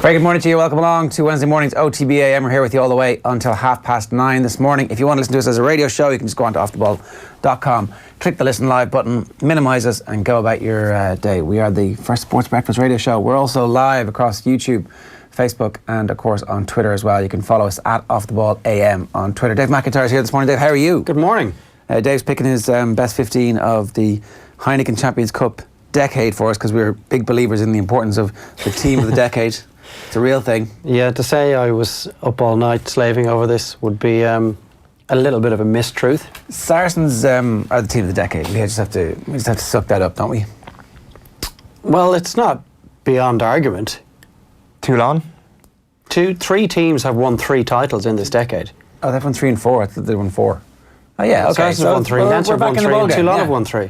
Very good morning to you. Welcome along to Wednesday morning's OTB AM. We're here with you all the way until 9:30 this morning. If you want to listen to us as a radio show, you can just go on to offtheball.com, click the listen live button, minimise us and go about your day. We are the first sports breakfast radio show. We're also live across YouTube, Facebook and of course on Twitter as well. You can follow us at OffTheBall AM on Twitter. Dave McIntyre is here this morning. Dave, how are you? Good morning. Dave's picking his best 15 of the Heineken Champions Cup decade for us because we're big believers in the importance of the team of the decade. It's a real thing. Yeah, to say I was up all night slaving over this would be a little bit of a mistruth. Saracens are the team of the decade. We just have to suck that up, don't we? Well, it's not beyond argument. Toulon? 3 teams have won 3 titles in this decade. Oh, they've won 3 and 4. I thought they won 4. Oh yeah, okay. Saracens have won 3, Leinster have won 3, and Toulon have won 3.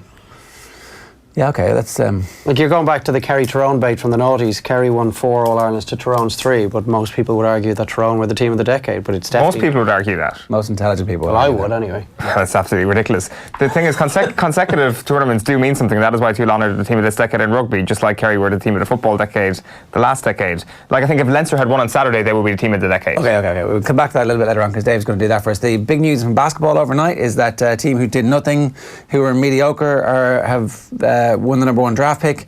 Yeah, okay, that's... Like, you're going back to the Kerry-Tyrone debate from the noughties. Kerry won 4 All-Irelands to Tyrone's 3, but most people would argue that Tyrone were the team of the decade, but it's definitely... Most people would argue that. Most intelligent people Well, I would, anyway. That's absolutely ridiculous. The thing is, consecutive tournaments do mean something. That is why Toulon are the team of this decade in rugby, just like Kerry were the team of the football decade, the last decade. Like, I think if Leinster had won on Saturday, they would be the team of the decade. Okay. We'll come back to that a little bit later on, because Dave's going to do that for us. The big news from basketball overnight is that team who did nothing, who were mediocre, have won the number 1 draft pick.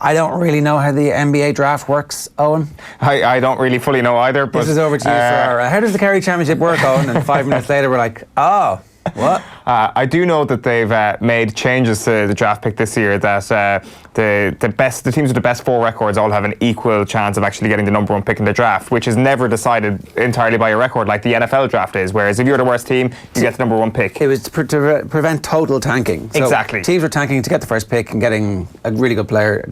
I don't really know how the NBA draft works, Owen. I don't really fully know either. But this is over to you, sir. How does the Kerry Championship work, Owen? And 5 minutes later, we're like, oh, what? I do know that they've made changes to the draft pick this year, that the teams with the best 4 records all have an equal chance of actually getting the number 1 pick in the draft, which is never decided entirely by a record like the NFL draft is, whereas if you're the worst team, you get the number 1 pick. It was to prevent total tanking. So exactly. Teams were tanking to get the first pick and getting a really good player.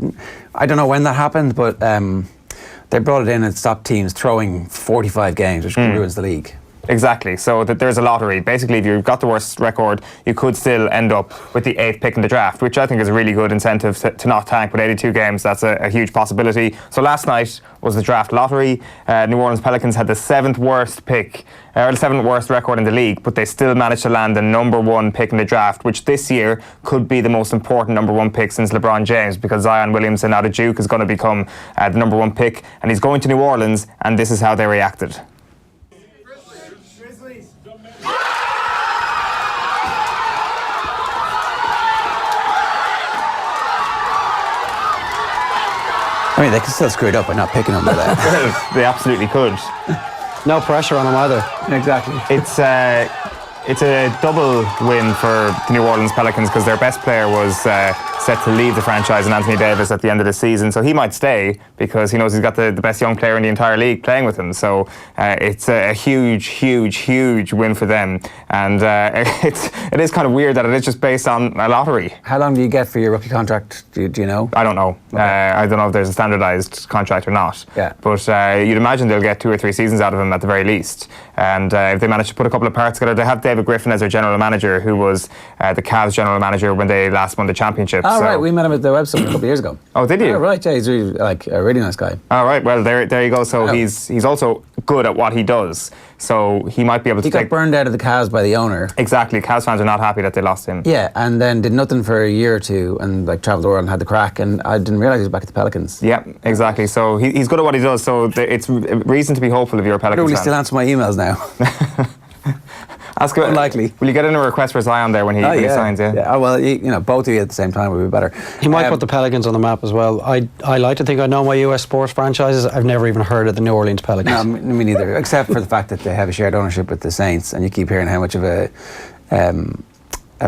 I don't know when that happened, but they brought it in and stopped teams throwing 45 games, which ruins the league. Exactly, so that there's a lottery. Basically, if you've got the worst record, you could still end up with the 8th pick in the draft, which I think is a really good incentive to not tank. With 82 games, that's a huge possibility. So last night was the draft lottery. New Orleans Pelicans had the 7th worst pick, or the 7th worst record in the league, but they still managed to land the number 1 pick in the draft, which this year could be the most important number 1 pick since LeBron James, because Zion Williamson out of Duke is going to become the number 1 pick, and he's going to New Orleans, and this is how they reacted. I mean, they could still screw it up by not picking them with that. They absolutely could. No pressure on them either. Exactly. It's a double win for the New Orleans Pelicans, because their best player was set to leave the franchise in Anthony Davis at the end of the season. So he might stay because he knows he's got the best young player in the entire league playing with him. So it's a huge win for them. And it is kind of weird that it is just based on a lottery. How long do you get for your rookie contract? Do you know? I don't know. Okay. I don't know if there's a standardised contract or not. Yeah. But you'd imagine they'll get 2 or 3 seasons out of him at the very least. And if they manage to put a couple of parts together, they have David Griffin as their general manager, who was the Cavs general manager when they last won the championship. Oh, right, we met him at the website a couple of years ago. Oh, did you? Oh, right, yeah, he's really, a really nice guy. All right, well, there you go. So he's also good at what he does. So he might be able to He got burned out of the Cavs by the owner. Exactly. Cavs fans are not happy that they lost him. Yeah, and then did nothing for a year or 2 and travelled the world and had the crack, and I didn't realise he was back at the Pelicans. Yeah, exactly. So he's good at what he does. So it's reason to be hopeful if you're a Pelicans fan. Will he still answer my emails now? Ask him. Unlikely. Will you get in a request for Zion there when he signs? Yeah. Oh, well, both of you at the same time would be better. He might put the Pelicans on the map as well. I like to think I know my US sports franchises. I've never even heard of the New Orleans Pelicans. No, me neither. Except for the fact that they have a shared ownership with the Saints, and you keep hearing how much of a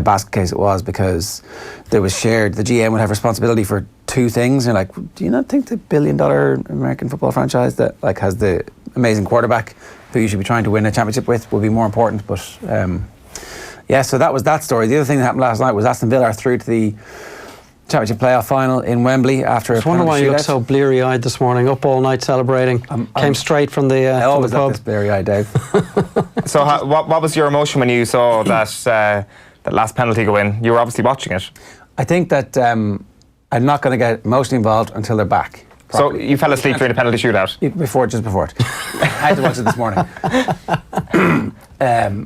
basket case it was, because there was shared. The GM would have responsibility for 2 things. You're like, do you not think the $1 billion American football franchise that has the amazing quarterback who you should be trying to win a championship with will be more important? But so that was that story. The other thing that happened last night was Aston Villa are through to the championship playoff final in Wembley after a penalty shootout. I wonder why you look so bleary-eyed this morning, up all night celebrating. Came straight from the I always pub. look this bleary-eyed, Dave. So what was your emotion when you saw that last penalty go in? You were obviously watching it. I think that I'm not going to get emotionally involved until they're back. So you fell asleep during the penalty shootout? Just before it. I had to watch it this morning. I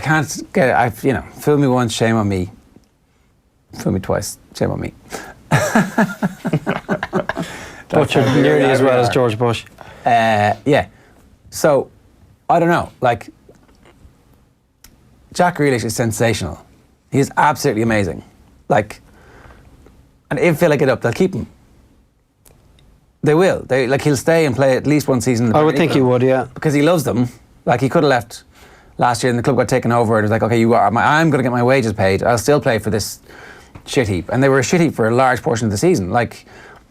can't get it. Fool me once, shame on me. Fool me twice, shame on me. Butchered nearly as well as George Bush. Yeah. So, I don't know. Like, Jack Grealish is sensational. He's absolutely amazing. Like, and if Villa get up, they'll keep him. They will. He'll stay and play at least one season. In the I would think he would, yeah. Because he loves them. Like, he could have left last year and the club got taken over and it was like, okay, I'm going to get my wages paid. I'll still play for this shit heap. And they were a shit heap for a large portion of the season. Like,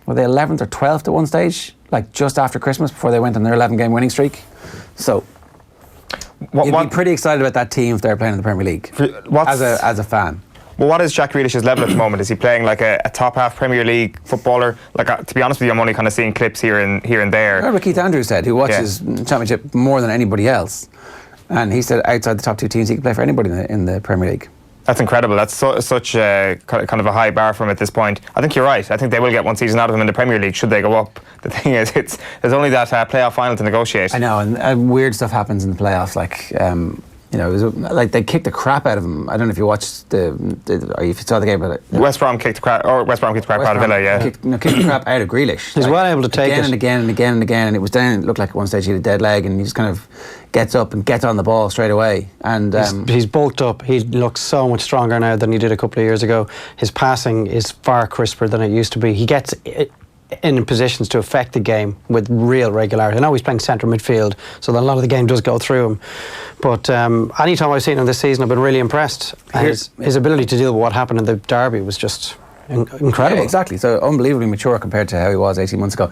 were they 11th or 12th at one stage? Like, just after Christmas before they went on their 11-game winning streak. So, you'd be pretty excited about that team if they're playing in the Premier League. As a fan. Well, what is Jack Grealish's level at the moment? Is he playing like a top half Premier League footballer? Like, to be honest with you, I'm only kind of seeing clips here and there. I remember Keith Andrews said, who watches Championship more than anybody else, and he said outside the top two teams he could play for anybody in the Premier League. That's incredible. That's such a kind of a high bar for him at this point. I think you're right. I think they will get one season out of him in the Premier League should they go up. The thing is, there's only that playoff final to negotiate. I know, and weird stuff happens in the playoffs. Like, it was like they kicked the crap out of him. I don't know if you watched or if you saw the game, but West Brom kicked the crap out of Villa. Yeah, kicked the crap out of Grealish. He's well able to take it again and again, and it was down. It looked like at one stage he had a dead leg, and he just kind of gets up and gets on the ball straight away. And he's bulked up. He looks so much stronger now than he did a couple of years ago. His passing is far crisper than it used to be. He gets in positions to affect the game with real regularity. I know he's playing centre midfield, so a lot of the game does go through him. But any time I've seen him this season, I've been really impressed. His ability to deal with what happened in the derby was just incredible. Yeah, exactly. So unbelievably mature compared to how he was 18 months ago.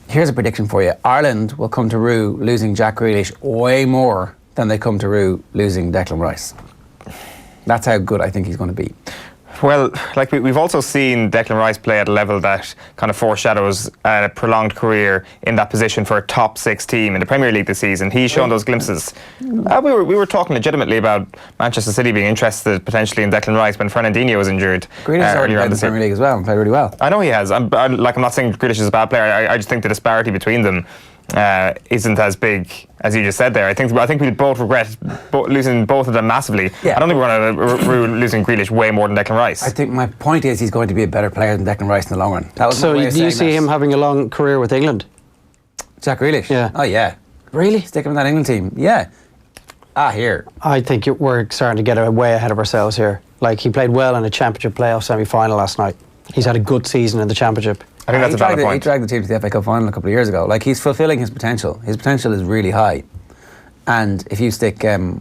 Here's a prediction for you. Ireland will come to rue losing Jack Grealish way more than they come to rue losing Declan Rice. That's how good I think he's going to be. Well, like we've also seen Declan Rice play at a level that kind of foreshadows a prolonged career in that position for a top 6 team in the Premier League this season. He's shown those glimpses. We were talking legitimately about Manchester City being interested potentially in Declan Rice when Fernandinho was injured. Grealish already played in the Premier League as well and played really well. I know he has. I'm not saying Grealish is a bad player. I just think the disparity between them isn't as big as you just said there. I think we'd both regret losing both of them massively. Yeah. I don't think we're going to rue losing Grealish way more than Declan Rice. I think my point is he's going to be a better player than Declan Rice in the long run. So do you see him having a long career with England? Jack Grealish? Yeah. Oh yeah. Really? Stick him in that England team? Yeah. Here. I think we're starting to get way ahead of ourselves here. Like, he played well in a Championship playoff semi-final last night. He's had a good season in the Championship. I think that's a valid point. He dragged the team to the FA Cup final a couple of years ago. Like, he's fulfilling his potential. His potential is really high. And if you stick Gareth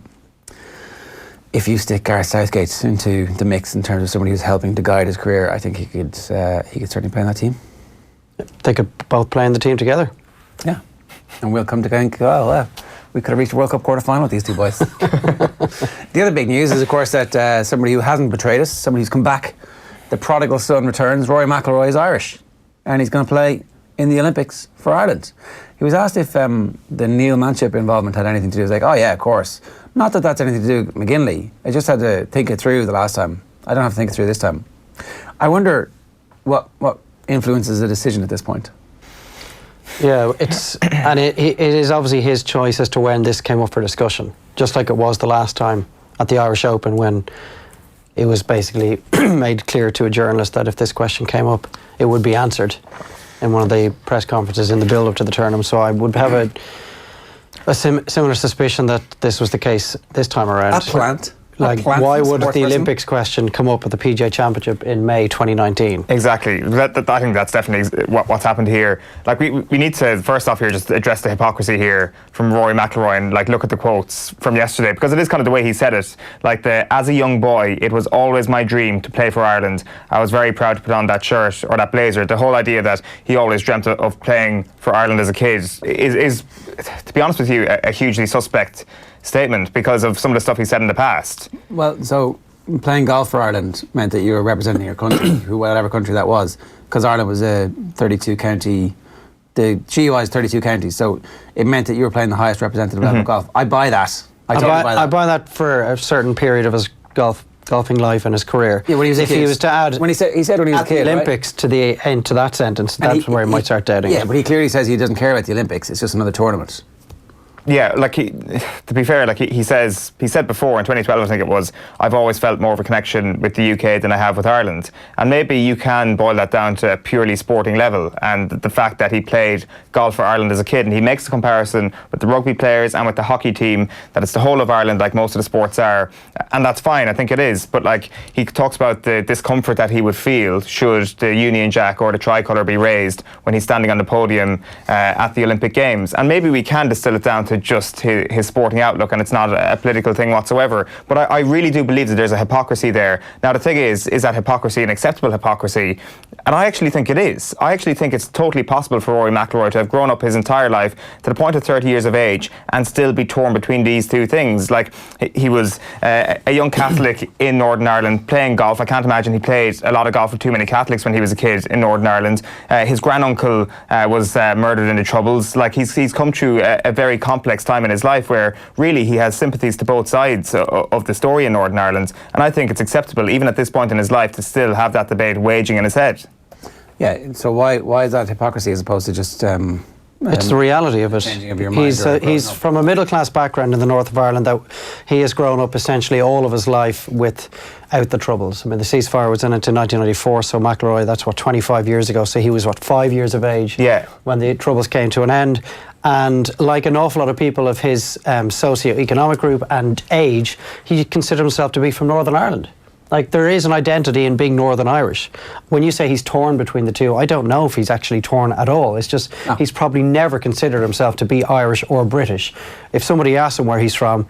Southgate into the mix in terms of somebody who's helping to guide his career, I think he could certainly play in that team. They could both play in the team together. Yeah. And we'll come to think, oh, well, we could have reached a World Cup quarter-final with these two boys. The other big news is, of course, that somebody who hasn't betrayed us, somebody who's come back, the prodigal son returns. Rory McIlroy is Irish, and he's going to play in the Olympics for Ireland. He was asked if the Neil Manship involvement had anything to do. He was like, oh yeah, of course. Not that that's anything to do with McGinley. I just had to think it through the last time. I don't have to think it through this time. I wonder what influences the decision at this point. Yeah, it is obviously his choice as to when this came up for discussion, just like it was the last time at the Irish Open when it was basically made clear to a journalist that if this question came up, it would be answered in one of the press conferences in the build-up to the tournament. So I would have a similar suspicion that this was the case this time around. Why would the Olympics question come up at the PGA Championship in May 2019? Exactly. I think that's definitely what's happened here. Like, we need to first off here just address the hypocrisy here from Rory McIlroy and look at the quotes from yesterday, because it is kind of the way he said it. As a young boy, it was always my dream to play for Ireland. I was very proud to put on that shirt or that blazer. The whole idea that he always dreamt of playing for Ireland as a kid is to be honest with you, a hugely suspect statement because of some of the stuff he said in the past. Well, so playing golf for Ireland meant that you were representing your country, whatever country that was, because Ireland was a 32 county, the GUI is 32 counties, so it meant that you were playing the highest representative level of golf. I buy that. I buy that for a certain period of his golfing life and his career. Yeah, when he was a kid. If he was to add when he said when he was a kid, Olympics, right? To the end to that sentence, that's where he might start doubting. Yeah, but he clerally says he doesn't care about the Olympics. It's just another tournament. Yeah, like to be fair, like he said before in 2012, I think it was, I've always felt more of a connection with the UK than I have with Ireland. And maybe you can boil that down to a purely sporting level, and the fact that he played golf for Ireland as a kid, and he makes the comparison with the rugby players and with the hockey team, that it's the whole of Ireland like most of the sports are, and that's fine, I think it is. But like he talks about the discomfort that he would feel should the Union Jack or the tricolour be raised when he's standing on the podium at the Olympic Games. And maybe we can distill it down to just his sporting outlook, and it's not a political thing whatsoever. But I really do believe that there's a hypocrisy there. Now the thing is that hypocrisy an acceptable hypocrisy? And I actually think it is. I actually think it's totally possible for Rory McIlroy to have grown up his entire life to the point of 30 years of age and still be torn between these two things. Like he was a young Catholic in Northern Ireland playing golf. I can't imagine he played a lot of golf with too many Catholics when he was a kid in Northern Ireland. His granduncle was murdered in the Troubles. Like he's come through a very complex time in his life where really he has sympathies to both sides of the story in Northern Ireland, and I think it's acceptable even at this point in his life to still have that debate waging in his head. Yeah, so why is that hypocrisy as opposed to just it's the reality of it. Of your mind he's from a middle class background in the north of Ireland, that he has grown up essentially all of his life without the Troubles. I mean, the ceasefire was in it in 1994, so McIlroy, that's 25 years ago, so he was 5 years of age when the Troubles came to an end. And like an awful lot of people of his socio-economic group and age, he considered himself to be from Northern Ireland. Like, there is an identity in being Northern Irish. When you say he's torn between the two, I don't know if he's actually torn at all. It's just he's probably never considered himself to be Irish or British. If somebody asks him where he's from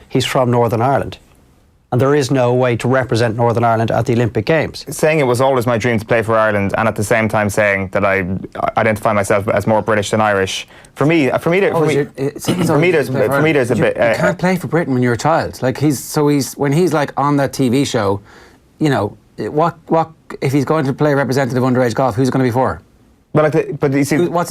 Northern Ireland. And there is no way to represent Northern Ireland at the Olympic Games. Saying it was always my dream to play for Ireland, and at the same time saying that I identify myself as more British than Irish. For me, there's a bit. You can't play for Britain when you're a child. Like when he's like on that TV show, you know, what if he's going to play representative underage golf? Who's going to be for? But you see, what's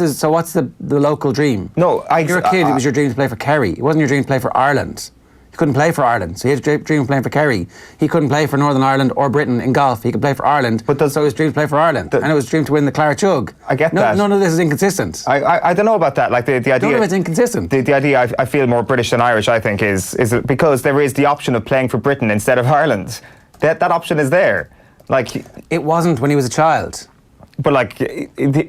the local dream? No, you're a kid. It was your dream to play for Kerry. It wasn't your dream to play for Ireland. He couldn't play for Ireland, so he had a dream of playing for Kerry. He couldn't play for Northern Ireland or Britain in golf. He could play for Ireland, so his dream to play for Ireland, and it was his dream to win the Claret Jug. I get that. None of this is inconsistent. I don't know about that. Like the idea. None of it's inconsistent. The idea I feel more British than Irish, I think, is because there is the option of playing for Britain instead of Ireland. That option is there. Like it wasn't when he was a child. But like,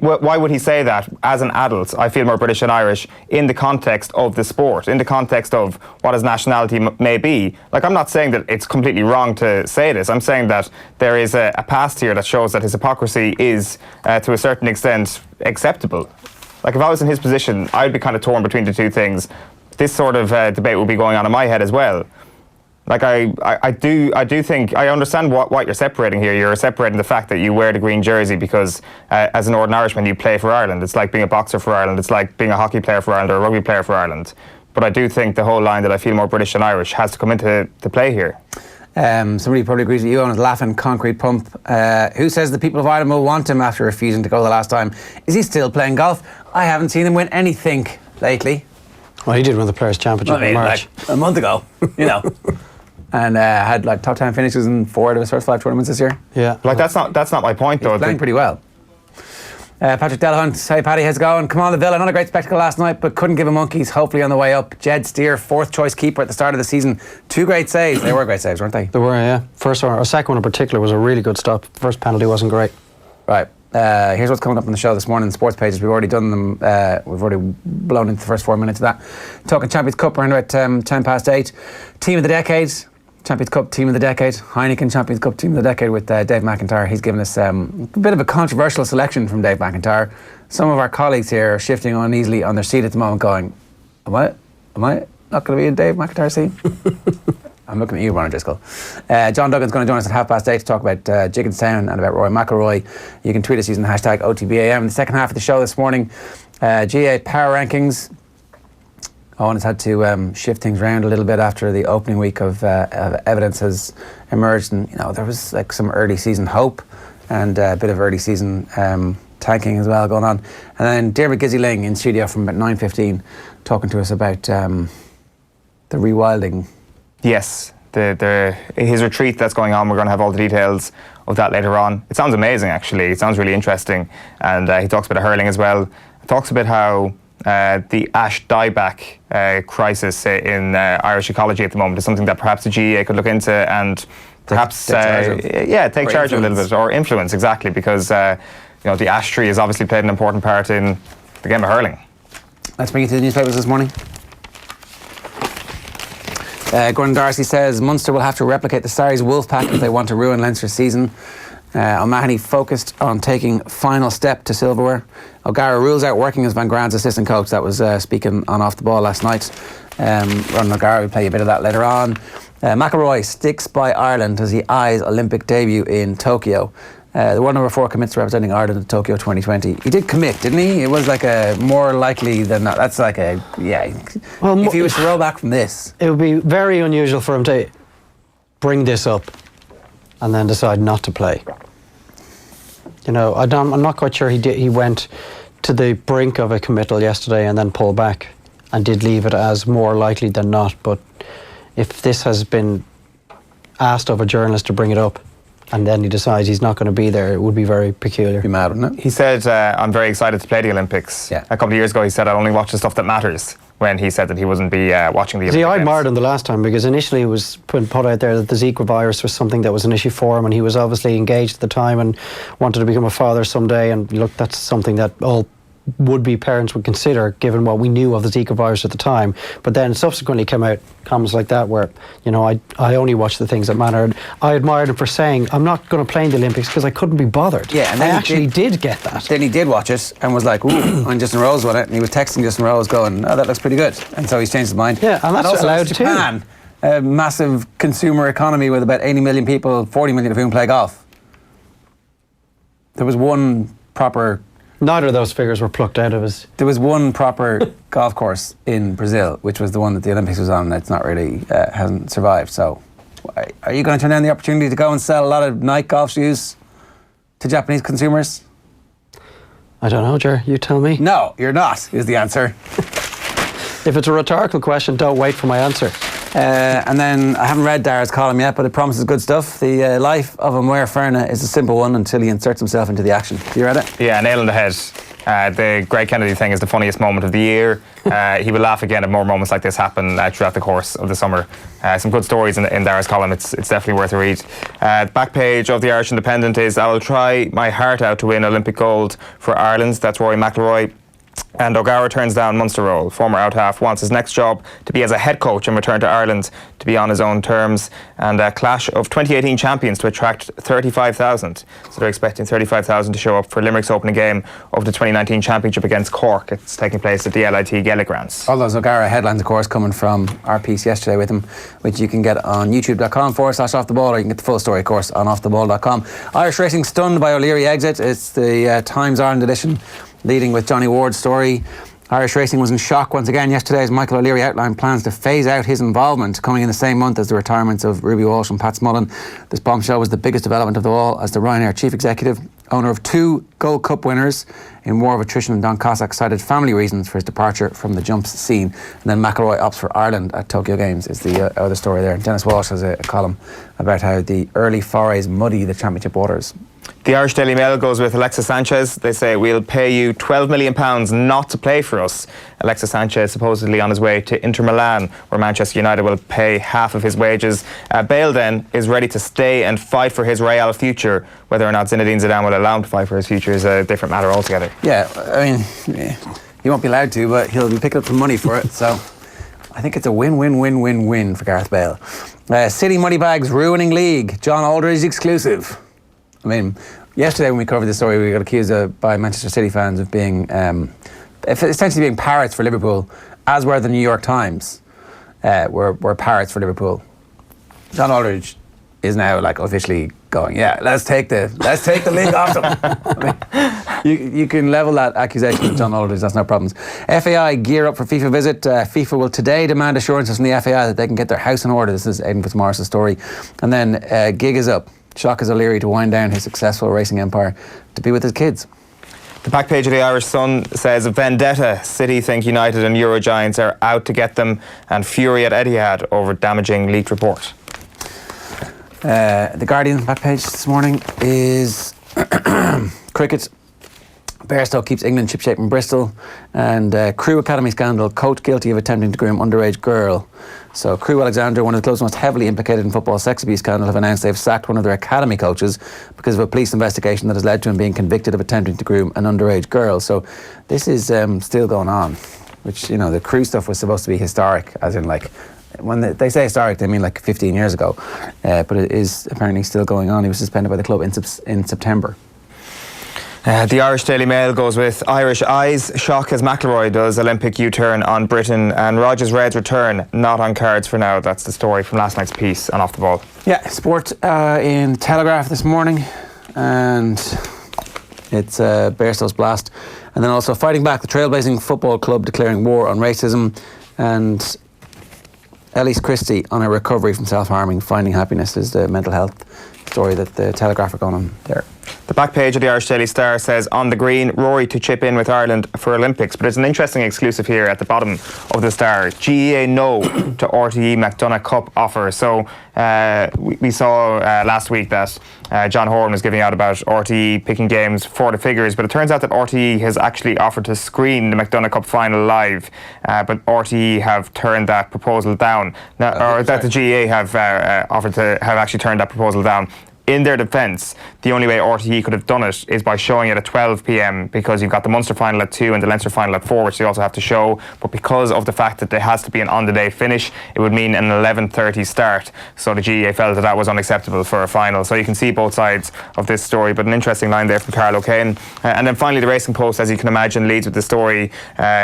why would he say that as an adult? I feel more British than Irish in the context of the sport, in the context of what his nationality may be. Like, I'm not saying that it's completely wrong to say this. I'm saying that there is a past here that shows that his hypocrisy is, to a certain extent, acceptable. Like, if I was in his position, I'd be kind of torn between the two things. This sort of debate would be going on in my head as well. Like I do think I understand what you're separating here. You're separating the fact that you wear the green jersey because as an Northern Irishman you play for Ireland. It's like being a boxer for Ireland. It's like being a hockey player for Ireland or a rugby player for Ireland. But I do think the whole line that I feel more British than Irish has to come into play here. Somebody probably agrees with you on his laughing concrete pump. Who says the people of Ireland will want him after refusing to go the last time? Is he still playing golf? I haven't seen him win anything lately. Well, he did win the Players' Championship in March. Like a month ago, you know. And had like top 10 finishes in 4 of his first 5 tournaments this year. Yeah. Like that's not my point though. He's playing pretty well. Patrick Delahunt, hey Paddy, how's it going? Come on, the Villa, not a great spectacle last night, but couldn't give a monkeys, hopefully on the way up. Jed Steer, 4th choice keeper at the start of the season. 2 great saves. They were great saves, weren't they? They were, yeah. First one, or second one in particular, was a really good stop. First penalty wasn't great. Right. Here's what's coming up on the show this morning. The sports pages, we've already done them. We've already blown into the first 4 minutes of that. Talking Champions Cup, around about 10 past 8. Team of the decade. Champions Cup Team of the Decade, Heineken Champions Cup Team of the Decade with Dave McIntyre. He's given us a bit of a controversial selection from Dave McIntyre. Some of our colleagues here are shifting uneasily on their seat at the moment going, am I not going to be in Dave McIntyre's seat? I'm looking at you, Ronan Driscoll. John Duggan's going to join us at 8:30 to talk about Gigginstown and about Rory McIlroy. You can tweet us using the hashtag OTB AM. The second half of the show this morning, GAA Power Rankings. Owen has had to shift things around a little bit after the opening week of evidence has emerged, and there was like some early season hope and a bit of early season tanking as well going on. And then Diarmuid Lyng in studio from about 9:15 talking to us about the Rewilding. Yes, his retreat that's going on. We're going to have all the details of that later on. It sounds amazing, actually. It sounds really interesting, and he talks about hurling as well. He talks about how the Ash dieback crisis in Irish ecology at the moment is something that perhaps the GAA could look into and perhaps take charge of a little bit, or influence, exactly, because the ash tree has obviously played an important part in the game of hurling. Let's bring you to the newspapers this morning. Gordon Darcy says Munster will have to replicate the Sarries Wolfpack if they want to ruin Leinster's season. O'Mahony focused on taking final step to silverware. O'Gara rules out working as Van Graan's assistant coach. That was speaking on Off the Ball last night. Ronan O'Gara will play a bit of that later on. McIlroy sticks by Ireland as he eyes Olympic debut in Tokyo. The world number 4 commits to representing Ireland in Tokyo 2020. He did commit, didn't he? It was like a more likely than not. That's like a, Well, if he was to roll back from this, it would be very unusual for him to bring this up and then decide not to play. I'm not quite sure he went to the brink of a committal yesterday and then pulled back and did leave it as more likely than not. But if this has been asked of a journalist to bring it up, and then he decides he's not going to be there, it would be very peculiar. Be mad, wouldn't it? He said, I'm very excited to play the Olympics. Yeah. A couple of years ago, he said, I'll only watch the stuff that matters, when he said that he wouldn't be watching the Olympics. See, I admired him the last time, because initially it was put out there that the Zika virus was something that was an issue for him, and he was obviously engaged at the time and wanted to become a father someday, and look, that's something that all would-be parents would consider, given what we knew of the Zika virus at the time. But then subsequently came out comments like that where, I only watch the things that matter. And I admired him for saying, I'm not going to play in the Olympics because I couldn't be bothered. Yeah, and then I actually did get that. Then he did watch it and was like, ooh, and Justin Rose won it, and he was texting Justin Rose going, oh, that looks pretty good. And so he's changed his mind. Yeah, and that's also allowed too. Japan, a massive consumer economy with about 80 million people, 40 million of whom play golf. There was one proper... Neither of those figures were plucked out of his... There was one proper golf course in Brazil, which was the one that the Olympics was on, and it's not really, hasn't survived. So, are you going to turn down the opportunity to go and sell a lot of Nike golf shoes to Japanese consumers? I don't know, Ger, you tell me. No, you're not, is the answer. If it's a rhetorical question, don't wait for my answer. And then, I haven't read Dara's column yet, but it promises good stuff. The life of Amir Ferna is a simple one until he inserts himself into the action. You read it? Yeah, nail in the head. The Greg Kennedy thing is the funniest moment of the year. He will laugh again if more moments like this happen throughout the course of the summer. Some good stories in Dara's column. It's definitely worth a read. The back page of the Irish Independent is, I will try my heart out to win Olympic gold for Ireland. That's Rory McIlroy. And O'Gara turns down Munster role. Former out-half wants his next job to be as a head coach and return to Ireland to be on his own terms. And a clash of 2018 champions to attract 35,000. So they're expecting 35,000 to show up for Limerick's opening game of the 2019 championship against Cork. It's taking place at the LIT Gaelic Grounds. All those O'Gara headlines, of course, coming from our piece yesterday with him, which you can get on youtube.com/offtheball, or you can get the full story, of course, on offtheball.com. Irish racing stunned by O'Leary exit. It's the Times Ireland edition, leading with Johnny Ward's story. Irish racing was in shock once again yesterday as Michael O'Leary outlined plans to phase out his involvement, coming in the same month as the retirements of Ruby Walsh and Pat Smullen. This bombshell was the biggest development of them all, as the Ryanair chief executive, owner of 2 Gold Cup winners in war of attrition, and Don Cossack cited family reasons for his departure from the jumps scene. And then McIlroy opts for Ireland at Tokyo Games is the other story there. And Dennis Walsh has a column about how the early forays muddy the championship waters. The Irish Daily Mail goes with Alexis Sanchez. They say, we'll pay you £12 million not to play for us. Alexis Sanchez supposedly on his way to Inter Milan, where Manchester United will pay half of his wages. Bale then is ready to stay and fight for his Real future. Whether or not Zinedine Zidane will allow him to fight for his future is a different matter altogether. Yeah, I mean, he won't be allowed to, but he'll be picking up some money for it. So I think it's a win-win-win-win-win for Gareth Bale. City moneybags ruining league. John Aldridge exclusive. I mean, yesterday when we covered this story, we got accused by Manchester City fans of being essentially being parrots for Liverpool, as were the New York Times were parrots for Liverpool. John Aldridge is now like officially going, yeah, let's take the league off them. I mean, you can level that accusation with John Aldridge, that's no problems. FAI gear up for FIFA visit. FIFA will today demand assurances from the FAI that they can get their house in order. This is Aidan Fitzmaurice's story. And then gig is up. Shock is O'Leary to wind down his successful racing empire to be with his kids. The back page of the Irish Sun says, vendetta. City think United and Euro giants are out to get them, and fury at Etihad over damaging leaked report. The Guardian back page this morning is cricket. Bairstow keeps England ship shape in Bristol, and Crewe Academy scandal, coach guilty of attempting to groom underage girl. So Crewe Alexandra, one of the clubs most heavily implicated in football sex abuse scandal, have announced they've sacked one of their academy coaches because of a police investigation that has led to him being convicted of attempting to groom an underage girl. So this is still going on, which, you know, the Crewe stuff was supposed to be historic, as in like, when they say historic, they mean like 15 years ago, but it is apparently still going on. He was suspended by the club in September. The Irish Daily Mail goes with Irish eyes shock as McIlroy does Olympic U-turn on Britain, and Rogers Red's return not on cards for now. That's the story from last night's piece on Off the Ball. Yeah, sport in Telegraph this morning, and it's Bairstow's blast. And then also Fighting Back, the Trailblazing Football Club declaring war on racism, and Elise Christie on her recovery from self-harming, finding happiness is the mental health story that the Telegraph are going on there. The back page of the Irish Daily Star says, on the green, Rory to chip in with Ireland for Olympics. But there's an interesting exclusive here at the bottom of the Star. GAA no to RTE McDonagh Cup offer. So we saw last week that John Horan was giving out about RTE picking games for the figures, but it turns out that RTE has actually offered to screen the McDonagh Cup final live, but RTE have turned that proposal down. Now, or that the GAA have offered to have actually turned that proposal down. In their defence, the only way RTE could have done it is by showing it at 12 p.m. because you've got the Munster final at 2 and the Leinster final at 4, which they also have to show. But because of the fact that there has to be an on-the-day finish, it would mean an 11:30 start. So the GAA felt that was unacceptable for a final. So you can see both sides of this story, but an interesting line there from Carl O'Kane. And then finally, the Racing Post, as you can imagine, leads with the story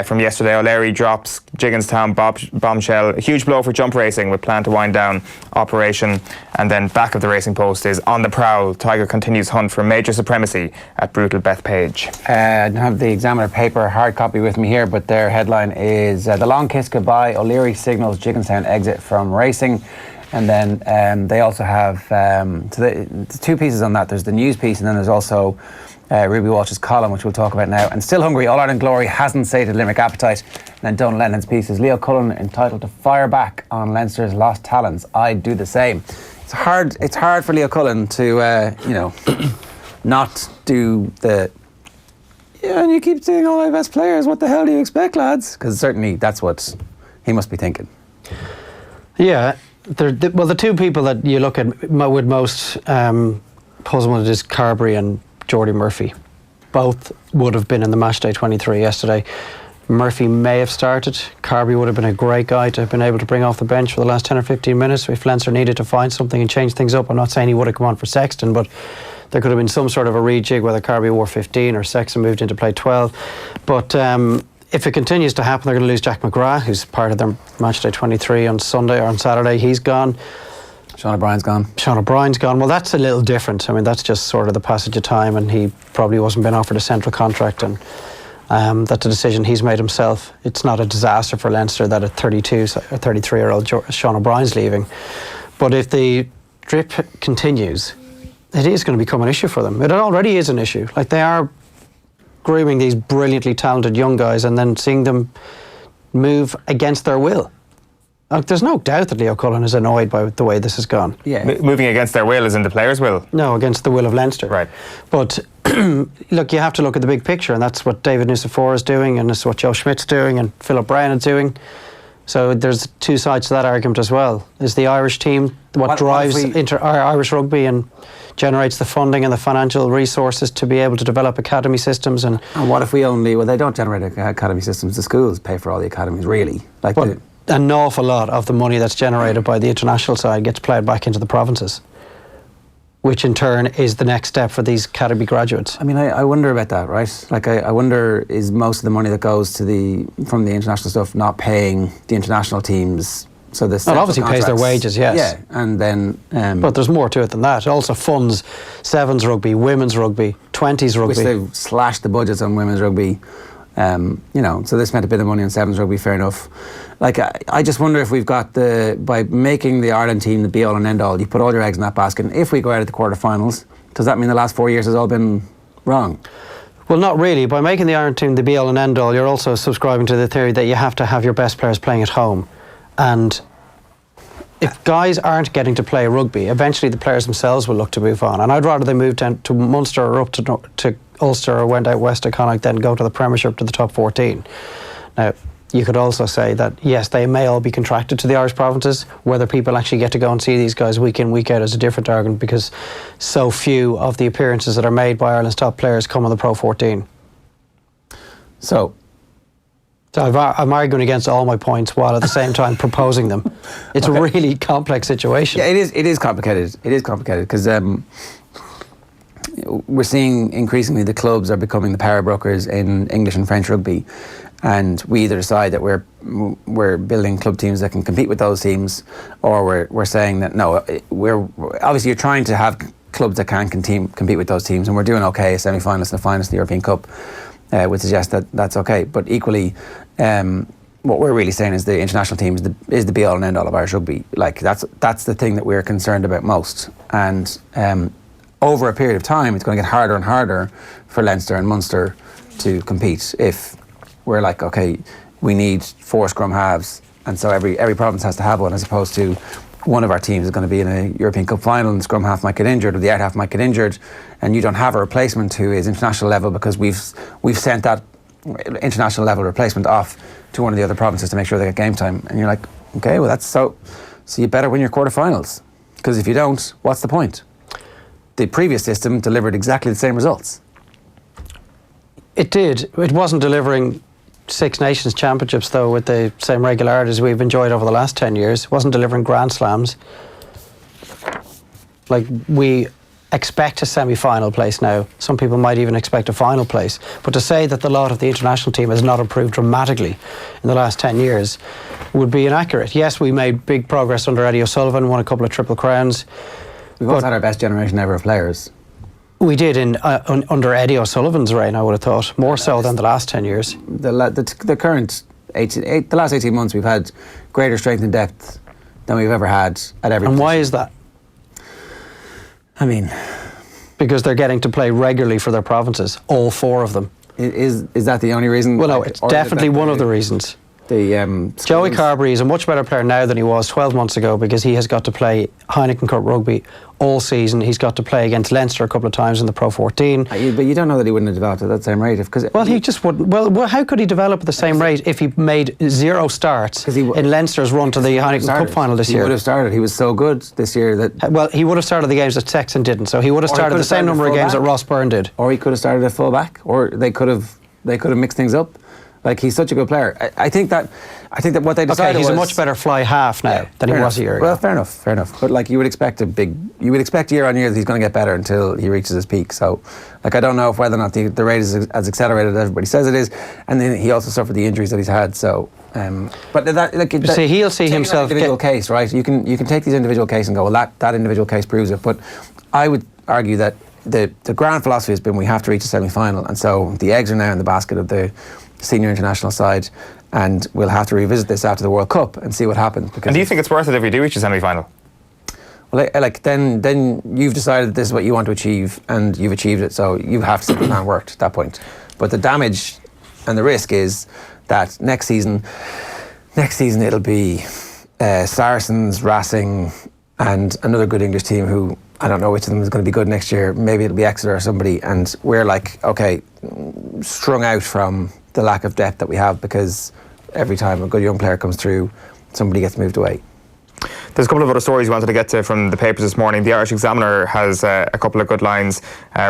from yesterday. O'Leary drops Gigginstown bombshell. A huge blow for jump racing with plan to wind down operation. And then back of the Racing Post is on the prowl. Tiger continues hunt for major supremacy at brutal Bethpage. I don't have the Examiner paper hard copy with me here, but their headline is the long kiss goodbye. O'Leary signals Gigginstown exit from racing. And then they also have the two pieces on that. There's the news piece, and then there's also Ruby Walsh's column, which we'll talk about now. And still hungry, All Ireland glory hasn't sated Limerick appetite. And then Donald Lennon's piece is Leo Cullen entitled to fire back on Leinster's lost talents. I'd do the same. It's hard for Leo Cullen to not do the and you keep saying all our best players. What the hell do you expect, lads? Because certainly that's what he must be thinking. Yeah. The two people that you look at with most puzzlement is Carberry and Jordy Murphy. Both would have been in the matchday 23 yesterday. Murphy may have started. Carberry would have been a great guy to have been able to bring off the bench for the last 10 or 15 minutes if Leinster needed to find something and change things up. I'm not saying he would have come on for Sexton, but there could have been some sort of a rejig whether Carberry wore 15 or Sexton moved into play 12. But if it continues to happen, they're going to lose Jack McGrath, who's part of their matchday 23 on Sunday or on Saturday. He's gone. Sean O'Brien's gone. Well, that's a little different. I mean, that's just sort of the passage of time, and he probably wasn't been offered a central contract, and that's a decision he's made himself. It's not a disaster for Leinster that a 32 or 33-year-old Sean O'Brien's leaving. But if the drip continues, it is going to become an issue for them. It already is an issue. Like, they are grooming these brilliantly talented young guys and then seeing them move against their will. There's no doubt that Leo Cullen is annoyed by the way this has gone. Yeah. Moving against their will is in the players' will? No, against the will of Leinster. Right. But look, you have to look at the big picture, and that's what David Nucifora is doing, and that's what Joe Schmidt's doing, and Philip Brown is doing. So there's two sides to that argument as well. Is the Irish team what drives Irish rugby and generates the funding and the financial resources to be able to develop academy systems? And what if we only... Well, they don't generate academy systems. The schools pay for all the academies, really. An awful lot of the money that's generated by the international side gets ploughed back into the provinces, which in turn is the next step for these academy graduates. I mean, I wonder about that, right? Like, I wonder, is most of the money that goes to from the international stuff not paying the international teams? So this obviously pays their wages, yes. Yeah, and then... but there's more to it than that. It also funds sevens rugby, women's rugby, 20s rugby. Which they've slashed the budgets on women's rugby. So they spent a bit of money on sevens rugby, fair enough. Like, I just wonder if we've got by making the Ireland team the be-all and end-all, you put all your eggs in that basket, and if we go out at the quarterfinals, does that mean the last 4 years has all been wrong? Well, not really. By making the Ireland team the be-all and end-all, you're also subscribing to the theory that you have to have your best players playing at home. And if guys aren't getting to play rugby, eventually the players themselves will look to move on. And I'd rather they move down to Munster or up to Ulster or went out West Connacht, then go to the Premiership to the top 14. Now, you could also say that, yes, they may all be contracted to the Irish provinces. Whether people actually get to go and see these guys week in, week out is a different argument, because so few of the appearances that are made by Ireland's top players come on the Pro 14. So I'm arguing against all my points while at the same time proposing them. It's a really complex situation. Yeah, it is complicated. It is complicated because we're seeing increasingly the clubs are becoming the power brokers in English and French rugby, and we either decide that we're building club teams that can compete with those teams, or we're saying that no, we're obviously you're trying to have clubs that can compete with those teams, and we're doing okay, a semi-finalist and a finalist in the European Cup would suggest that that's okay. But equally, what we're really saying is the international team is the be-all and end-all of Irish rugby. Like that's the thing that we're concerned about most, and over a period of time, it's going to get harder and harder for Leinster and Munster to compete if we're like, okay, we need 4 scrum halves, and so every province has to have one, as opposed to one of our teams is going to be in a European Cup final and the scrum half might get injured or the out half might get injured, and you don't have a replacement who is international level because we've sent that international level replacement off to one of the other provinces to make sure they get game time. And you're like, okay, well that's so you better win your quarterfinals, because if you don't, what's the point? The previous system delivered exactly the same results. It did. It wasn't delivering Six Nations Championships, though, with the same regularity as we've enjoyed over the last 10 years. It wasn't delivering Grand Slams. Like, we expect a semi-final place now. Some people might even expect a final place. But to say that the lot of the international team has not improved dramatically in the last 10 years would be inaccurate. Yes, we made big progress under Eddie O'Sullivan, won a couple of Triple Crowns. We've also had our best generation ever of players. We did under Eddie O'Sullivan's reign, I would have thought, more so than the last 10 years. The current the last 18 months, we've had greater strength and depth than we've ever had at every And position. why is that? I mean, because they're getting to play regularly for their provinces, all 4 of them. is that the only reason? Well, no, it's definitely one of the reasons. Joey Carberry is a much better player now than he was 12 months ago, because he has got to play Heineken Cup rugby all season. He's got to play against Leinster a couple of times in the Pro 14. But you don't know that he wouldn't have developed at that same rate. He just wouldn't. Well, how could he develop at the same rate if he made 0 starts in Leinster's run to the Heineken Cup final this year? He would have started. He was so good this year that... Well, he would have started the games that Sexton didn't, so he would have started the same number of games that Ross Byrne did. Or he could have started at full back, or they could have mixed things up. Like, he's such a good player. I think that what they decided he's was... a much better fly half now than he was a year ago. Well, fair enough. But like, you would expect year on year that he's going to get better until he reaches his peak. So, like, I don't know whether or not the rate is as accelerated as everybody says it is. And then he also suffered the injuries that he's had. So, he'll see himself. Individual case, right? You can take these individual case and go, well, that individual case proves it. But I would argue that the grand philosophy has been we have to reach a semi-final, and so the eggs are now in the basket of the senior international side, and we'll have to revisit this after the World Cup and see what happens. And do you think it's worth it if we do reach a semi-final? Well, then you've decided this is what you want to achieve, and you've achieved it, so you have to see the plan worked at that point. But the damage and the risk is that next season it'll be Saracens, Racing, and another good English team who, I don't know which of them is going to be good next year. Maybe it'll be Exeter or somebody, and we're like, okay, strung out from the lack of depth that we have, because every time a good young player comes through, somebody gets moved away. There's a couple of other stories we wanted to get to from the papers this morning. The Irish Examiner has a couple of good lines.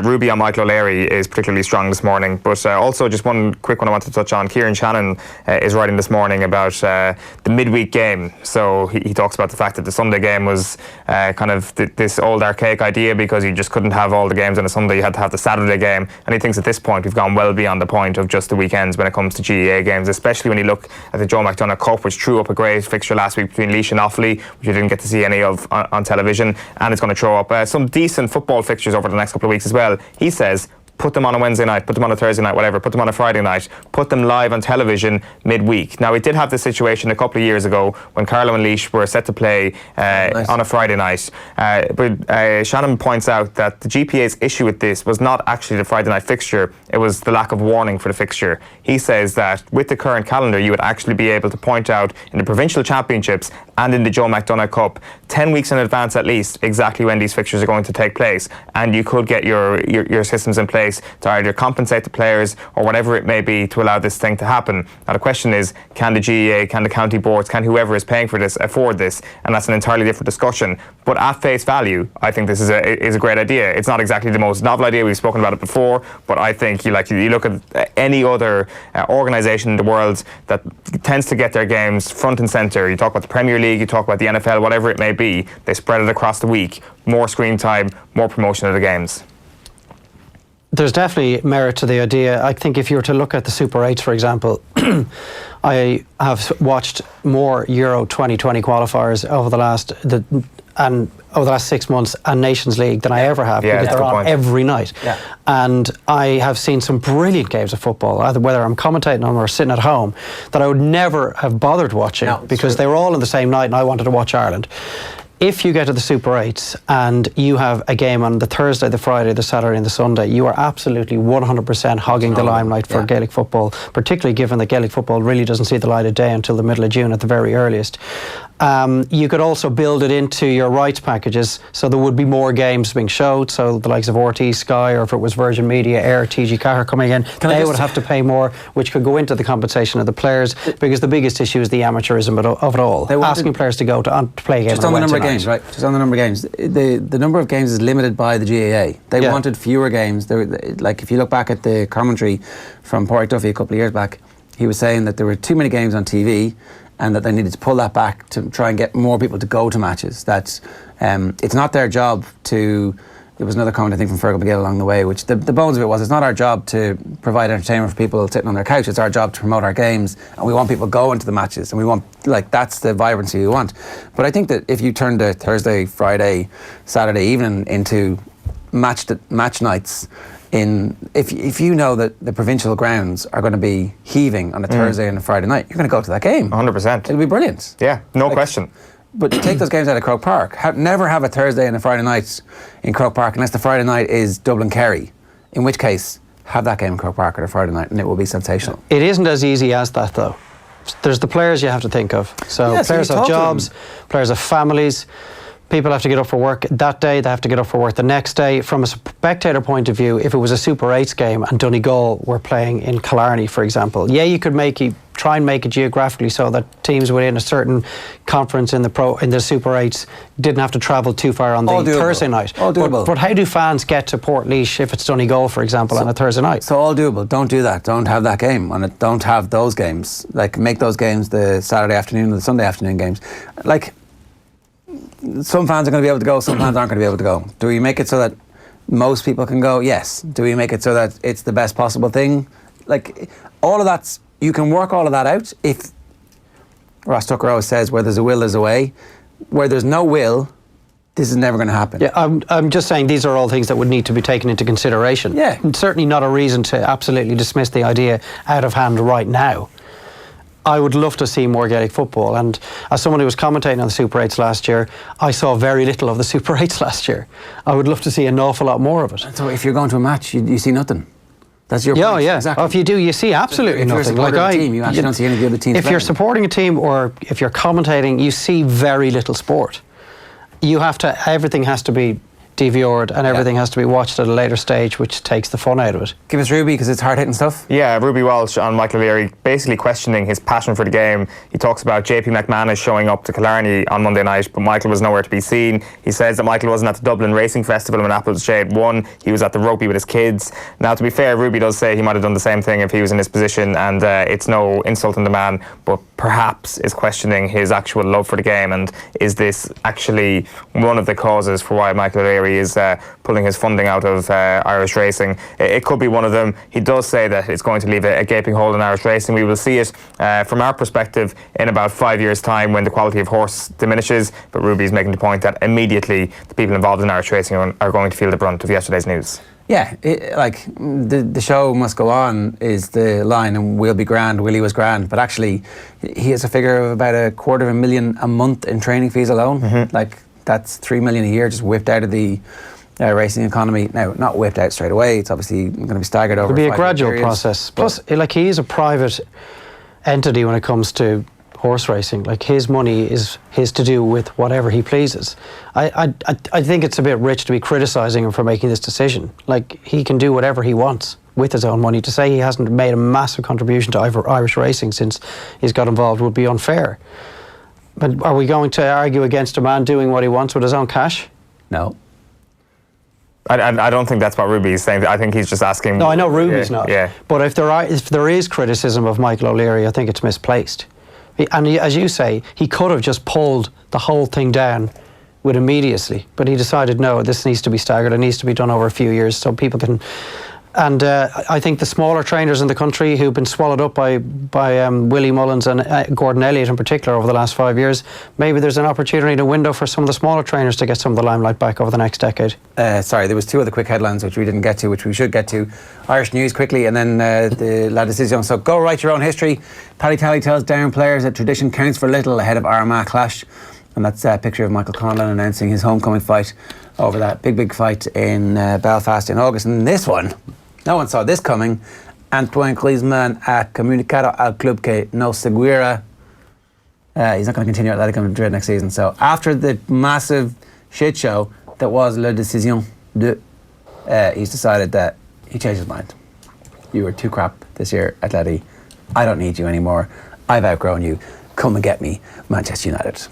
Ruby on Michael O'Leary is particularly strong this morning, but also just one quick one I wanted to touch on. Kieran Shannon is writing this morning about the midweek game. So he talks about the fact that the Sunday game was kind of this old archaic idea, because you just couldn't have all the games on a Sunday, you had to have the Saturday game. And he thinks at this point we've gone well beyond the point of just the weekends when it comes to GAA games, especially when you look at the Joe McDonagh Cup, which threw up a great fixture last week between Laois and Offaly, which you didn't get to see any of on television, and it's going to throw up some decent football fixtures over the next couple of weeks as well. He says, put them on a Wednesday night, put them on a Thursday night, whatever, put them on a Friday night, put them live on television midweek. Now, we did have this situation a couple of years ago when Carlow and Laois were set to play on a Friday night. But Shannon points out that the GPA's issue with this was not actually the Friday night fixture, it was the lack of warning for the fixture. He says that with the current calendar, you would actually be able to point out in the provincial championships and in the Joe McDonagh Cup 10 weeks in advance at least exactly when these fixtures are going to take place, and you could get your systems in place place to either compensate the players or whatever it may be to allow this thing to happen. Now the question is, can the GAA, can the county boards, can whoever is paying for this afford this? And that's an entirely different discussion. But at face value, I think this is a great idea. It's not exactly the most novel idea, we've spoken about it before, but I think you look at any other organisation in the world that tends to get their games front and centre. You talk about the Premier League, you talk about the NFL, whatever it may be, they spread it across the week. More screen time, more promotion of the games. There's definitely merit to the idea. I think if you were to look at the Super 8s, for example, I have watched more Euro 2020 qualifiers over the last 6 months and Nations League than I ever have, because they're on every night. Yeah. And I have seen some brilliant games of football, either whether I'm commentating them or sitting at home, that I would never have bothered watching because they were all on the same night and I wanted to watch Ireland. If you get to the Super 8s and you have a game on the Thursday, the Friday, the Saturday and the Sunday, you are absolutely 100% hogging the limelight for Gaelic football, particularly given that Gaelic football really doesn't see the light of day until the middle of June at the very earliest. You could also build it into your rights packages, so there would be more games being showed, so the likes of RT, Sky, or if it was Virgin Media, Air, TG Car coming in, they would have to pay more, which could go into the compensation of the players, because the biggest issue is the amateurism of it all. Asking players to go to play a game. Just on the number of games, right? Just on the number of games. The number of games is limited by the GAA. They wanted fewer games. Like, if you look back at the commentary from Pádraig Duffy a couple of years back, he was saying that there were too many games on TV and that they needed to pull that back to try and get more people to go to matches. That it's not their job to... There was another comment, I think, from Fergal McGill along the way, which the bones of it was, it's not our job to provide entertainment for people sitting on their couch. It's our job to promote our games, and we want people going to the matches, and we want, that's the vibrancy we want. But I think that if you turn the Thursday, Friday, Saturday evening into match nights, if you know that the provincial grounds are going to be heaving on a Thursday and a Friday night, you're going to go to that game. 100%. It'll be brilliant. Yeah, no question. But take those games out of Croke Park. Never have a Thursday and a Friday night in Croke Park unless the Friday night is Dublin-Kerry, in which case have that game in Croke Park on a Friday night and it will be sensational. It isn't as easy as that, though. There's the players you have to think of. So players have jobs, players have families. People have to get up for work that day, they have to get up for work the next day. From a spectator point of view, if it was a Super 8s game and Donegal were playing in Killarney, for example, you could try and make it geographically so that teams within a certain conference in the Super 8s didn't have to travel too far on the Thursday night. All doable. But how do fans get to Portlaoise if it's Donegal, for example, on a Thursday night? So all doable. Don't do that. Don't have that game on it. Don't have those games. Make those games the Saturday afternoon or the Sunday afternoon games. Some fans are going to be able to go, some fans aren't going to be able to go. Do we make it so that most people can go? Yes. Do we make it so that it's the best possible thing? All of that's, you can work all of that out. If Ross Tucker always says, where there's a will, there's a way. Where there's no will, this is never going to happen. Yeah, I'm just saying these are all things that would need to be taken into consideration. Yeah. And certainly not a reason to absolutely dismiss the idea out of hand right now. I would love to see more Gaelic football, and as someone who was commentating on the Super 8s last year, I saw very little of the Super 8s last year. I would love to see an awful lot more of it. So if you're going to a match, you see nothing. That's your point. Yeah. Exactly. If you do, you see absolutely nothing. If you're supporting a team, you actually don't see any of the other teams. If you're supporting a team or if you're commentating, you see very little sport. Everything has to be DVR'd and everything has to be watched at a later stage, which takes the fun out of it. Give us Ruby, because it's hard-hitting stuff. Yeah, Ruby Walsh on Michael O'Leary, basically questioning his passion for the game. He talks about JP McManus showing up to Killarney on Monday night, but Michael was nowhere to be seen. He says that Michael wasn't at the Dublin Racing Festival when Apple's Shade won. He was at the rugby with his kids. Now, to be fair, Ruby does say he might have done the same thing if he was in his position, and it's no insult on the man, but perhaps is questioning his actual love for the game, and is this actually one of the causes for why Michael O'Leary is pulling his funding out of Irish racing? It could be one of them. He does say that it's going to leave a gaping hole in Irish racing. We will see it from our perspective in about 5 years' time when the quality of horse diminishes, but Ruby's making the point that immediately the people involved in Irish racing are going to feel the brunt of yesterday's news. Yeah, the show must go on is the line, and we'll be grand, Willie was grand, but actually he has a figure of about $250,000 a month in training fees alone. That's $3 million a year just whipped out of the racing economy. Now, not whipped out straight away, it's obviously going to be staggered over. It'll be a gradual process. Plus, he is a private entity when it comes to horse racing. Like, his money is his to do with whatever he pleases. I think it's a bit rich to be criticising him for making this decision. Like, he can do whatever he wants with his own money. To say he hasn't made a massive contribution to Irish racing since he's got involved would be unfair. But are we going to argue against a man doing what he wants with his own cash? No. I don't think that's what Ruby is saying. I think he's just asking. No, I know Ruby's not. Yeah. But if there is criticism of Michael O'Leary, I think it's misplaced. As you say, he could have just pulled the whole thing down with immediacy, but he decided, no, this needs to be staggered. It needs to be done over a few years so people can. And I think the smaller trainers in the country who've been swallowed up by Willie Mullins and Gordon Elliott in particular over the last 5 years, maybe there's an opportunity in a window for some of the smaller trainers to get some of the limelight back over the next decade. Sorry, there was two other quick headlines which we didn't get to, which we should get to. Irish news quickly, and then the La Decision. So go write your own history. Paddy Tally tells Down players that tradition counts for little ahead of Armagh clash. And that's a picture of Michael Conlon announcing his homecoming fight over that big fight in Belfast in August. And this one, no one saw this coming. Antoine Griezmann ha comunicado al club que no seguirá. He's not going to continue at Atletico Madrid next season. So after the massive shit show that was La Decision he's decided that he changed his mind. You were too crap this year, Atleti. I don't need you anymore. I've outgrown you. Come and get me, Manchester United.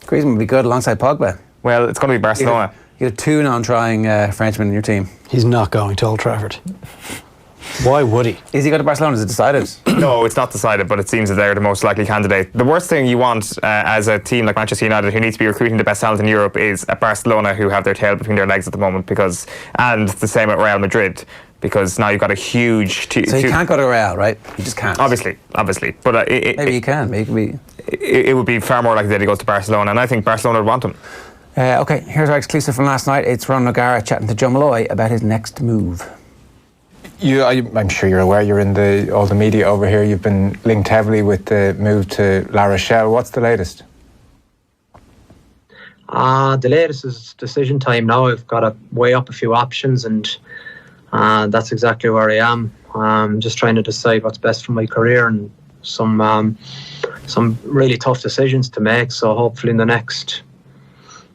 Griezmann would be good alongside Pogba. Well, it's going to be Barcelona. You had two non-trying Frenchmen in your team. He's not going to Old Trafford. Why would he? Is he going to Barcelona? Is it decided? No, it's not decided, but it seems that they're the most likely candidate. The worst thing you want as a team like Manchester United, who needs to be recruiting the best talent in Europe, is at Barcelona, who have their tail between their legs at the moment, and the same at Real Madrid, because now you've got a huge... So you can't go to Real, right? You just can't. Obviously. But maybe you can. It would be far more likely that he goes to Barcelona, and I think Barcelona would want him. Okay, here's our exclusive from last night. It's Ronan O'Gara chatting to Joe Malloy about his next move. I'm sure you're aware, you're in all the media over here. You've been linked heavily with the move to La Rochelle. What's the latest? The latest is decision time now. I've got to weigh up a few options, and that's exactly where I am. I'm just trying to decide what's best for my career, and some really tough decisions to make. So hopefully in the next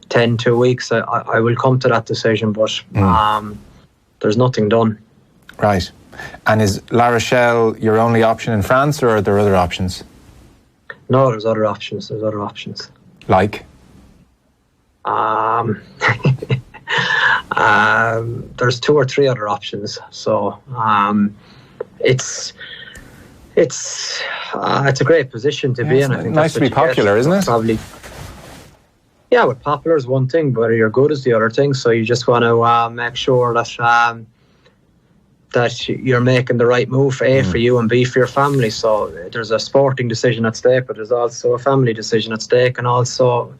2 weeks I will come to that decision, but there's nothing done. Right. And is La Rochelle your only option in France, or are there other options? No, there's other options. Like? There's 2 or 3 other options. So it's a great position to be in. I think nice to be popular, isn't it? Probably. Yeah, but popular is one thing, but you're good is the other thing. So you just want to make sure that you're making the right move, for you and B, for your family. So there's a sporting decision at stake, but there's also a family decision at stake, and also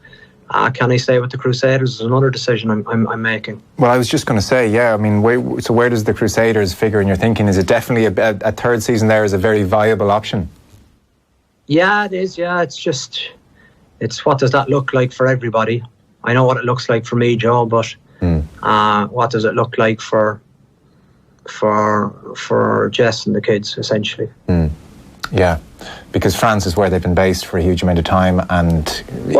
can I stay with the Crusaders is another decision I'm making. Well, I was just going to say, yeah, I mean, where does the Crusaders figure in your thinking? Is it definitely a third season there is a very viable option? Yeah, it is, yeah. It's what does that look like for everybody? I know what it looks like for me, Joe, but what does it look like for Jess and the kids, essentially? Yeah, because France is where they've been based for a huge amount of time, and there's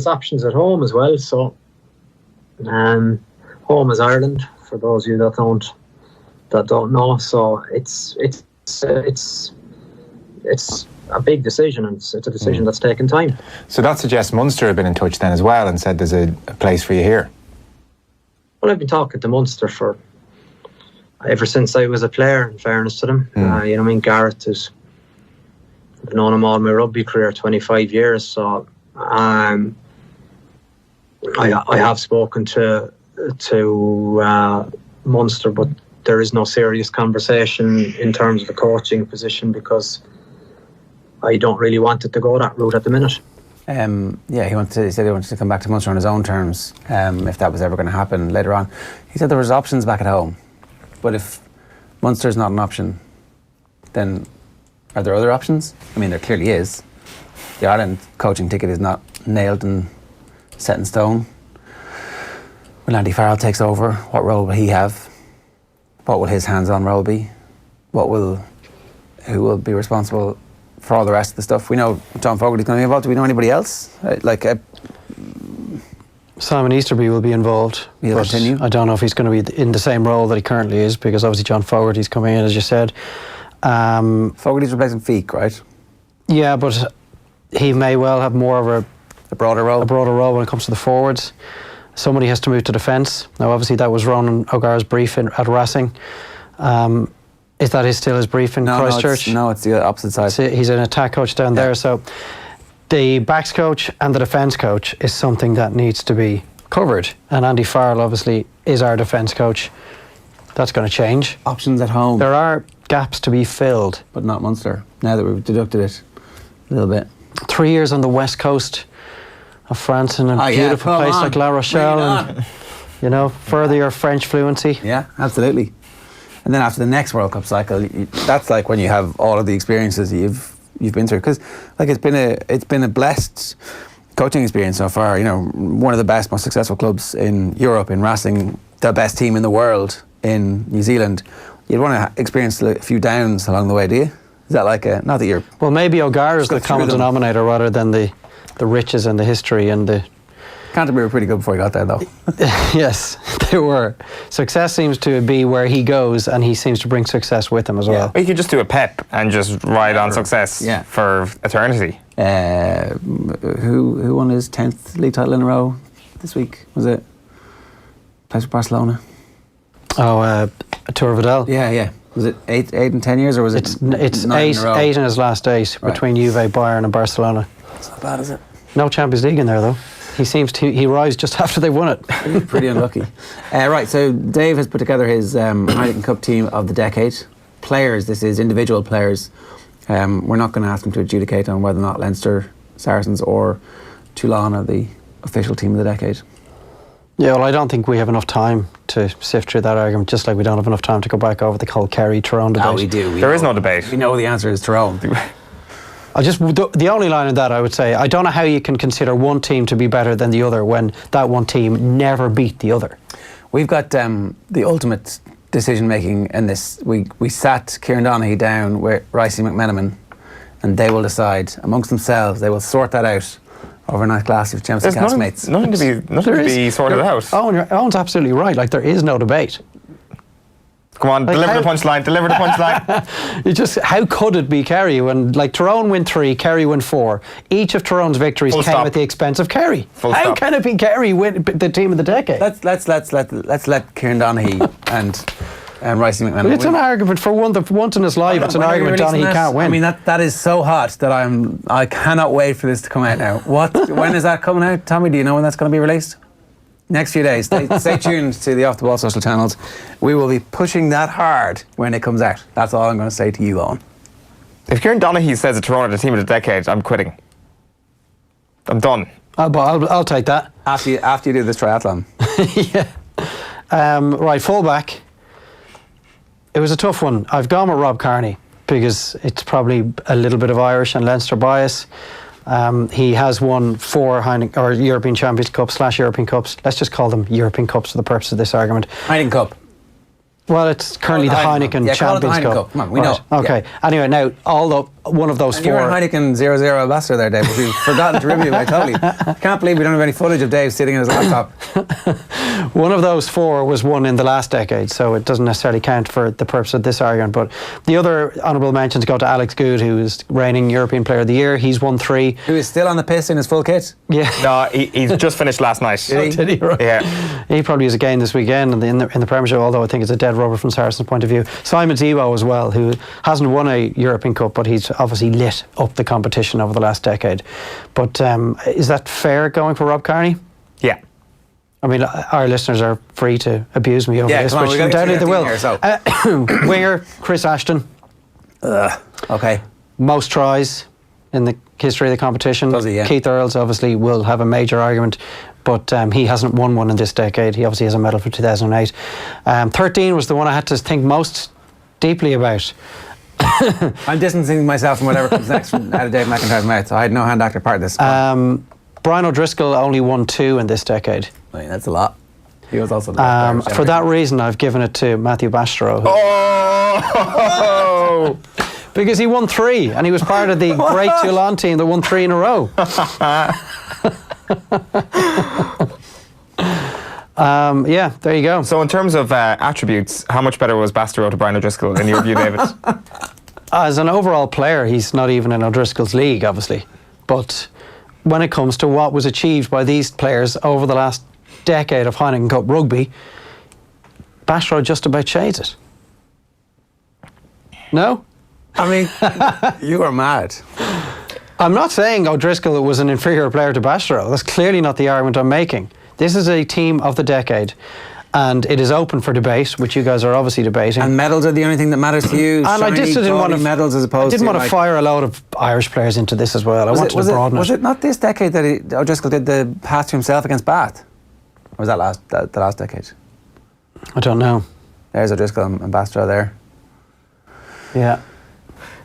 options at home as well. So, home is Ireland for those of you that don't know. So it's a big decision, and it's a decision that's taken time. So that suggests Munster have been in touch then as well and said there's a place for you here. Well, I've been talking to Munster ever since I was a player, in fairness to them. Gareth I've known him all my rugby career, 25 years. So I have spoken to Munster, but there is no serious conversation in terms of the coaching position, because I don't really want it to go that route at the minute. He said he wanted to come back to Munster on his own terms, if that was ever going to happen later on. He said there was options back at home, but if Munster's not an option, then are there other options? I mean, there clearly is. The Ireland coaching ticket is not nailed and set in stone. When Andy Farrell takes over, what role will he have? What will his hands-on role be? What will who will be responsible for all the rest of the stuff. We know John Fogarty's going to be involved. Do we know anybody else? Simon Easterby will be involved. He'll continue. I don't know if he's going to be in the same role that he currently is, because obviously John Fogarty's coming in, as you said. Fogarty's replacing Feek, right? Yeah, but he may well have more of A broader role. a broader role when it comes to the forwards. Somebody has to move to defence. Now, obviously, that was Ronan O'Gara's brief at Racing. Is that still his brief in Christchurch? No, it's the opposite side. So he's an attack coach down there. So the backs coach and the defence coach is something that needs to be covered. And Andy Farrell, obviously, is our defence coach. That's going to change. Options at home. There are gaps to be filled. But not Munster, now that we've deducted it a little bit. 3 years on the west coast of France in a beautiful place like La Rochelle, and further your French fluency. Yeah, absolutely. And then after the next World Cup cycle, that's like when you have all of the experiences you've been through. Because like it's been a blessed coaching experience so far. One of the best, most successful clubs in Europe in Racing, the best team in the world in New Zealand. You'd want to experience a few downs along the way, do you? Is that like not that you're... Well, maybe O'Gara's the common denominator rather than the riches and the history and the... Canterbury were pretty good before he got there, though. Yes, they were. Success seems to be where he goes, and he seems to bring success with him as well. Well, you could just do a Pep and just ride on success for eternity. Who won his 10th league title in a row this week? Was it? Plays for Barcelona. Oh, Tour Vidal. Yeah. Was it 8 and 10 years, or was it? It's 9 eight in his last 8 between Juve, Bayern, and Barcelona. It's not bad, is it? No Champions League in there though. He arrives just after they won it. Pretty unlucky. Right, so Dave has put together his Heineken Cup team of the decade. Players, this is individual players. We're not going to ask him to adjudicate on whether or not Leinster, Saracens or Toulon are the official team of the decade. Yeah, well, I don't think we have enough time to sift through that argument, just like we don't have enough time to go back over the whole Kerry-Tyrone debate. No, we do. There is no debate. We know the answer is Tyrone. The only line in that I would say, I don't know how you can consider one team to be better than the other when that one team never beat the other. We've got the ultimate decision making in this. We sat Kieran Donaghy down with Ricey McMenamin, and they will decide amongst themselves. They will sort that out over a nice glass of Jameson castmates. Nothing to be sorted out. Owen's absolutely right. Like, there is no debate. Come on, deliver the punchline. How could it be Kerry when, like, Tyrone win 3, Kerry win 4? Each of Tyrone's victories came at the expense of Kerry. How can it be Kerry win the team of the decade? Let's let Kieran Donaghy and Ricey McMenamin. It's an argument for once in his life. It's an argument Donaghy can't win. I mean, that is so hot that I cannot wait for this to come out now. When is that coming out? Tommy, do you know when that's going to be released? Next few days. Stay tuned to the Off the Ball social channels. We will be pushing that hard when it comes out. That's all I'm going to say to you, Owen. If Kieran Donaghy says that Tyrone are the team of the decade, I'm quitting. I'm done. I'll take that. After you do this triathlon. Yeah. Right, fullback. It was a tough one. I've gone with Rob Kearney because it's probably a little bit of Irish and Leinster bias. He has won 4 European Champions Cups / European Cups. Let's just call them European Cups for the purpose of this argument. Heineken Cup. Well, it's currently the Heineken Champions Cup. Come on, we know. Okay. Yeah. Anyway, now, one of those 4... You're a Heineken 0-0 ambassador there, Dave, but we've forgotten to review it totally. Can't believe we don't have any footage of Dave sitting in his laptop. One of those 4 was won in the last decade, so it doesn't necessarily count for the purpose of this argument. But the other honourable mentions go to Alex Good, who is reigning European Player of the Year. He's won 3. Who is still on the piss in his full kit? Yeah. No, he's just finished last night. Did he? Right. Yeah. He probably is again this weekend in the Premiership, although I think it's a dead rubber from Saracens' point of view. Simon Zebo as well, who hasn't won a European Cup, but he's obviously lit up the competition over the last decade. But is that fair going for Rob Kearney? Yeah. I mean, our listeners are free to abuse me over this, which undoubtedly they will. Winger, Chris Ashton. Okay. Most tries in the history of the competition. Does he, yeah. Keith Earls obviously will have a major argument, but he hasn't won one in this decade. He obviously has a medal for 2008. 13 was the one I had to think most deeply about. I'm distancing myself from whatever comes next out of Dave McIntyre's mouth. So I had no hand actor part of this. Brian O'Driscoll only won 2 in this decade. I mean, that's a lot. He was also the for that reason, I've given it to Matthew Bastrop. Because he won 3, and he was part of the great Toulon team that won 3 in a row. Yeah, there you go. So in terms of attributes, how much better was Bastareaud to Brian O'Driscoll in your view, David? As an overall player, he's not even in O'Driscoll's league, obviously. But when it comes to what was achieved by these players over the last decade of Heineken Cup rugby, Bastareaud just about shades it. No? I mean, you are mad. I'm not saying O'Driscoll was an inferior player to Bastareaud. That's clearly not the argument I'm making. This is a team of the decade, and it is open for debate, which you guys are obviously debating. And medals are the only thing that matters to you. And I just didn't want to medals as opposed. I didn't want to like, fire a load of Irish players into this as well. I wanted to broaden it. Was it not this decade that O'Driscoll did the pass to himself against Bath? Or was that the last decade? I don't know. There's O'Driscoll and Bastareaud there. Yeah.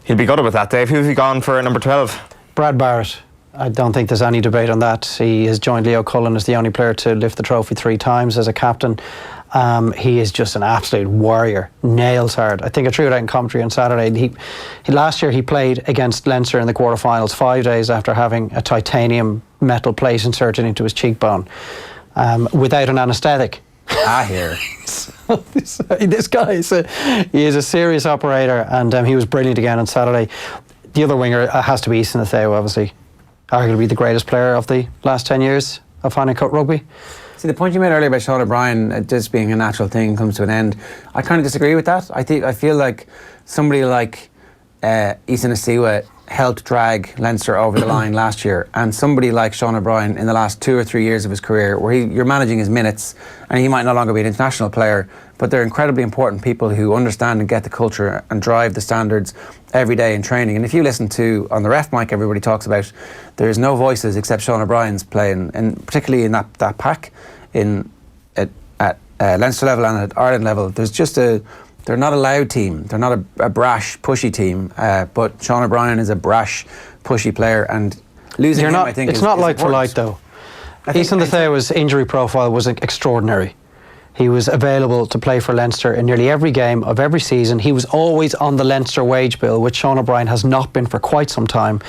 He'll be gutted with that, Dave. Who have you gone for number 12? Brad Barrett. I don't think there's any debate on that. He has joined Leo Cullen as the only player to lift the trophy 3 times as a captain. He is just an absolute warrior, nails hard. I think I threw it out in commentary on Saturday. Last year he played against Leinster in the quarterfinals 5 days after having a titanium metal plate inserted into his cheekbone without an anaesthetic. I hear. This guy is a serious operator, and he was brilliant again on Saturday. The other winger has to be Easton Atheo, obviously. Arguably the greatest player of the last 10 years of Heineken Cup rugby. See, the point you made earlier about Sean O'Brien just being a natural thing comes to an end. I kind of disagree with that. I feel like somebody like Easton Asiwa helped drag Leinster over the line last year, and somebody like Sean O'Brien in the last 2 or 3 years of his career, where you're managing his minutes, and he might no longer be an international player, but they're incredibly important people who understand and get the culture and drive the standards every day in training. And if you listen to, on the ref mic, everybody talks about there's no voices except Sean O'Brien's playing, and particularly in that pack, at Leinster level and at Ireland level, there's just they're not a loud team. They're not a brash, pushy team. But Sean O'Brien is a brash, pushy player, and losing him, I think, it's is not like important. for like, though. Easton Atheo's injury profile was extraordinary. He was available to play for Leinster in nearly every game of every season. He was always on the Leinster wage bill, which Sean O'Brien has not been for quite some time.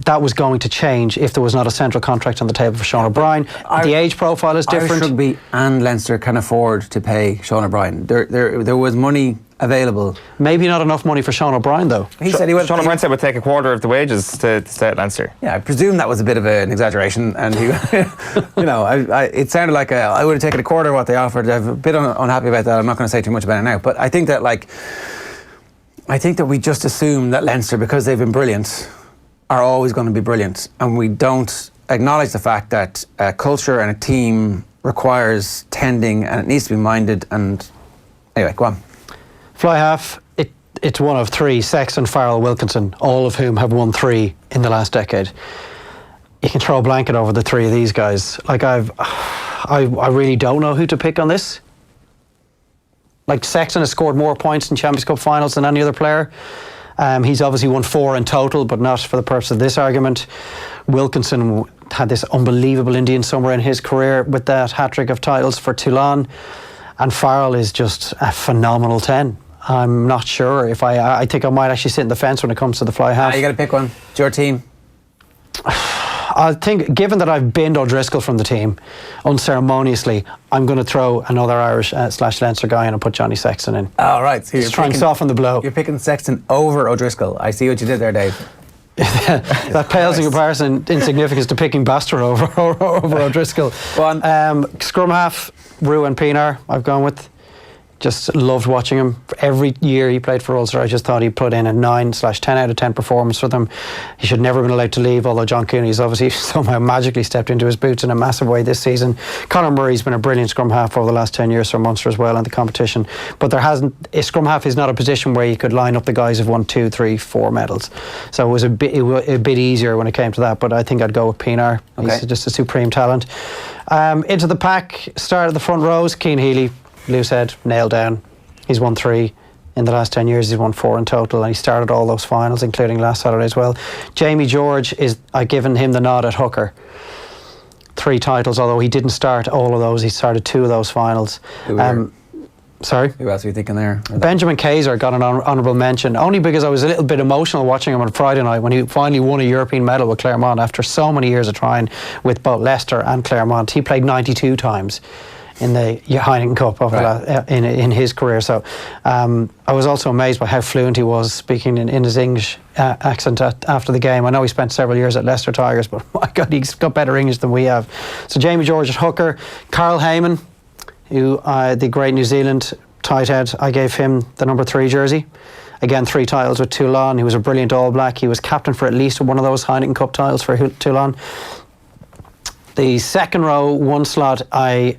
That was going to change if there was not a central contract on the table for Sean O'Brien. The age profile is different. Irish rugby and Leinster can afford to pay Sean O'Brien. There was money available. Maybe not enough money for Sean O'Brien, though. He said he would. Sean O'Brien said would take a quarter of the wages to stay at Leinster. Yeah, I presume that was a bit of an exaggeration, and he, it sounded like I would have taken a quarter of what they offered. I'm a bit unhappy about that. I'm not going to say too much about it now, but I think that we just assume that Leinster, because they've been brilliant, are always going to be brilliant, and we don't acknowledge the fact that culture and a team requires tending, and it needs to be minded. And anyway, go on. Fly half, it's one of 3, Sexton, Farrell, Wilkinson, all of whom have won 3 in the last decade. You can throw a blanket over the 3 of these guys. Like I really don't know who to pick on this. Like Sexton has scored more points in Champions Cup finals than any other player. He's obviously won 4 in total, but not for the purpose of this argument. Wilkinson had this unbelievable Indian summer in his career with that hat-trick of titles for Toulon. And Farrell is just a phenomenal 10. I'm not sure if I think I might actually sit in the fence when it comes to the fly half. You got to pick one. It's your team. I think, given that I've binned O'Driscoll from the team unceremoniously, I'm going to throw another Irish / Leinster guy in and put Johnny Sexton in. All right. So Just try and soften the blow. You're picking Sexton over O'Driscoll. I see what you did there, Dave. That pales in comparison in significance to picking Bastareaud over O'Driscoll. Scrum half, Ruan Pienaar, I've gone with. Just loved watching him. Every year he played for Ulster, I just thought he put in a 9/10 out of 10 performance for them. He should never have been allowed to leave, although John Cooney's obviously somehow magically stepped into his boots in a massive way this season. Conor Murray's been a brilliant scrum half over the last 10 years for Munster as well in the competition. But a scrum half is not a position where you could line up the guys who've won 2, 3, 4 medals. So it was a bit easier when it came to that, but I think I'd go with Pienaar. Okay. He's just a supreme talent. Into the pack, start at the front rows, Cian Healy. Loose head, nailed down. He's won 3 in the last 10 years. He's won 4 in total, and he started all those finals, including last Saturday as well. Jamie George, I've given him the nod at hooker. 3 titles, although he didn't start all of those. He started 2 of those finals. Sorry? Who else are you thinking there? Benjamin Kayser got an honourable mention, only because I was a little bit emotional watching him on Friday night when he finally won a European medal with Claremont after so many years of trying with both Leicester and Claremont. He played 92 times in the Heineken Cup in his career. So I was also amazed by how fluent he was speaking in his English accent after the game. I know he spent several years at Leicester Tigers, but my God, he's got better English than we have. So Jamie George at hooker, Carl Heyman, who the great New Zealand tight head, I gave him the number 3 jersey. Again, 3 titles with Toulon. He was a brilliant All Black. He was captain for at least one of those Heineken Cup titles for Toulon. The second row, 1 slot, I've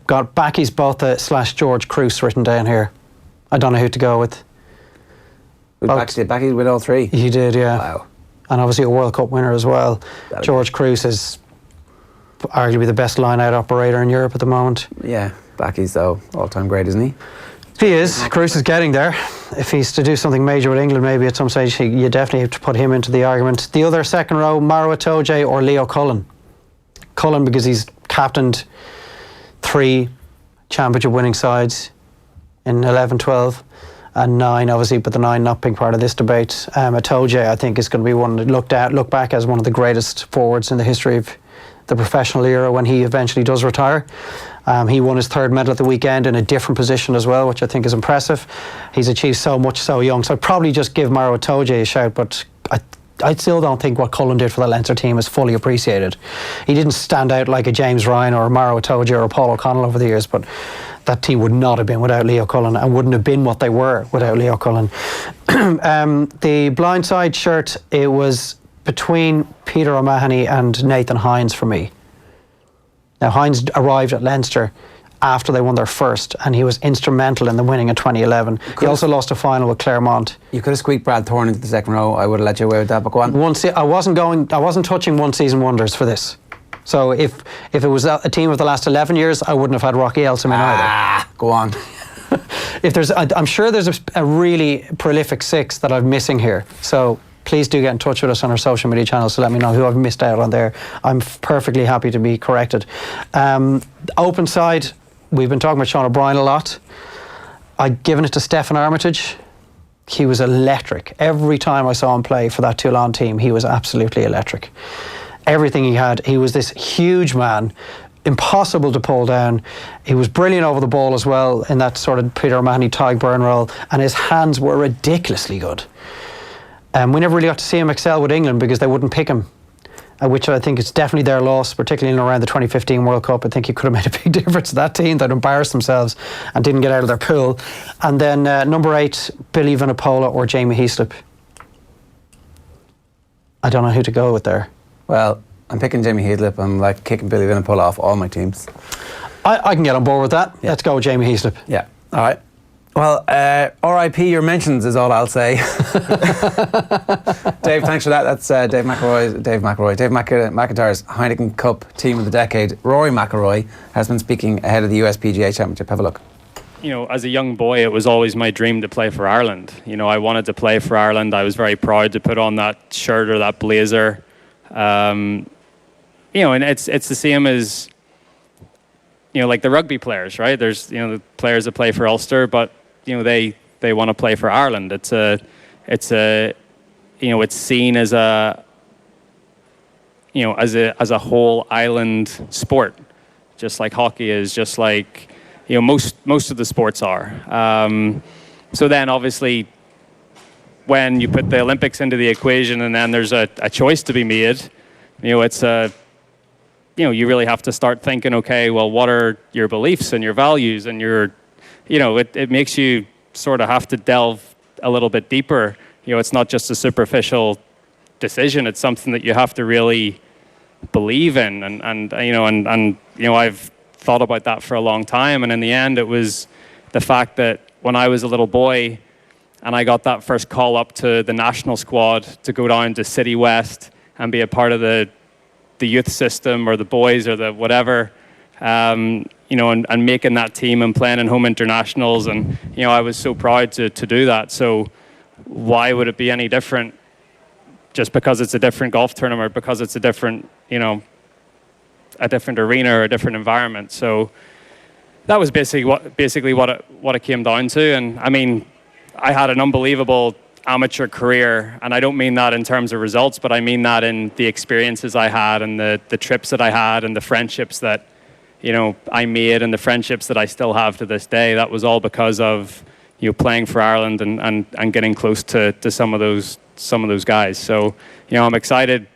got Backy's Botha / George Cruz written down here. I don't know who to go with. Backy with all 3? He did, yeah. Wow. And obviously a World Cup winner as well. George Cruz is arguably the best line-out operator in Europe at the moment. Yeah, Backy's though all-time great, isn't he? He is. Cruz is getting there. If he's to do something major with England, maybe at some stage, you definitely have to put him into the argument. The other second row, Maro Itoje or Leo Cullen. Cullen because he's captained 3 championship winning sides in 11, 12 and 9 obviously, but the 9 not being part of this debate. Itoje I think is going to be one that look back as one of the greatest forwards in the history of the professional era when he eventually does retire. He won his 3rd medal at the weekend in a different position as well, which I think is impressive. He's achieved so much so young, so I'd probably just give Maro Itoje a shout, but I still don't think what Cullen did for the Leinster team is fully appreciated. He didn't stand out like a James Ryan or a Maro Itoje or a Paul O'Connell over the years, but that team would not have been without Leo Cullen and wouldn't have been what they were without Leo Cullen. The blindside shirt, it was between Peter O'Mahony and Nathan Hines for me. Now, Hines arrived at Leinster after they won their first, and he was instrumental in the winning in 2011. He also lost a final with Claremont. You could have squeaked Brad Thorne into the second row. I would have let you away with that, but go on. I wasn't touching one season wonders for this. So if it was a team of the last 11 years, I wouldn't have had Rocky Elsom in either. Go on. I'm sure there's a really prolific 6 that I'm missing here. So please do get in touch with us on our social media channels to let me know who I've missed out on there. I'm perfectly happy to be corrected. Open side, we've been talking about Sean O'Brien a lot. I'd given it to Stephen Armitage. He was electric. Every time I saw him play for that Toulon team, he was absolutely electric. Everything he had, he was this huge man, impossible to pull down. He was brilliant over the ball as well in that sort of Peter O'Mahony, Tig Byrne role, and his hands were ridiculously good. We never really got to see him excel with England because they wouldn't pick him, which I think is definitely their loss, particularly in and around the 2015 World Cup. I think he could have made a big difference to that team that embarrassed themselves and didn't get out of their pool. And then number 8, Billy Vunipola or Jamie Heaslip. I don't know who to go with there. Well, I'm picking Jamie Heaslip. I'm like kicking Billy Vunipola off all my teams. I can get on board with that. Yeah. Let's go with Jamie Heaslip. Yeah. All right. Well, RIP your mentions is all I'll say. Dave, thanks for that. That's Dave McIntyre's Heineken Cup Team of the Decade. Rory McIlroy has been speaking ahead of the US PGA Championship. Have a look. You know, as a young boy, it was always my dream to play for Ireland. You know, I wanted to play for Ireland. I was very proud to put on that shirt or that blazer. You know, and it's the same as, you know, like the rugby players, right? There's, you know, the players that play for Ulster, but you know, they want to play for Ireland. It's you know, it's seen as a, you know, as a whole island sport, just like hockey is, just like, you know, most of the sports are. So then obviously when you put the Olympics into the equation and then there's a choice to be made, you know, it's you know, you really have to start thinking, okay, well, what are your beliefs and your values and your, you know, it makes you sort of have to delve a little bit deeper. You know, it's not just a superficial decision. It's something that you have to really believe in. And you know, and you know, I've thought about that for a long time. And in the end, it was the fact that when I was a little boy and I got that first call up to the national squad to go down to City West and be a part of the youth system or the boys or the whatever, you know, and making that team and playing in home internationals. And, you know, I was so proud to do that. So why would it be any different just because it's a different golf tournament, because it's a different, you know, a different arena or a different environment? So, that was basically what it came down to. And I mean, I had an unbelievable amateur career, and I don't mean that in terms of results, but I mean that in the experiences I had and the trips that I had and the friendships that, you know, I made and the friendships that I still have to this day. That was all because of, you know, playing for Ireland and getting close to some of those guys. So, you know, I'm excited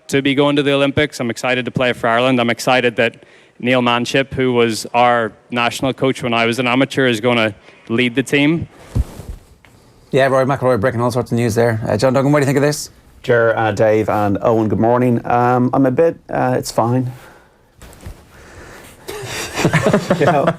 to be going to the Olympics. I'm excited to play for Ireland. I'm excited that Neil Manship, who was our national coach when I was an amateur, is going to lead the team. Yeah, Rory McIlroy breaking all sorts of news there. John Duggan, what do you think of this? Ger, Dave and Eoin, good morning. I'm a bit, it's fine. You know,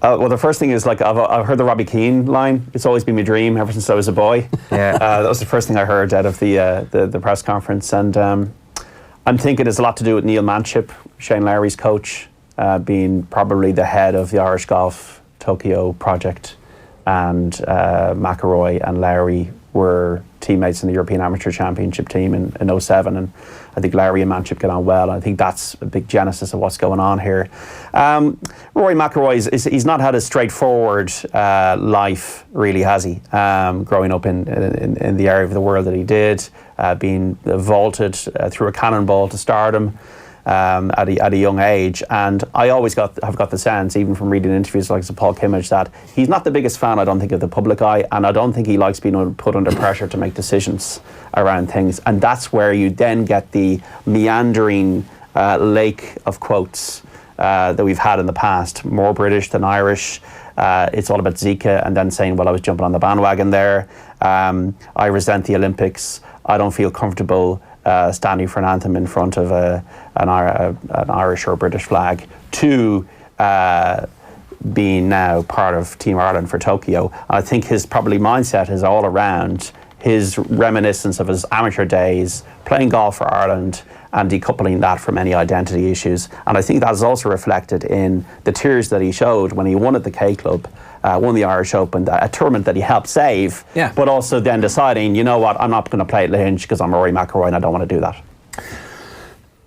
well, the first thing is, like, I've heard the Robbie Keane line. It's always been my dream ever since I was a boy. Yeah. That was the first thing I heard out of the press conference. And I'm thinking it's a lot to do with Neil Manship, Shane Lowry's coach, being probably the head of the Irish Golf Tokyo project. And McIlroy and Lowry were teammates in the European Amateur Championship team in 07, and I think Lowry and Manship get on well. I think that's a big genesis of what's going on here. Rory McIlroy, he's not had a straightforward life, really, has he? Growing up in the area of the world that he did, being vaulted through a cannonball to stardom. At a young age, and I always have got the sense, even from reading interviews like Paul Kimmage, that he's not the biggest fan, I don't think, of the public eye, and I don't think he likes being put under pressure to make decisions around things, and that's where you then get the meandering lake of quotes that we've had in the past, more British than Irish. It's all about Zika, and then saying, well, I was jumping on the bandwagon there. I resent the Olympics. I don't feel comfortable standing for an anthem in front of an Irish or British flag, to being now part of Team Ireland for Tokyo. I think his probably mindset is all around his reminiscence of his amateur days, playing golf for Ireland, and decoupling that from any identity issues. And I think that is also reflected in the tears that he showed when he won at the K Club, won the Irish Open, a tournament that he helped save, but also then deciding, you know what, I'm not going to play at Lynch because I'm Rory McIlroy and I don't want to do that.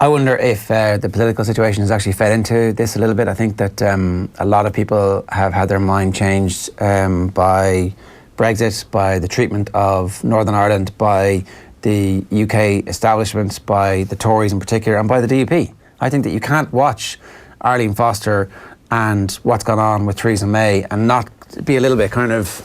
I wonder if the political situation has actually fed into this a little bit. I think that a lot of people have had their mind changed by Brexit, by the treatment of Northern Ireland, by the UK establishment, by the Tories in particular, and by the DUP. I think that you can't watch Arlene Foster and what's gone on with Theresa May and not be a little bit kind of,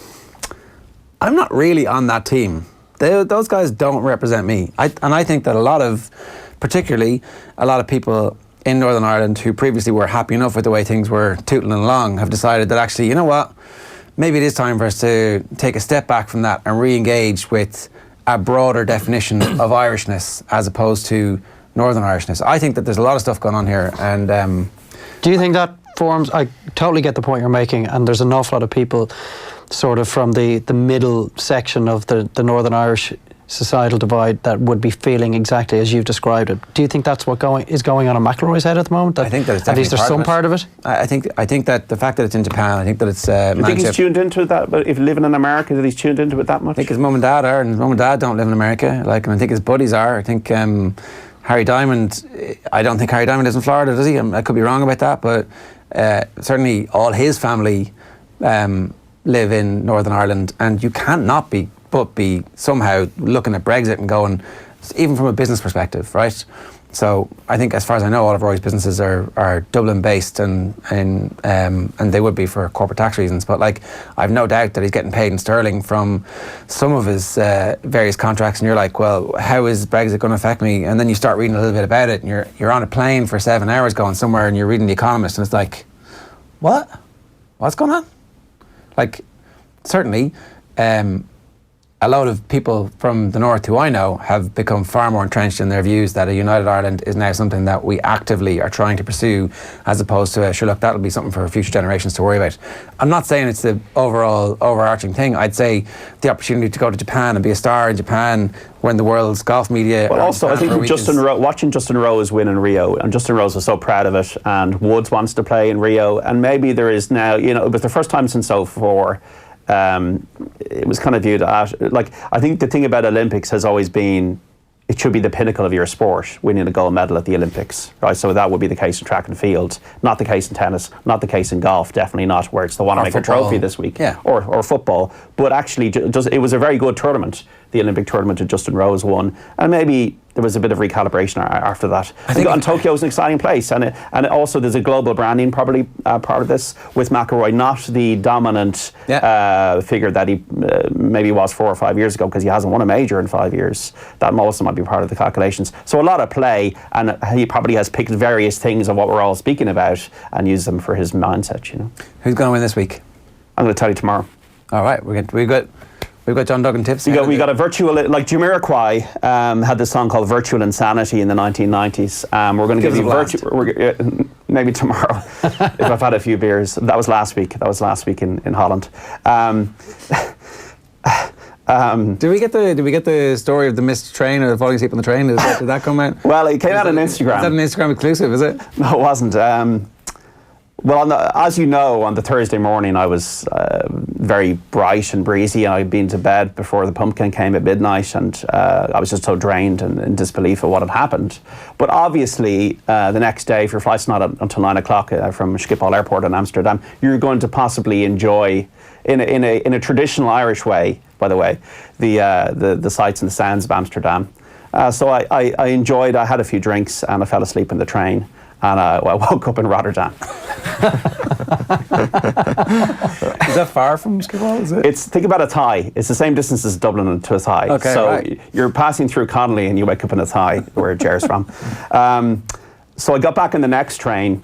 I'm not really on that team. Those guys don't represent me. And I think that particularly a lot of people in Northern Ireland who previously were happy enough with the way things were tootling along have decided that actually, you know what, maybe it is time for us to take a step back from that and re-engage with a broader definition of Irishness as opposed to Northern Irishness. I think that there's a lot of stuff going on here, and do you think that forms, I totally get the point you're making, and there's an awful lot of people sort of from the middle section of the Northern Irish societal divide that would be feeling exactly as you've described it. Do you think that's what is going on in McIlroy's head at the moment? I think that it's at least there's some part of it. I think that the fact that it's in Japan, I think that it's do you think he's tuned into that? But if living in America, that he's tuned into it that much? I think his mum and dad are, and his mum and dad don't live in America. And I think his buddies are. I think Harry Diamond, I don't think Harry Diamond lives in Florida, does he? I could be wrong about that, but certainly all his family live in Northern Ireland, and you can't not be somehow looking at Brexit and going, even from a business perspective, right? So I think, as far as I know, all of Rory's businesses are Dublin based, and they would be for corporate tax reasons. But I've no doubt that he's getting paid in sterling from some of his various contracts. And you're like, well, how is Brexit going to affect me? And then you start reading a little bit about it, and you're on a plane for 7 hours going somewhere, and you're reading The Economist, and it's like, what? What's going on? Certainly. A lot of people from the north who I know have become far more entrenched in their views that a united Ireland is now something that we actively are trying to pursue, as opposed to sure, look, that'll be something for future generations to worry about. I'm not saying it's the overall overarching thing. I'd say the opportunity to go to Japan and be a star in Japan when the world's golf media. Well, also I think watching Justin Rose win in Rio, and Justin Rose was so proud of it, and Woods wants to play in Rio, and maybe there is now, it was the first time since 2004. It was kind of viewed as, I think the thing about Olympics has always been, it should be the pinnacle of your sport, winning a gold medal at the Olympics, right? So that would be the case in track and field, not the case in tennis, not the case in golf, definitely not, where it's the Wanamaker Trophy this week, or football. But actually, it was a very good tournament, the Olympic tournament that Justin Rose won, and maybe there was a bit of recalibration after that. I think Tokyo is an exciting place, and also there's a global branding probably part of this with McIlroy, not the dominant figure that he maybe was 4 or 5 years ago, because he hasn't won a major in 5 years. That also might be part of the calculations. So a lot of play, and he probably has picked various things of what we're all speaking about and used them for his mindset. You know, who's going to win this week? I'm going to tell you tomorrow. All right, we've got John Duggan tips. We got a virtual, like Jamiroquai had this song called Virtual Insanity in the 1990s. We're going to give you virtual, maybe tomorrow, if I've had a few beers. That was last week in Holland. Did we get the story of the missed train or the falling asleep on the train? Did that come out? Well, it came out on Instagram. Is that an Instagram exclusive, is it? No, it wasn't. Well, as you know, on the Thursday morning, I was very bright and breezy, and I'd been to bed before the pumpkin came at midnight, and I was just so drained and in disbelief of what had happened. But obviously, the next day, if your flight's not until 9 o'clock from Schiphol Airport in Amsterdam, you're going to possibly enjoy, in a traditional Irish way, by the way, the sights and the sounds of Amsterdam. So I enjoyed. I had a few drinks, and I fell asleep in the train. And I woke up in Rotterdam. Is that far from Schiphol, is it? Think about a Thai. It's the same distance as Dublin to a Thai. Okay, so right. You're passing through Connolly and you wake up in a Thai, where Ger's from. So I got back in the next train,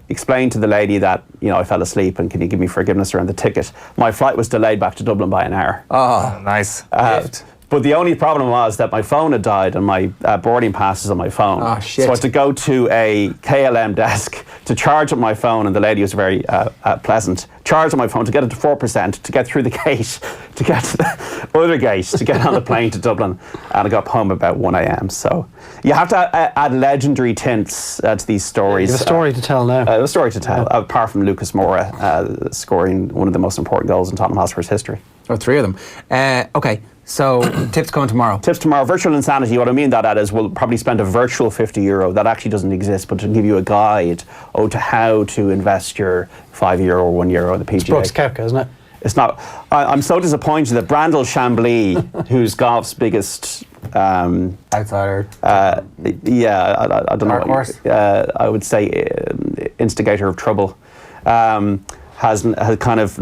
explained to the lady that, I fell asleep and can you give me forgiveness around the ticket. My flight was delayed back to Dublin by an hour. Oh, nice. But the only problem was that my phone had died and my boarding pass is on my phone. Oh, shit. So I had to go to a KLM desk to charge up my phone, and the lady was very pleasant. Charge up my phone to get it to 4%, to get through the gate, to get to the other gate, to get on the plane to Dublin. And I got home about 1 a.m. So you have to add legendary tints to these stories. You have a story to tell now. A story to tell, apart from Lucas Moura scoring one of the most important goals in Tottenham Hotspur's history. Oh, 3 of them. Okay. So, tips coming tomorrow. Tips tomorrow. Virtual Insanity. What I mean that is, we'll probably spend a virtual €50 that actually doesn't exist, but to give you a guide to how to invest your €5 or €1 in the PGA. It's Brooks Koepka, isn't it? It's not. I'm so disappointed that Brandel Chambly, who's golf's biggest outsider. I don't know. Dark horse. I would say instigator of trouble. Has kind of,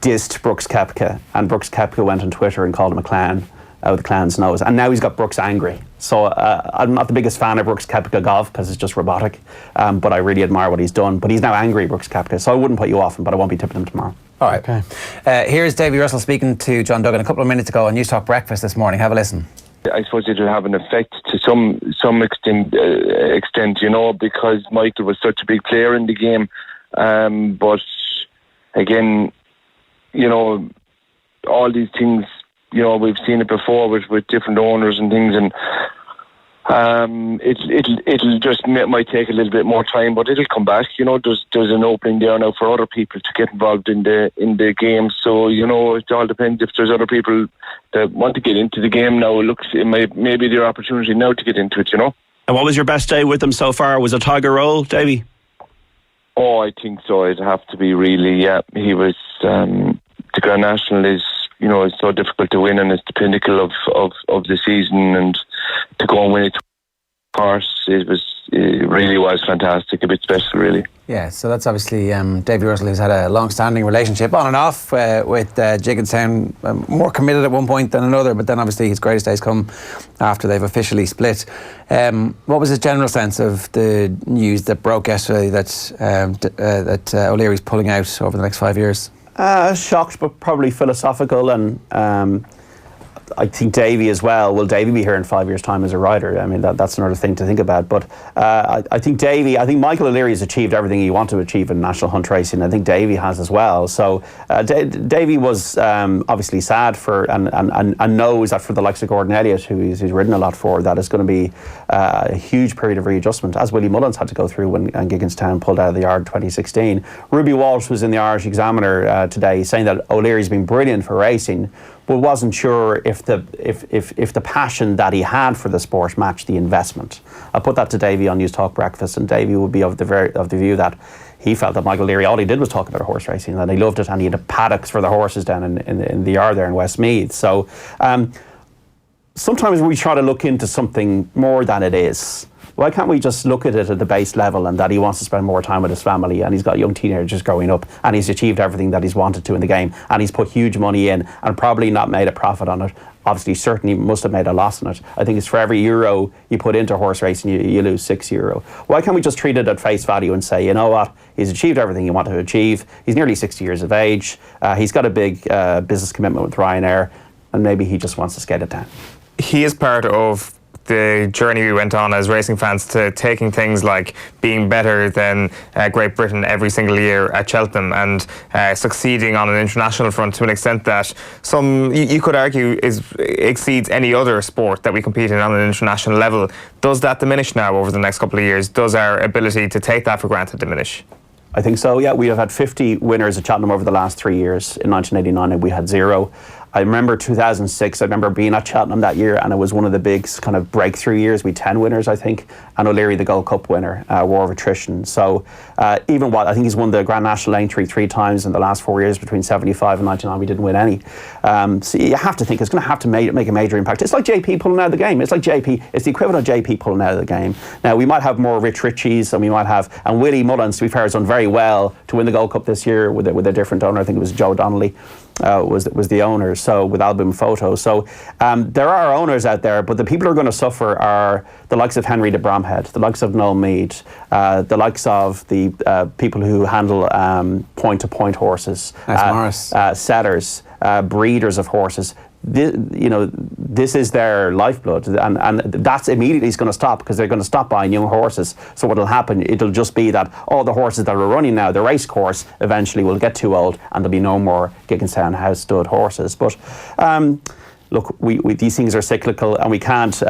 dissed Brooks Koepka, and Brooks Koepka went on Twitter and called him a clown with a clown's nose, and now he's got Brooks angry. So I'm not the biggest fan of Brooks Koepka golf because it's just robotic, but I really admire what he's done. But he's now angry, Brooks Koepka, so I wouldn't put you off him, but I won't be tipping him tomorrow. All right. Okay. Here's Davy Russell speaking to John Duggan a couple of minutes ago on News Talk Breakfast this morning. Have a listen. I suppose it'll have an effect to some extent, because Michael was such a big player in the game. But again, all these things, we've seen it before with different owners and things, and it'll just might take a little bit more time, but it'll come back. There's an opening there now for other people to get involved in the game. So it all depends if there's other people that want to get into the game now. It may be their opportunity now to get into it. And what was your best day with them so far? Was it Tiger Roll, Davy? Oh, I think so. It'd have to be really. Yeah, he was. The Grand National is, it's so difficult to win, and it's the pinnacle of the season, and to go and win it, of course, it really was fantastic. A bit special, really. Yeah, so that's obviously Davy Russell, who's had a long-standing relationship on and off with Jigginstown, more committed at one point than another, but then obviously his greatest days come after they've officially split. What was his general sense of the news that broke yesterday that O'Leary's pulling out over the next 5 years? Shocked, but probably philosophical, and I think Davy as well. Will Davy be here in 5 years' time as a rider? I mean, that's another thing to think about. But I think Michael O'Leary has achieved everything he wanted to achieve in national hunt racing. I think Davy has as well. So Davy was obviously sad for and knows that for the likes of Gordon Elliott, who he's ridden a lot for, that is going to be a huge period of readjustment, as Willie Mullins had to go through when Gigginstown pulled out of the yard in 2016. Ruby Walsh was in the Irish Examiner today saying that O'Leary's been brilliant for racing, but wasn't sure if the passion that he had for the sport matched the investment. I put that to Davey on News Talk Breakfast, and Davey would be of the view that he felt that Michael Leary, all he did was talk about horse racing, and he loved it, and he had paddocks for the horses down in the yard there in Westmeath. So sometimes we try to look into something more than it is. Why can't we just look at it at the base level, and that he wants to spend more time with his family, and he's got young teenagers growing up, and he's achieved everything that he's wanted to in the game, and he's put huge money in and probably not made a profit on it. Obviously, certainly must have made a loss on it. I think it's for every euro you put into horse racing, you lose €6. Why can't we just treat it at face value and say, you know what, he's achieved everything he wanted to achieve, he's nearly 60 years of age, he's got a big business commitment with Ryanair, and maybe he just wants to skate it down. He is part of the journey we went on as racing fans to taking things like being better than Great Britain every single year at Cheltenham, and succeeding on an international front to an extent that you could argue exceeds any other sport that we compete in on an international level. Does that diminish now over the next couple of years? Does our ability to take that for granted diminish? I think so, yeah. We have had 50 winners at Cheltenham over the last 3 years. In 1989, we had 0. I remember 2006, I remember being at Cheltenham that year, and it was one of the big kind of breakthrough years. We had 10 winners, I think, and O'Leary the Gold Cup winner, war of attrition. So even I think he's won the Grand National Lane 3 times in the last 4 years. Between 75 and 99, we didn't win any. So you have to think it's going to have to make a major impact. It's like JP pulling out of the game. It's the equivalent of JP pulling out of the game. Now, we might have more Rich Richies, and Willie Mullins, to be fair, has done very well to win the Gold Cup this year with a different owner. I think it was Joe Donnelly. Was the owner, so with album photos. So there are owners out there, but the people who are going to suffer are the likes of Henry de Bromhead, the likes of Noel Meade, the likes of the people who handle point-to-point horses, setters, breeders of horses. This is their lifeblood, and that's immediately going to stop, because they're going to stop buying young horses. So what will happen, it'll just be that all the horses that are running now, the race course, eventually will get too old, and there'll be no more Gigginstown House stud horses. But look, we these things are cyclical, and we can't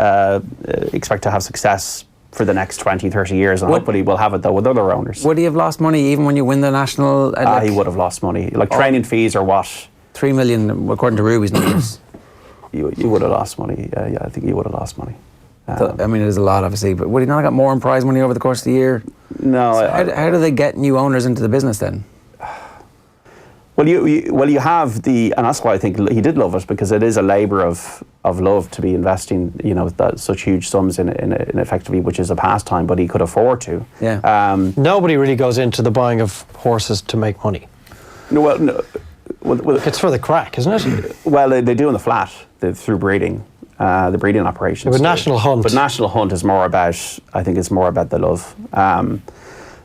expect to have success for the next 20, 30 years, and hopefully we'll have it though with other owners. Would he have lost money even when you win the national? He would have lost money. Training fees are what? 3 million, according to Ruby's numbers. You would have lost money. Yeah, I think you would have lost money. I mean, there's a lot, obviously, but would he not have got more in prize money over the course of the year? No. So how do they get new owners into the business then? Well, you have and that's why I think he did love it, because it is a labour of love to be investing, such huge sums in effectively, which is a pastime, but he could afford to. Yeah. Nobody really goes into the buying of horses to make money. No. Well, it's for the crack, isn't it? Well, they do in the flat through breeding, the breeding operations. But National Hunt. But National Hunt is more about, I think it's more about the love.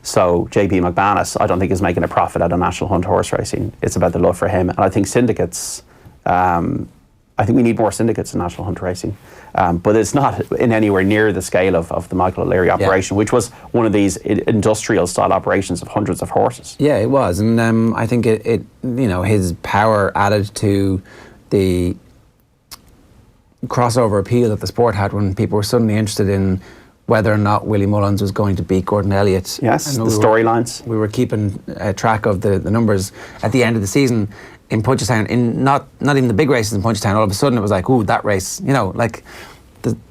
So JP McManus, I don't think is making a profit out of National Hunt horse racing. It's about the love for him. And I think syndicates, I think we need more syndicates in National Hunt racing. But it's not in anywhere near the scale of the Michael O'Leary operation, which was one of these industrial style operations of hundreds of horses. Yeah, it was. And I think it his power added to the crossover appeal that the sport had when people were suddenly interested in whether or not Willie Mullins was going to beat Gordon Elliott. Yes, the storylines. We were keeping track of the numbers at the end of the season in Punchestown, in not even the big races in Punchestown. All of a sudden it was like, ooh, that race, the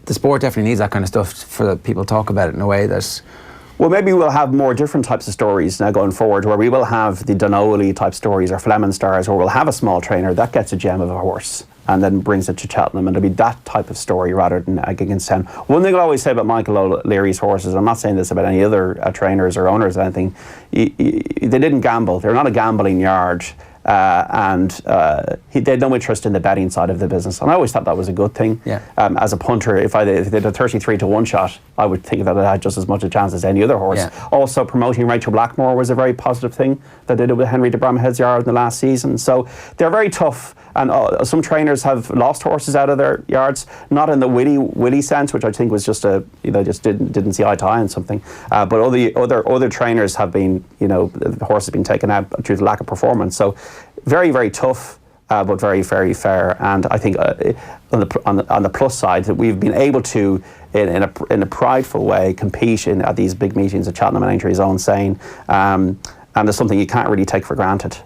sport definitely needs that kind of stuff for the people to talk about it in a way that... Well, maybe we'll have more different types of stories now going forward, where we will have the Donnelly type stories or Fleming Stars, where we'll have a small trainer that gets a gem of a horse and then brings it to Cheltenham, and it'll be that type of story rather than Gigginstown. One thing I'll always say about Michael O'Leary's horses, I'm not saying this about any other trainers or owners or anything, they didn't gamble. They're not a gambling yard. They had no interest in the betting side of the business, and I always thought that was a good thing. Yeah. As a punter, if they did a 33-1 shot, I would think that it had just as much a chance as any other horse. Yeah. Also, promoting Rachel Blackmore was a very positive thing that they did with Henry de Bromhead's yard in the last season. So they're very tough, and some trainers have lost horses out of their yards, not in the Willie sense, which I think was just just didn't see eye to eye on something. But other trainers have been, the horse has been taken out due to lack of performance. So very, very tough, but very, very fair. And I think on the plus side, that we've been able to, in a prideful way, compete at these big meetings at Cheltenham and Aintree Zone, saying, and there's something you can't really take for granted.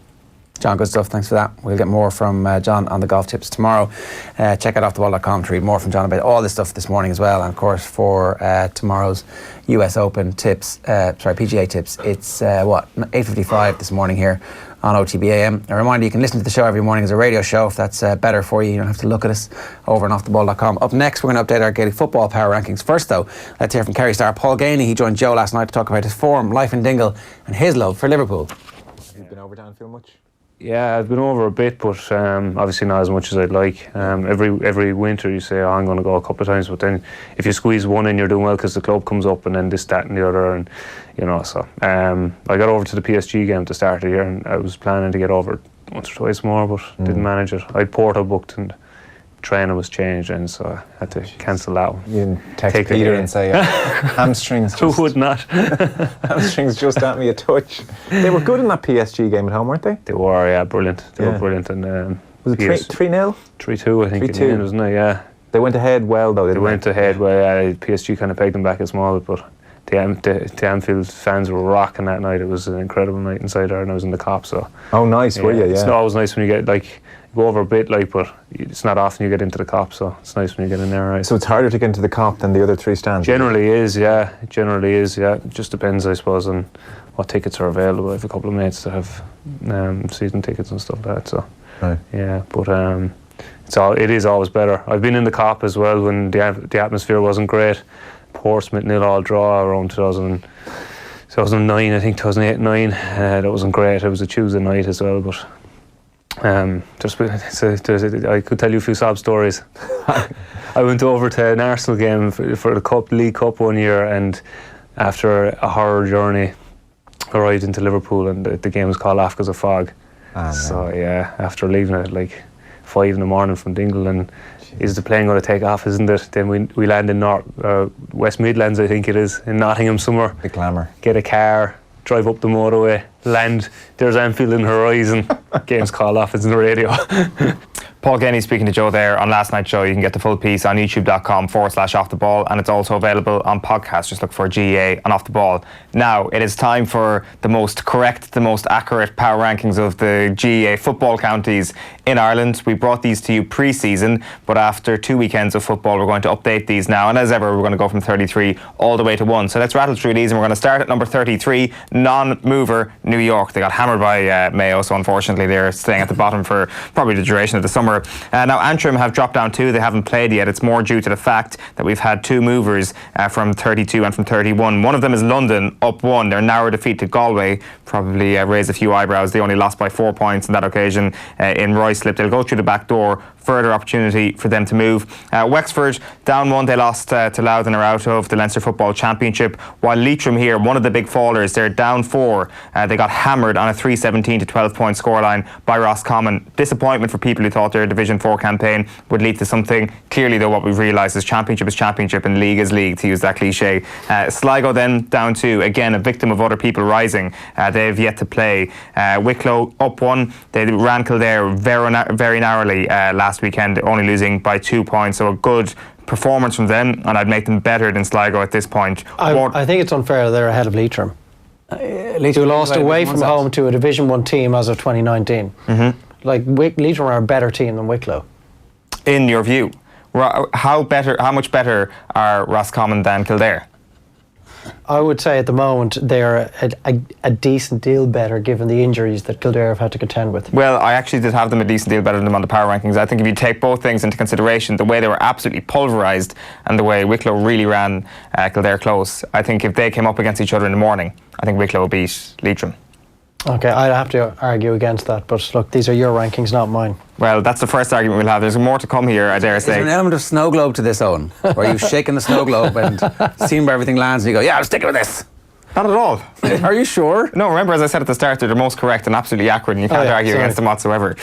John, good stuff. Thanks for that. We'll get more from John on the golf tips tomorrow. Check out offtheball.com to read more from John about all this stuff this morning as well. And of course, for tomorrow's US Open tips, PGA tips, it's 8:55 this morning here on OTB AM. A reminder, you can listen to the show every morning as a radio show if that's better for you. You don't have to look at us over on offtheball.com. Up next, we're going to update our Gaelic football power rankings. First though, let's hear from Kerry star Paul Ganey. He joined Joe last night to talk about his form, life in Dingle and his love for Liverpool. Have you been over Danfield much? Yeah, I've been over a bit, but obviously not as much as I'd like. Every winter you say, I'm going to go a couple of times, but then if you squeeze one in, you're doing well because the club comes up and then this, that and the other, and so I got over to the PSG game at the start of the year, and I was planning to get over once or twice more, but didn't manage it. I had Porto booked and training was changed, and so I had to cancel that one. You can text Peter and say, hamstrings. Who would not? Hamstrings just at me a touch. They were good in that PSG game at home, weren't they? They were, yeah, brilliant. They were brilliant. And was it 3-0? 3-2, I think. 3-2, in the end, wasn't it? Yeah. They went ahead well, though, didn't they? They went ahead well. PSG kind of pegged them back a small bit, but the Anfield fans were rocking that night. It was an incredible night inside there, and I was in the Cop, so. Oh, nice, were you? Yeah. It's always nice when you get, go over a bit, but it's not often you get into the Cop, so it's nice when you get in there, right? So it's harder to get into the Cop than the other three stands? Generally is, yeah. It just depends, I suppose, on what tickets are available. I have a couple of mates that have season tickets and stuff like that, so. Right. Yeah, but it is always better. I've been in the Cop as well when the atmosphere wasn't great. Portsmouth 0-0 draw around 2009, I think 2008-9. That wasn't great. It was a Tuesday night as well, but I could tell you a few sob stories. I went over to an Arsenal game for the League Cup one year, and after a horror journey, arrived into Liverpool, and the game was called off because of fog. So yeah, after leaving at 5 a.m. from Dingle, and is the plane going to take off, isn't it? Then we land in West Midlands, I think it is, in Nottingham somewhere. The glamour. Get a car, drive up the motorway, land, there's Anfield in the horizon. Game's called off, it's in the radio. Paul Ganey speaking to Joe there on last night's show. You can get the full piece on youtube.com/offtheball, and it's also available on podcast. Just look for GAA and Off the Ball. Now it is time for the most correct, the most accurate power rankings of the GAA football counties in Ireland. We brought these to you pre-season, but after 2 weekends of football, we're going to update these now. And as ever, we're going to go from 33 all the way to 1. So let's rattle through these, and we're going to start at number 33, non-mover New York. They got hammered by Mayo, so unfortunately they're staying at the bottom for probably the duration of the summer. Now Antrim have dropped down 2. They haven't played yet. It's more due to the fact that we've had 2 movers from 32 and from 31. One of them is London, up 1. Their narrow defeat to Galway probably raised a few eyebrows. They only lost by 4 points on that occasion in Royslip. They'll go through the back door. Further opportunity for them to move. Wexford down 1. They lost to Louth and are out of the Leinster Football Championship. While Leitrim here, one of the big fallers, they're down 4. They got hammered on a 3-17 to 12 point scoreline by Roscommon. Disappointment for people who thought their Division 4 campaign would lead to something. Clearly, though, what we've realised is championship is championship and league is league, to use that cliche. Sligo then down 2. Again, a victim of other people rising. They've yet to play. Wicklow up 1. They ran Kildare very narrowly last weekend, only losing by 2 points. So a good performance from them, and I'd make them better than Sligo at this point. I think it's unfair they're ahead of Leitrim. Leitrim lost away from home to a Division 1 team as of 2019. Leitrim are a better team than Wicklow. In your view, how much better are Roscommon than Kildare? I would say at the moment they're a decent deal better given the injuries that Kildare have had to contend with. Well, I actually did have them a decent deal better than them on the power rankings. I think if you take both things into consideration, the way they were absolutely pulverised and the way Wicklow really ran Kildare close, I think if they came up against each other in the morning, I think Wicklow will beat Leitrim. Okay, I'd have to argue against that, but look, these are your rankings, not mine. Well, that's the first argument we'll have. There's more to come here, I dare say. Is there an element of snow globe to this, Owen? Where you've shaken the snow globe and seen where everything lands and you go, yeah, I'm sticking with this? Not at all. Are you sure? No, remember, as I said at the start, they're the most correct and absolutely accurate, and you can't argue against them whatsoever.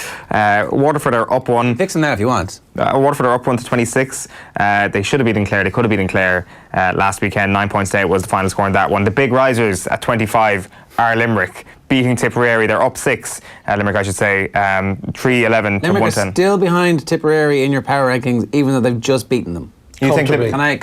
Waterford are up 1. Fix them now if you want. Waterford are up 1 to 26. They should have beaten Clare. They could have beaten Clare last weekend. 9 points to 8 was the final score in that one. The big risers at 25 are Limerick, beating Tipperary. They're up 6. Limerick, I should say. 3-11 to 110. Limerick are still behind Tipperary in your power rankings, even though they've just beaten them. You think can I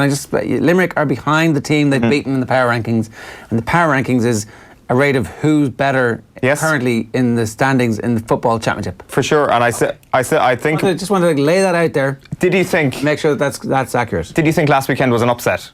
just Limerick are behind the team they've beaten in the power rankings, and the power rankings is a rate of who's better Yes. currently in the standings in the football championship. For sure, and I think. I just wanted to lay that out there. Did you think? Make sure that that's accurate. Did you think last weekend was an upset?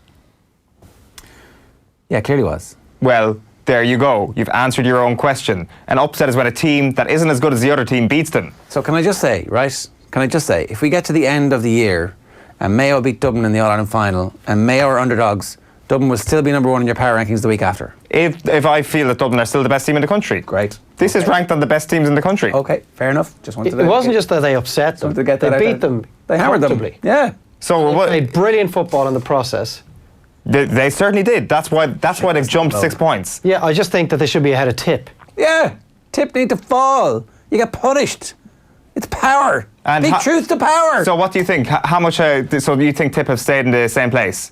Yeah, clearly was. Well, there you go. You've answered your own question. An upset is when a team that isn't as good as the other team beats them. So can I just say, right? Can I just say, if we get to the end of the year and Mayo beat Dublin in the All-Ireland final and Mayo are underdogs, Dublin will still be number one in your power rankings the week after. If I feel that Dublin are still the best team in the country. Great. This is ranked on the best teams in the country. Okay, fair enough. Just wanted It wasn't just that they upset them. to get that they out beat there. them. They hammered them. comfortably. Yeah. So They what? played brilliant football in the process. They certainly did. That's why they've jumped 6 points. Yeah, I just think that they should be ahead of Tip. Yeah. Tip need to fall. You get punished. It's power. And Big truth to power. So what do you think? How much? So do you think Tip have stayed in the same place?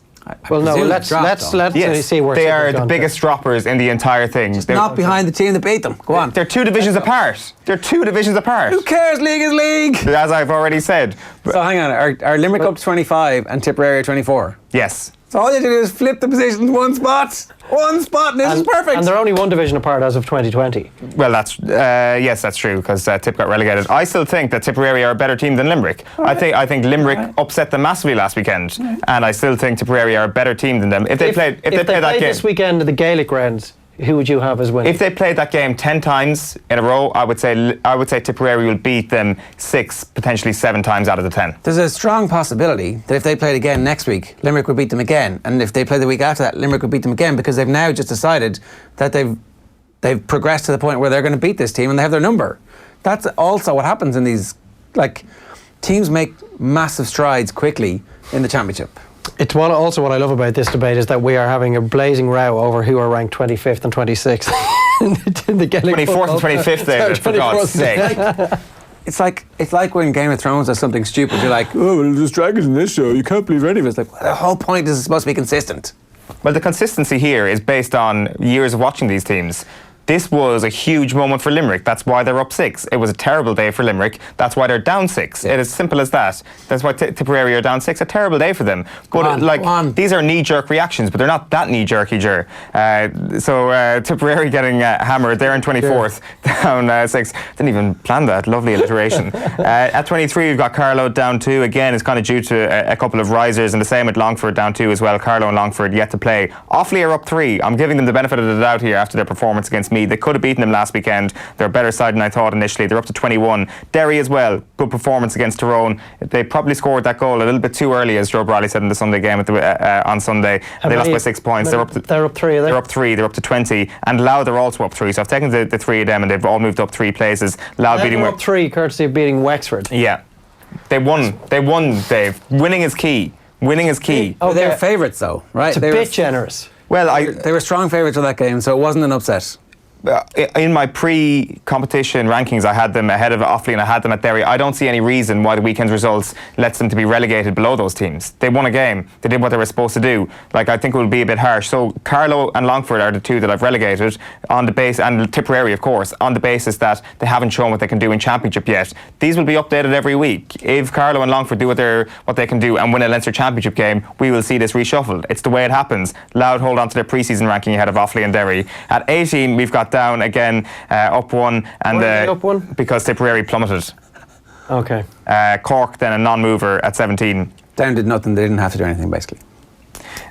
Well, no, presume let's dropped, though. Yes, see where they Tip are have the gone biggest droppers in the entire thing. They're Not behind the team that beat them. Go on. They're 2 divisions apart. They're 2 divisions apart. Who cares? League is league. As I've already said. So hang on. Are Limerick up to 25 and Tipperary 24? Yes. So all you have to do is flip the positions one spot. One spot, and this is perfect. And they're only 1 division apart as of 2020. Well, that's yes, that's true because Tip got relegated. I still think that Tipperary are a better team than Limerick. I think Limerick upset them massively last weekend, and I still think Tipperary are a better team than them. If they played that game this weekend, the Gaelic rounds, who would you have as winning? if they played that game 10 times in a row, I would say Tipperary will beat them 6, potentially 7 times out of the 10. There's a strong possibility that if they played again next week, Limerick would beat them again. And if they play the week after that, Limerick would beat them again because they've now just decided that they've progressed to the point where they're going to beat this team and they have their number. That's also what happens in these, like, teams make massive strides quickly in the championship. It's also what I love about this debate is that we are having a blazing row over who are ranked 25th and 26th in the Gaelic 24th and 25th, David, for God's sake. It's like when Game of Thrones does something stupid. You're like, oh, well, there's dragons in this show. You can't believe any of it. It's like, well, the whole point is it's supposed to be consistent. Well, the consistency here is based on years of watching these teams. This was a huge moment for Limerick. That's why they're up 6. It was a terrible day for Limerick. That's why they're down 6. It is simple as that. That's why Tipperary are down 6. A terrible day for them. But these are knee-jerk reactions, but they're not that knee-jerky, Ger. So Tipperary getting hammered. They're in 24th, down 6. Didn't even plan that. Lovely alliteration. At 23, we've got Carlow down 2. Again, it's kind of due to a couple of risers, and the same with Longford down 2 as well. Carlow and Longford yet to play. Offaly are up 3. I'm giving them the benefit of the doubt here after their performance against me. They could have beaten them last weekend. They're a better side than I thought initially. They're up to 21. Derry as well. Good performance against Tyrone. They probably scored that goal a little bit too early, as Joe Bradley said in the Sunday game on Sunday. They lost by 6 points. They're up 3. They're up 3. They're up to 20. And Louth are also up 3. So I've taken the 3 of them, and they've all moved up 3 places. Louth beating up 3, courtesy of beating Wexford. Yeah, they won. They won, Dave. Winning is key. Winning is key. Oh, they're favourites, though, right? It's a bit generous. Well, they were strong favourites for that game, so it wasn't an upset. In my pre-competition rankings, I had them ahead of Offaly and I had them at Derry. I don't see any reason why the weekend's results lets them to be relegated below those teams. They won a game. They did what they were supposed to do. Like, I think it would be a bit harsh. So Carlow and Longford are the 2 that I've relegated on the base, and Tipperary, of course, on the basis that they haven't shown what they can do in Championship yet. These will be updated every week. If Carlow and Longford do what they can do and win a Leinster Championship game, we will see this reshuffled. It's the way it happens. Louth hold on to their pre-season ranking ahead of Offaly and Derry. At 18, we've got down again, up 1, and Why are they up 1? because Tipperary plummeted. Okay. Cork then a non-mover at 17. Down did nothing. They didn't have to do anything basically.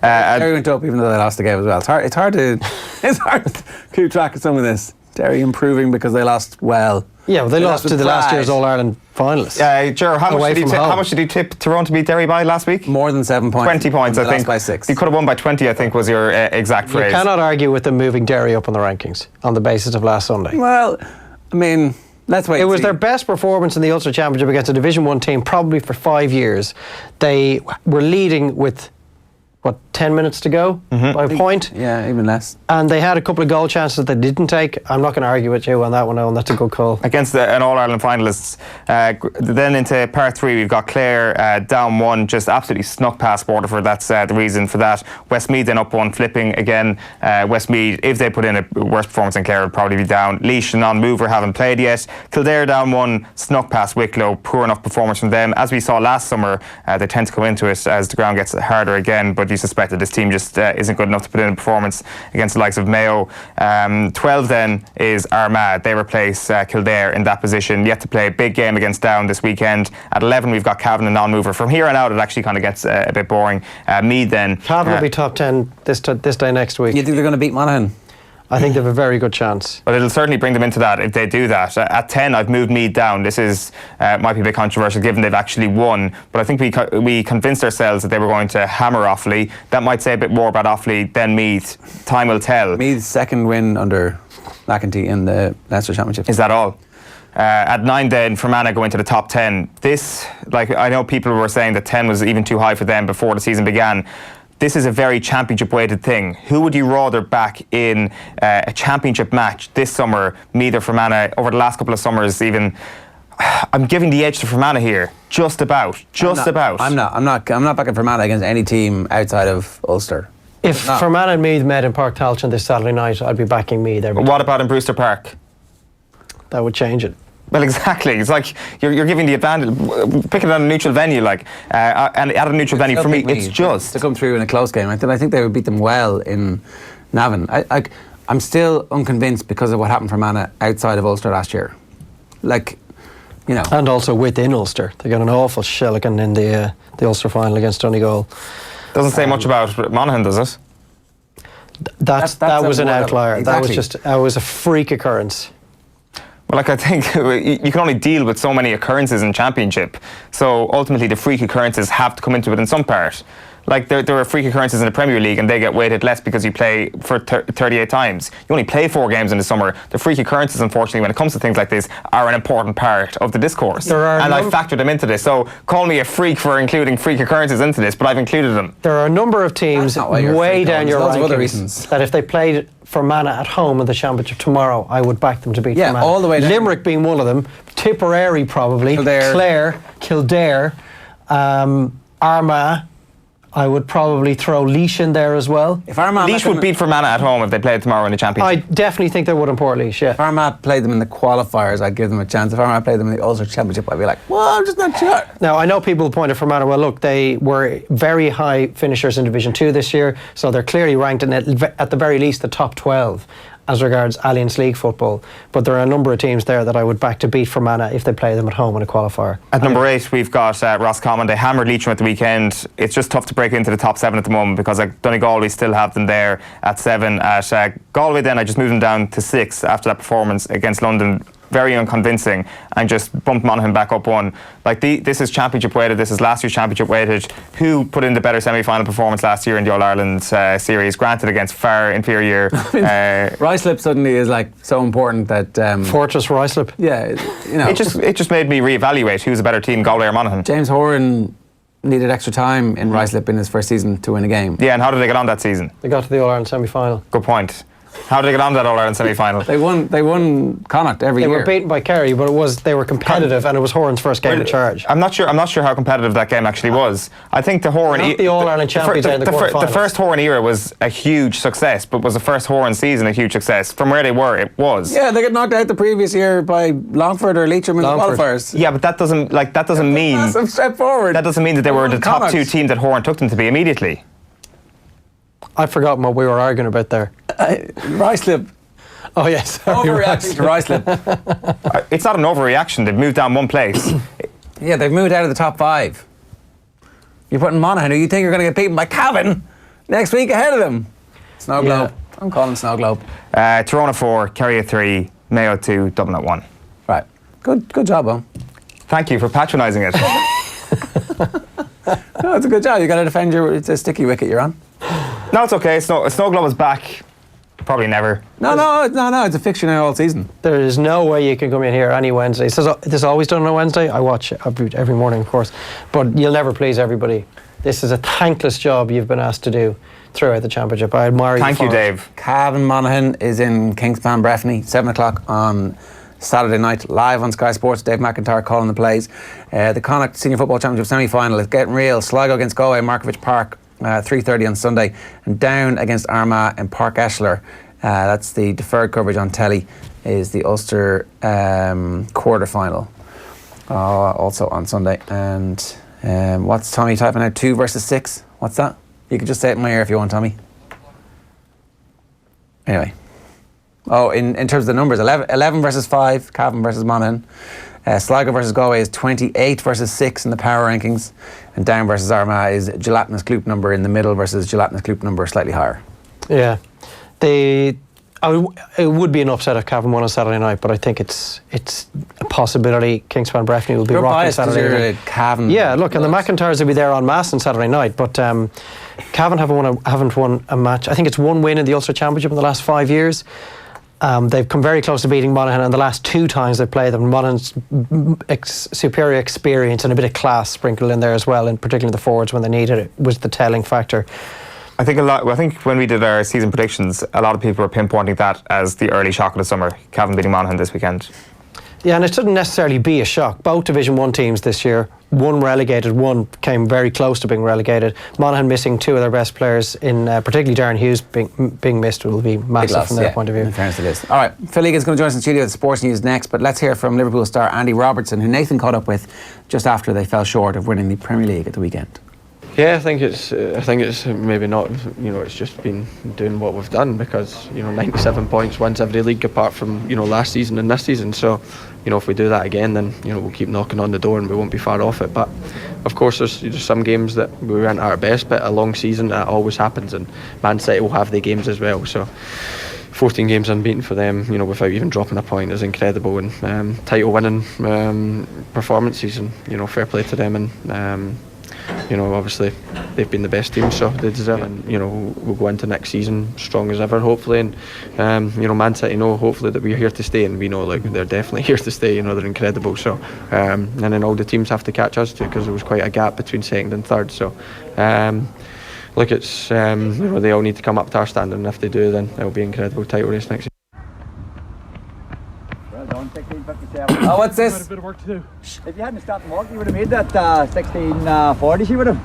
Derry went up even though they lost the game as well. It's hard to keep track of some of this. Derry improving because they lost well. Yeah, well, they lost to the last year's All-Ireland finalists. Ger, how much did you tip Tyrone to beat Derry by last week? More than 7 points. 20 points, I think. Lost by 6. You could have won by 20, I think, was your exact phrase. You cannot argue with them moving Derry up on the rankings on the basis of last Sunday. Well, I mean, let's wait. It was their best performance in the Ulster Championship against a Division 1 team probably for 5 years. They were leading with 10 minutes to go by a point. Yeah, even less. And they had a couple of goal chances that they didn't take. I'm not going to argue with you on that one, Owen. That's a good call. Against an All-Ireland finalists. Then into part 3, we've got Clare down 1, just absolutely snuck past Waterford. That's the reason for that. Westmeath then up 1, flipping again. Westmeath, if they put in a worse performance than Clare, would probably be down. Laois, non-mover, haven't played yet. Kildare down 1, snuck past Wicklow. Poor enough performance from them. As we saw last summer, they tend to come into it as the ground gets harder again, but you suspect expected. This team just isn't good enough to put in a performance against the likes of Mayo. 12 then is Armagh. They replace Kildare in that position. Yet to play a big game against Down this weekend. At 11 we've got Cavan and non-mover. From here on out it actually kind of gets a bit boring. Meath then. Cavan will be top 10 this day next week. You think they're going to beat Monaghan? I think they have a very good chance. But it'll certainly bring them into that if they do that. At 10, I've moved Meath down. This is might be a bit controversial given they've actually won. But I think we convinced ourselves that they were going to hammer Offaly. That might say a bit more about Offaly than Meath. Time will tell. Meath's second win under McEntee in the Leinster Championship. Is that all? At 9 then, Fermanagh go into the top 10. This, like, I know people were saying that 10 was even too high for them before the season began. This is a very championship-weighted thing. Who would you rather back in a championship match this summer, Meath or Fermanagh, over the last couple of summers even? I'm giving the edge to Fermanagh here. Just about. I'm not backing Fermanagh against any team outside of Ulster. If Fermanagh and Meath met in Park Talchan this Saturday night, I'd be backing Meath every time. What about in Brewster Park? That would change it. Well, exactly. It's like you're giving the advantage, picking at a neutral venue, like, and at a neutral venue for me, it's just to come through in a close game. I think they would beat them well in Navan. I'm still unconvinced because of what happened for Fermanagh outside of Ulster last year. Like, you know, and also within Ulster, they got an awful shellacking in the Ulster final against Donegal. Doesn't say much about Monaghan, does it? That was an outlier. Exactly. That was a freak occurrence. Well, like, I think you can only deal with so many occurrences in Championship. So ultimately, the freak occurrences have to come into it in some part. Like, there are freak occurrences in the Premier League and they get weighted less because you play for 38 times. You only play 4 games in the summer. The freak occurrences, unfortunately, when it comes to things like this, are an important part of the discourse. And I've factored them into this. So call me a freak for including freak occurrences into this, but I've included them. There are a number of teams way down your rankings that if they played Fermanagh at home in the Championship tomorrow, I would back them to beat Fermanagh. All the way down. Limerick being one of them, Tipperary probably, Clare, Kildare, Armagh. I would probably throw Laois in there as well. If Armagh Laois would beat Fermanagh at home if they played tomorrow in the Championship. I definitely think they would in Port Laois, yeah. If Armagh played them in the qualifiers, I'd give them a chance. If Armagh played them in the Ulster Championship, I'd be like, well, I'm just not sure. Now, I know people point at Fermanagh, well, look, they were very high finishers in Division 2 this year, so they're clearly ranked in at the very least the top 12 as regards Alliance League football. But there are a number of teams there that I would back to beat Fermanagh if they play them at home in a qualifier. At number 8, we've got Roscommon. They hammered Leitrim at the weekend. It's just tough to break into the top 7 at the moment because Donegal, we still have them there at 7. At Galway then, I just moved them down to 6 after that performance against London. Very unconvincing, and just bumped Monaghan back up 1. Like, this is Championship weighted. This is last year's Championship weighted. Who put in the better semi-final performance last year in the All-Ireland series? Granted, against far inferior. Ruislip suddenly is like so important that Fortress Ruislip. Yeah, you know, it just made me reevaluate who's a better team, Galway or Monaghan. James Horan needed extra time in Ruislip in his first season to win a game. Yeah, and how did they get on that season? They got to the All-Ireland semi-final. Good point. How did they get on that All-Ireland semi-final? They won Connacht every year. They were beaten by Kerry, but they were competitive, and it was Horan's first game in charge. I'm not sure how competitive that game actually was. I think the Horan the All-Ireland champions in the quarterfinals. The first Horan era was a huge success, but was the first Horan season a huge success? From where they were, it was. Yeah, they got knocked out the previous year by Longford or Leitrim in the qualifiers. Yeah, but that doesn't mean massive step forward. That doesn't mean that they were the top 2 team that Horan took them to be immediately. I've forgotten what we were arguing about there. Ruislip. Oh yes, overreacting to Ruislip. It's not an overreaction. They've moved down 1 place. Yeah, they've moved out of the top 5. You're putting Monaghan, who you think are going to get beaten by Cavan next week ahead of them. Snow Globe. Yeah. I'm calling Snow Globe. Tyrone 4, Kerry 3, Mayo 2, Dublin at 1. Right. Good job, Owen. Thank you for patronising it. No, it's a good job. You got to defend it's a sticky wicket you're on. No, it's okay. Snow Globe is back. Probably never. No. It's a fixture now all season. There is no way you can come in here any Wednesday. This is always done on a Wednesday. I watch it every morning, of course. But you'll never please everybody. This is a thankless job you've been asked to do throughout the Championship. I admire you. Thank you, Dave. Cavan Monaghan is in Kingspan Breffni, 7 o'clock on Saturday night, live on Sky Sports. Dave McIntyre calling the plays. The Connacht Senior Football Championship semi-final is getting real. Sligo against Galway, Markovich Park. 3:30 on Sunday, and Down against Armagh in Park Eshler. That's the deferred coverage on telly. Is the Ulster quarter-final also on Sunday. And what's Tommy typing out? 2 versus 6. What's that? You can just say it in my ear if you want, Tommy. Anyway. Oh, in terms of the numbers, 11 versus 5, Cavan versus Monaghan. Sligo versus Galway is 28 versus 6 in the power rankings. And Down versus Armagh is Gelatinous Kloop number in the middle versus Gelatinous Kloop number slightly higher. Yeah. It would be an upset if Cavan won on Saturday night, but I think it's a possibility. Kingspan Breffni will be rocking Saturday night. Cavan. Yeah, look, and the McIntyres will be there en masse on Saturday night, but Cavan haven't won a match. I think it's one win in the Ulster Championship in the last 5 years. They've come very close to beating Monaghan, and the last 2 times they've played them, Monaghan's superior experience and a bit of class sprinkled in there as well, and particularly the forwards when they needed it was the telling factor. I think when we did our season predictions, a lot of people were pinpointing that as the early shock of the summer. Cavan beating Monaghan this weekend. Yeah, and it shouldn't necessarily be a shock. Both Division 1 teams this year, one relegated, one came very close to being relegated. Monaghan missing 2 of their best players, in particularly Darren Hughes being missed will be massive loss, from their point of view. In fairness it is. All right, Phil Egan's going to join us in the studio with sports news next, but let's hear from Liverpool star Andy Robertson, who Nathan caught up with just after they fell short of winning the Premier League at the weekend. Yeah, I think it's maybe not, it's just been doing what we've done, because 97 points wins every league apart from last season and this season. So if we do that again, then we'll keep knocking on the door and we won't be far off it. But of course there's some games that we weren't at our best, but a long season that always happens, and Man City will have their games as well. So 14 games unbeaten for them, without even dropping a point, is incredible, and title winning performances, and fair play to them. And obviously they've been the best team, so they deserve it. And we'll go into next season strong as ever, hopefully. And Man City know hopefully that we're here to stay, and we know they're definitely here to stay. They're incredible. So and then all the teams have to catch us too, because there was quite a gap between second and third. So it's they all need to come up to our standard, and if they do, then it'll be an incredible title race next year. Oh, what's this? A bit of work to do. If you hadn't stopped walking, you would have made that 16:40. You would have.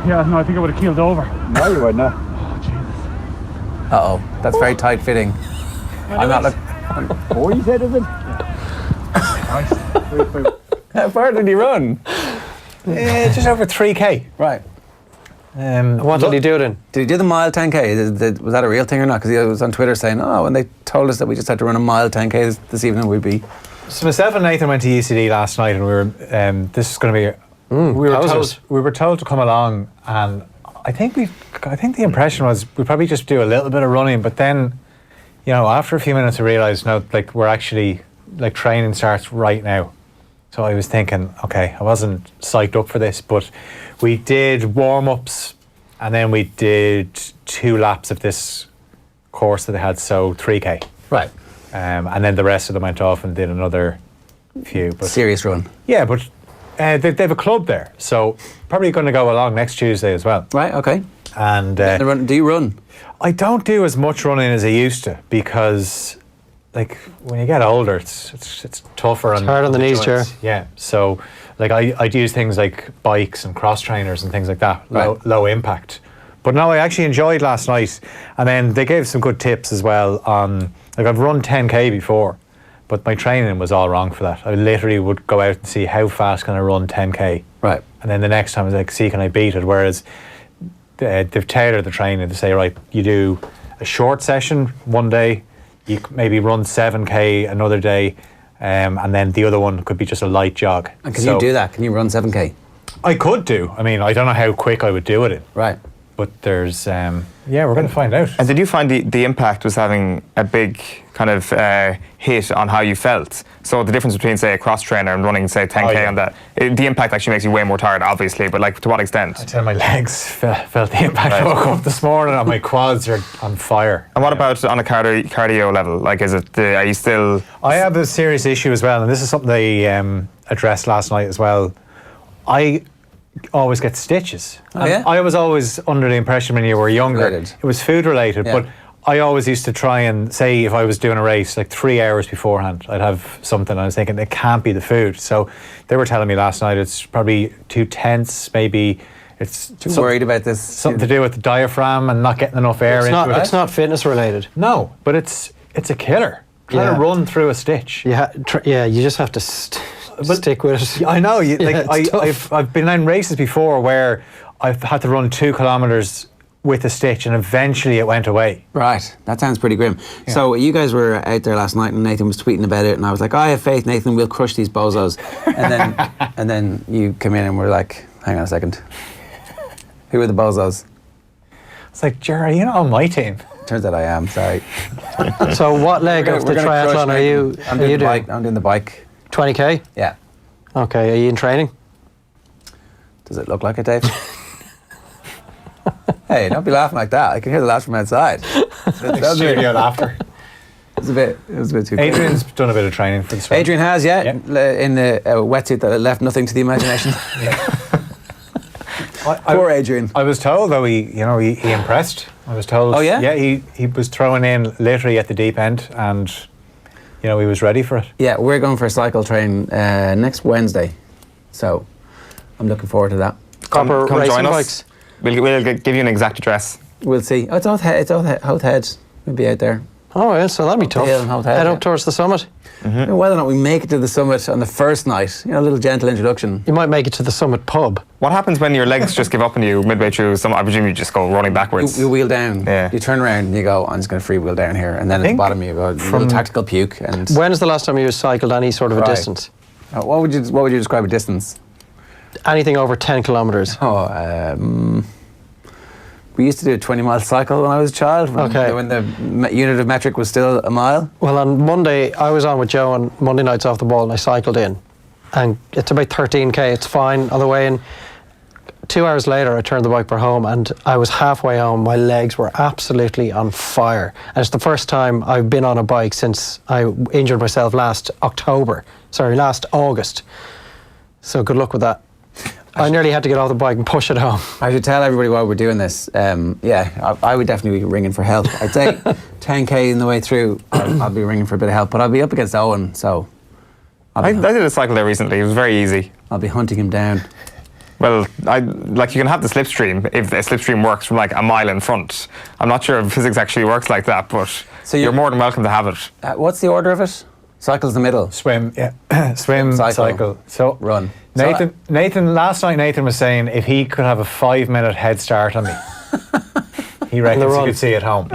Yeah, no, I think I would have keeled over. No, you wouldn't. Oh, Jesus. Uh-oh, that's very tight fitting. I'm not looking. Oh, you said, is it? How far did he run? Just over 3k. Right. What did he do then? Did he do the mile 10k? Was that a real thing or not? Because he was on Twitter saying, when they told us that we just had to run a mile 10k this evening, we'd be... So myself and Nathan went to UCD last night, and we were this is going to be we were told to come along, and I think the impression was we'd probably just do a little bit of running, but then after a few minutes we realised we're actually training starts right now. So I was thinking, okay, I wasn't psyched up for this, but we did warm-ups, and then we did 2 laps of this course that they had, so 3k. Right. And then the rest of them went off and did another few. But serious run. Yeah, but they have a club there, so probably going to go along next Tuesday as well. Right, okay. And do you run? I don't do as much running as I used to, because when you get older, it's tougher. It's hard on the knees, Ger. Yeah, so I'd use things like bikes and cross trainers and things like that, low impact. But no, I actually enjoyed last night, and then they gave some good tips as well on, I've run 10k before, but my training was all wrong for that. I literally would go out and see how fast can I run 10k. Right. And then the next time I was see can I beat it, whereas they've tailored the training to say, right, you do a short session one day, you maybe run 7k another day, and then the other one could be just a light jog. And can you do that? Can you run 7k? I could do. I mean, I don't know how quick I would do it. Right. But there's, we're going to find out. And did you find the impact was having a big kind of hit on how you felt? So the difference between, say, a cross trainer and running, say, 10k on that, the impact actually makes you way more tired, obviously, but to what extent? I tell my legs felt the impact. I woke up this morning and my quads are on fire. And what about on a cardio level? Are you still... I have a serious issue as well, and this is something they addressed last night as well. I always get stitches. Oh, yeah? I was always under the impression when you were younger it was food related, but I always used to try and say, if I was doing a race 3 hours beforehand, I'd have something. I was thinking it can't be the food. So they were telling me last night it's probably too tense, maybe it's too worried about this, something to do with the diaphragm and not getting enough air into it. It's not fitness related. No, but it's a killer. Trying to run through a stitch. You just have to stick with it. I know. I've been in races before where I've had to run 2 kilometres with a stitch, and eventually it went away. Right, that sounds pretty grim. Yeah. So you guys were out there last night, and Nathan was tweeting about it, and I was like, I have faith, Nathan, we'll crush these bozos. And then you come in and we're like, hang on a second, who are the bozos? It's like, Ger, are you not on my team? Turns out I am. Sorry. So what leg of the triathlon are you doing? I'm doing the bike. 20k? Yeah. Okay. Are you in training? Does it look like it, Dave? Hey, don't be laughing like that. I can hear the laughs from outside. That was Studio laughter. It was a bit too quick. Adrian's done a bit of training for the swim. Adrian has, yeah. In a wetsuit that left nothing to the imagination. Poor Adrian. I was told though he impressed. I was told. Oh yeah. Yeah, he was throwing in literally at the deep end, and he was ready for it. Yeah, we're going for a cycle train next Wednesday, so I'm looking forward to that. Come racing join us. bikes. We'll give you an exact address. We'll see. Oh, it's Oath Head. We'll be out there. Oh yeah, so that'll be tough. Hill and Holt Head, Head yeah. up towards the summit. Mm-hmm. Whether or not we make it to the summit on the first night, a little gentle introduction. You might make it to the summit pub. What happens when your legs just give up on you midway through? I presume you just go running backwards. You wheel down. Yeah. You turn around and you go, I'm just going to free wheel down here, and then at the bottom you go a little tactical puke. And when's the last time you cycled any sort of a distance? What would you describe a distance? Anything over 10 kilometres. We used to do a 20-mile cycle when I was a child, when the unit of metric was still a mile. Well, on Monday, I was on with Joe on Monday nights off the ball, and I cycled in. And it's about 13k, it's fine on the way in. 2 hours later, I turned the bike for home, and I was halfway home. My legs were absolutely on fire. And it's the first time I've been on a bike since I injured myself last August. So good luck with that. I nearly had to get off the bike and push it home. I should tell everybody why we're doing this. I would definitely be ringing for help. I'd say 10k in the way through, I'll be ringing for a bit of help, but I'll be up against Owen, so... I did a cycle there recently. It was very easy. I'll be hunting him down. Well, you can have the slipstream if the slipstream works from like a mile in front. I'm not sure if physics actually works like that, but so you're more than welcome to have it. What's the order of it? Cycle's the middle. Swim, yeah. Swim, cycle. So run. Nathan, last night Nathan was saying if he could have a 5-minute head start on me, he reckons he could see it home.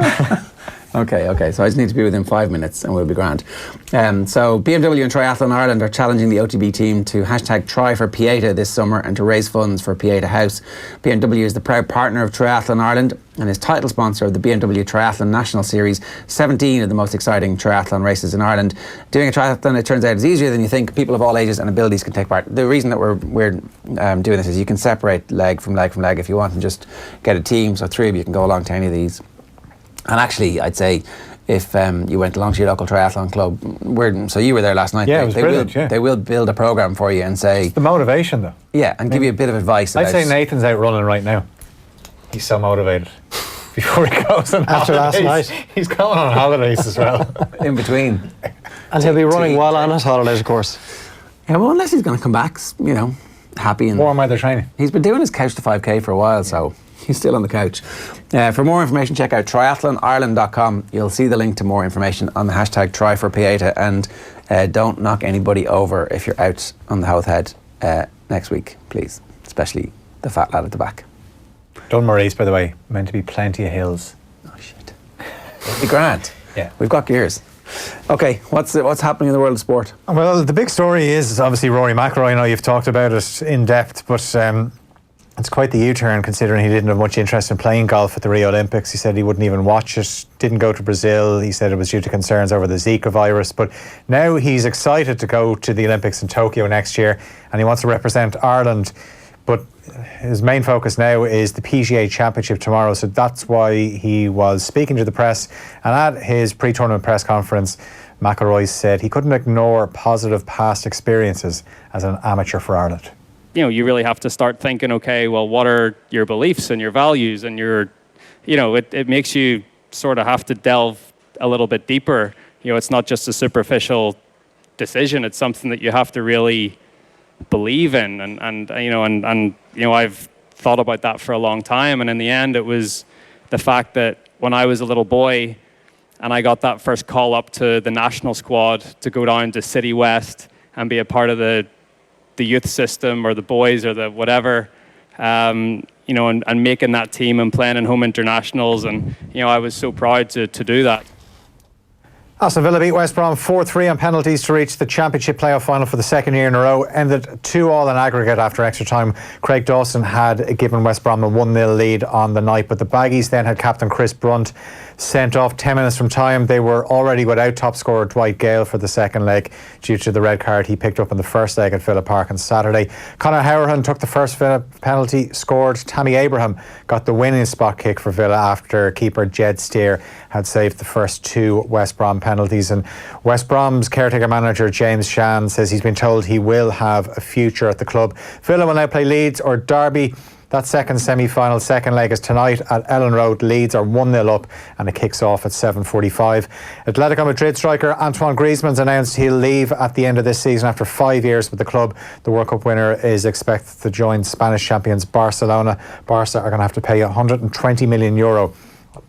Okay. So I just need to be within 5 minutes and we'll be grand. So BMW and Triathlon Ireland are challenging the OTB team to #Try for Pieta this summer and to raise funds for Pieta House. BMW is the proud partner of Triathlon Ireland and is title sponsor of the BMW Triathlon National Series, 17 of the most exciting triathlon races in Ireland. Doing a triathlon, it turns out, is easier than you think. People of all ages and abilities can take part. The reason that we're doing this is you can separate leg from leg if you want and just get a team, so 3 of you can go along to any of these. And actually, I'd say if you went along to your local triathlon club, so you were there last night. Yeah, it was brilliant. They will build a program for you and say... It's the motivation, though. Yeah, and give you a bit of advice. I'd say Nathan's out running right now. He's so motivated. Before he goes on after holidays. last night. He's going on holidays as well. In between. And he'll be running while on his holidays, of course. Yeah, well, unless he's going to come back, happy. And warm weather training. He's been doing his couch to 5k for a while, so... He's still on the couch. For more information, check out triathlonireland.com. You'll see the link to more information on the #Try for Pieta, and don't knock anybody over if you're out on the Hoth Head next week, please. Especially the fat lad at the back. Dunmore East, by the way, meant to be plenty of hills. Oh shit! It'll be grand. Yeah, we've got gears. Okay, what's happening in the world of sport? Well, the big story is obviously Rory McIlroy. I know you've talked about it in depth, but. It's quite the U-turn considering he didn't have much interest in playing golf at the Rio Olympics. He said he wouldn't even watch it, didn't go to Brazil. He said it was due to concerns over the Zika virus. But now he's excited to go to the Olympics in Tokyo next year and he wants to represent Ireland. But his main focus now is the PGA Championship tomorrow. So that's why he was speaking to the press. And at his pre-tournament press conference, McIlroy said he couldn't ignore positive past experiences as an amateur for Ireland. You really have to start thinking, okay, well, what are your beliefs and your values and it makes you sort of have to delve a little bit deeper. It's not just a superficial decision. It's something that you have to really believe in. And I've thought about that for a long time. And in the end, it was the fact that when I was a little boy and I got that first call up to the national squad to go down to City West and be a part of the youth system or the boys or the whatever, and making that team and playing in home internationals, and I was so proud to do that. Aston Villa beat West Brom 4-3 on penalties to reach the Championship playoff final for the second year in a row. Ended 2-2 in aggregate after extra time. Craig Dawson had given West Brom a 1-0 lead on the night, but the Baggies then had captain Chris Brunt sent off 10 minutes from time. They were already without top scorer Dwight Gale for the second leg due to the red card he picked up in the first leg at Villa Park on Saturday. Conor Howerhan took the first Villa penalty, scored. Tammy Abraham got the winning spot kick for Villa after keeper Jed Steer had saved the first 2 West Brom penalties. And West Brom's caretaker manager James Shan says he's been told he will have a future at the club. Villa will now play Leeds or Derby. That second semi-final, second leg is tonight at Ellen Road. Leeds are 1-0 up and it kicks off at 7:45. Atletico Madrid striker Antoine Griezmann's announced he'll leave at the end of this season after 5 years with the club. The World Cup winner is expected to join Spanish champions Barcelona. Barca are going to have to pay €120 million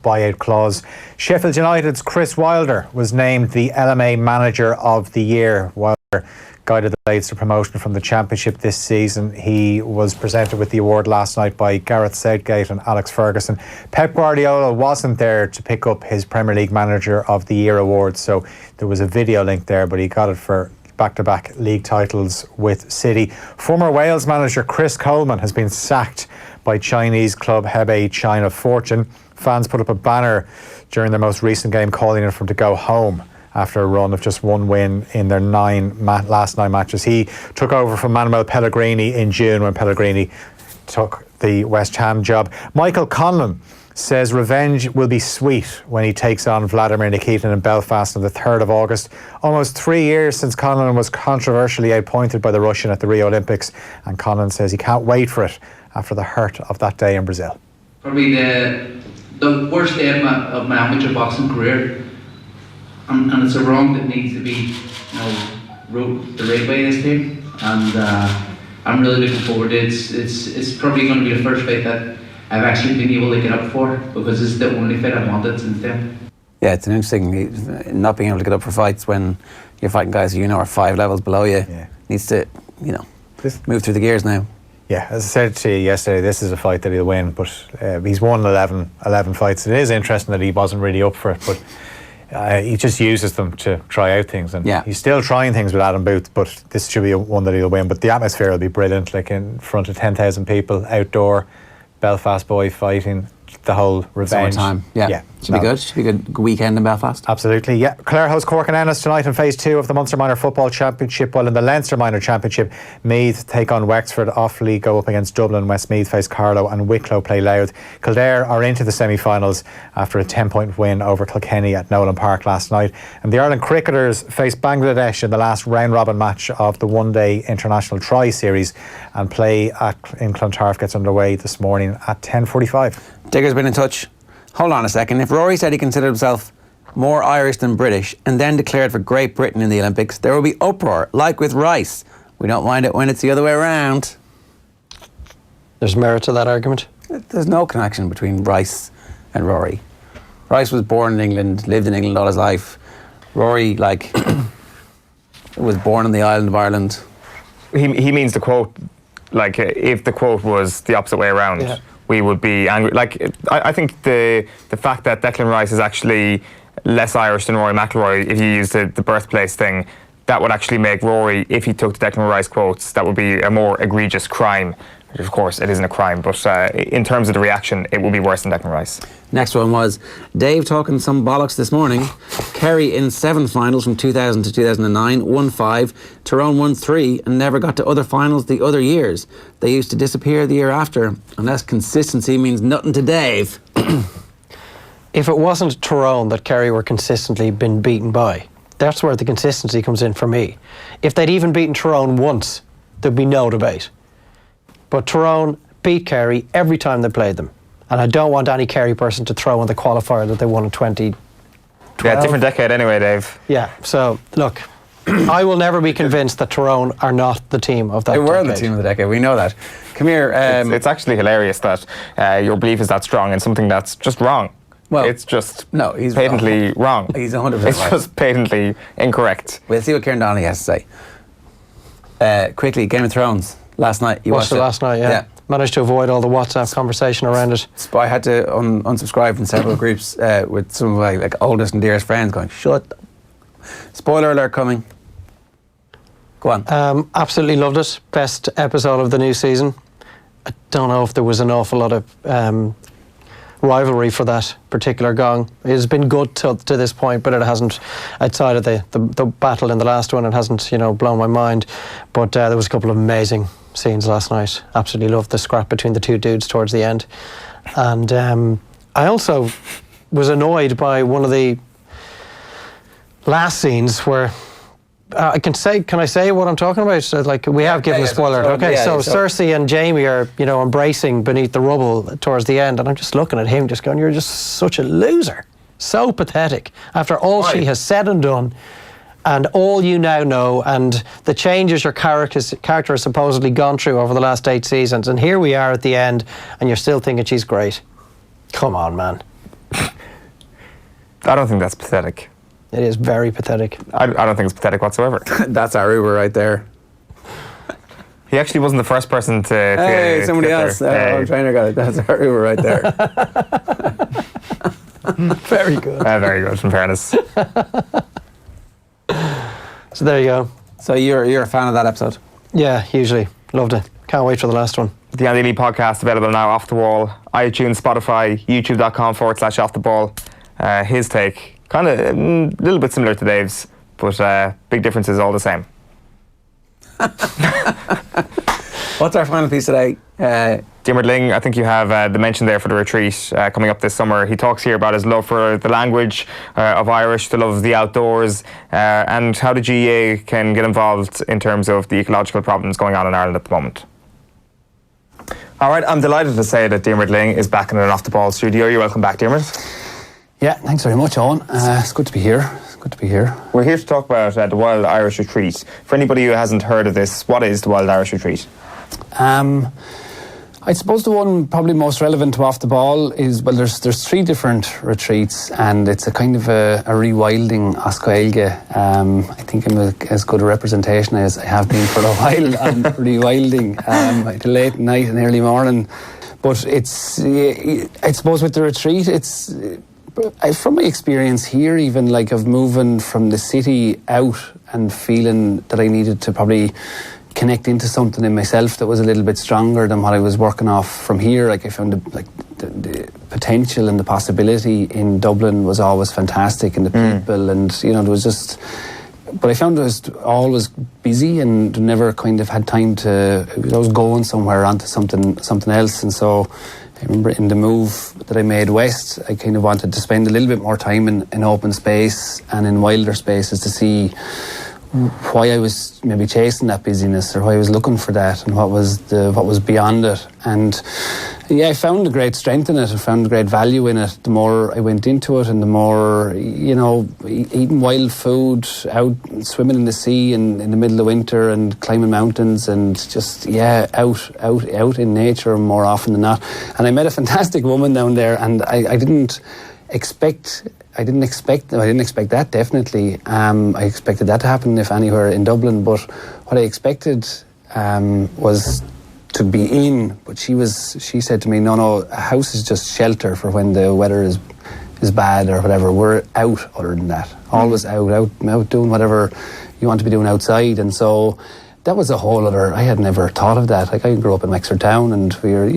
buyout clause. Sheffield United's Chris Wilder was named the LMA Manager of the Year. Wilder guided the Blades to promotion from the Championship this season. He was presented with the award last night by Gareth Southgate and Alex Ferguson. Pep Guardiola wasn't there to pick up his Premier League Manager of the Year award, so there was a video link there, but he got it for back-to-back league titles with City. Former Wales manager Chris Coleman has been sacked by Chinese club Hebei China Fortune. Fans put up a banner during their most recent game calling for him to go home after a run of just one win in their last 9 matches. He took over from Manuel Pellegrini in June when Pellegrini took the West Ham job. Michael Conlon says revenge will be sweet when he takes on Vladimir Nikitin in Belfast on the 3rd of August. Almost 3 years since Conlon was controversially outpointed by the Russian at the Rio Olympics, and Conlon says he can't wait for it after the hurt of that day in Brazil. Probably the worst day of my amateur boxing career, and it's a wrong that needs to be wrote the right way this time, and I'm really looking forward to it. It's probably going to be the first fight that I've actually been able to get up for, because it's the only fight I've wanted since then. Yeah, it's an interesting not being able to get up for fights when you're fighting guys who are 5 levels below you. Yeah. Needs to move through the gears now. Yeah, as I said to you yesterday, this is a fight that he'll win, but he's won 11 fights. It is interesting that he wasn't really up for it, but he just uses them to try out things, and he's still trying things with Adam Booth, but this should be one that he'll win. But the atmosphere will be brilliant, like in front of 10,000 people, outdoor, Belfast boy fighting, the whole revenge. Summertime, yeah. Should be good. Should be a good weekend in Belfast. Absolutely, yeah. Clare host Cork and Ennis tonight in Phase 2 of the Munster Minor Football Championship, while in the Leinster Minor Championship, Meath take on Wexford, Offaly go up against Dublin, Westmeath face Carlow, and Wicklow play Louth. Kildare are into the semi-finals after a 10-point win over Kilkenny at Nolan Park last night. And the Ireland cricketers face Bangladesh in the last round-robin match of the one-day international tri-series, and play in Clontarf gets underway this morning at 10:45. Digger's been in touch. Hold on a second. If Rory said he considered himself more Irish than British and then declared for Great Britain in the Olympics, there will be uproar, like with Rice. We don't mind it when it's the other way around. There's merit to that argument? There's no connection between Rice and Rory. Rice was born in England, lived in England all his life. Rory, was born on the island of Ireland. He means the quote, if the quote was the opposite way around, we would be angry. I think the fact that Declan Rice is actually less Irish than Rory McIlroy, if you use the birthplace thing, that would actually make Rory, if he took the Declan Rice quotes, that would be a more egregious crime. Of course, it isn't a crime, but in terms of the reaction, it will be worse than Declan Rice. Next one was Dave talking some bollocks this morning. Kerry in 7 finals from 2000 to 2009, won 5. Tyrone won 3 and never got to other finals the other years. They used to disappear the year after, unless consistency means nothing to Dave. If it wasn't Tyrone that Kerry were consistently been beaten by, that's where the consistency comes in for me. If they'd even beaten Tyrone once, there'd be no debate. But Tyrone beat Kerry every time they played them. And I don't want any Kerry person to throw in the qualifier that they won in 2012. Yeah, different decade anyway, Dave. Yeah, so look, I will never be convinced that Tyrone are not the team of that decade. They were the team of the decade, we know that. Come here. It's actually hilarious that your belief is that strong in something that's just wrong. Well, it's just he's patently wrong. He's 100% It's right. just patently incorrect. We'll see what Kieran Donnelly has to say. Quickly, Game of Thrones. Last night. You watched it last night, yeah. managed to avoid all the WhatsApp conversation around it. I had to unsubscribe from several groups with some of my oldest and dearest friends going, shut up. Spoiler alert coming. Go on. Absolutely loved it. Best episode of the new season. I don't know if there was an awful lot of rivalry for that particular gong. It has been good to this point, but it hasn't, outside of the battle in the last one, it hasn't, blown my mind. But there was a couple of amazing scenes last night. Absolutely loved the scrap between the two dudes towards the end. And I also was annoyed by one of the last scenes where can I say what I'm talking about? So, we have given a spoiler. So Cersei and Jamie are, embracing beneath the rubble towards the end, and I'm just looking at him, just going, "You're just such a loser, so pathetic." After all she has said and done, and all you now know, and the changes your character has supposedly gone through over the last 8 seasons, and here we are at the end, and you're still thinking she's great. Come on, man. I don't think that's pathetic. It is very pathetic. I don't think it's pathetic whatsoever. That's our Uber right there. He actually wasn't the first person to... Hey, somebody else. Our trainer got it. That's our Uber right there. Very good. Very good, in fairness. So there you go. So you're a fan of that episode? Yeah, hugely. Loved it. Can't wait for the last one. The Andy Lee podcast available now, Off the Wall, iTunes, Spotify, youtube.com/Off the Ball. His take... kind of a little bit similar to Dave's, but big differences all the same. What's our final piece today? Diarmuid Lyng, I think you have the mention there for the retreat coming up this summer. He talks here about his love for the language of Irish, the love of the outdoors, and how the GAA can get involved in terms of the ecological problems going on in Ireland at the moment. All right, I'm delighted to say that Diarmuid Lyng is back in an Off the Ball studio. You're welcome back, Diarmuid. Yeah, thanks very much, Owen. It's good to be here. We're here to talk about the Wild Irish Retreat. For anybody who hasn't heard of this, what is the Wild Irish Retreat? I suppose the one probably most relevant to Off the Ball is, well, there's 3 different retreats, and it's a kind of a rewilding Oscailge. I think I'm as good a representation as I have been for a while on rewilding, late night and early morning. But it's, I suppose with the retreat, it's... from my experience here, even of moving from the city out and feeling that I needed to probably connect into something in myself that was a little bit stronger than what I was working off from here. I found the potential and the possibility in Dublin was always fantastic, and the people, and there was just... But I found I was always busy and never kind of had time to... I was always going somewhere onto something else, and so... I remember in the move that I made west, I kind of wanted to spend a little bit more time in open space and in wilder spaces to see why I was maybe chasing that busyness, or why I was looking for that, and what was beyond it. And yeah, I found a great strength in it. I found a great value in it. The more I went into it, and the more, eating wild food, out swimming in the sea in the middle of winter, and climbing mountains, and just out in nature more often than not. And I met a fantastic woman down there, and I didn't expect that, definitely. I expected that to happen, if anywhere, in Dublin. But what I expected was to be in. But she said to me, no, a house is just shelter for when the weather is bad or whatever. We're out other than that. Always out doing whatever you want to be doing outside. And so that was a whole other... I had never thought of that. I grew up in Wexfordtown, and we were,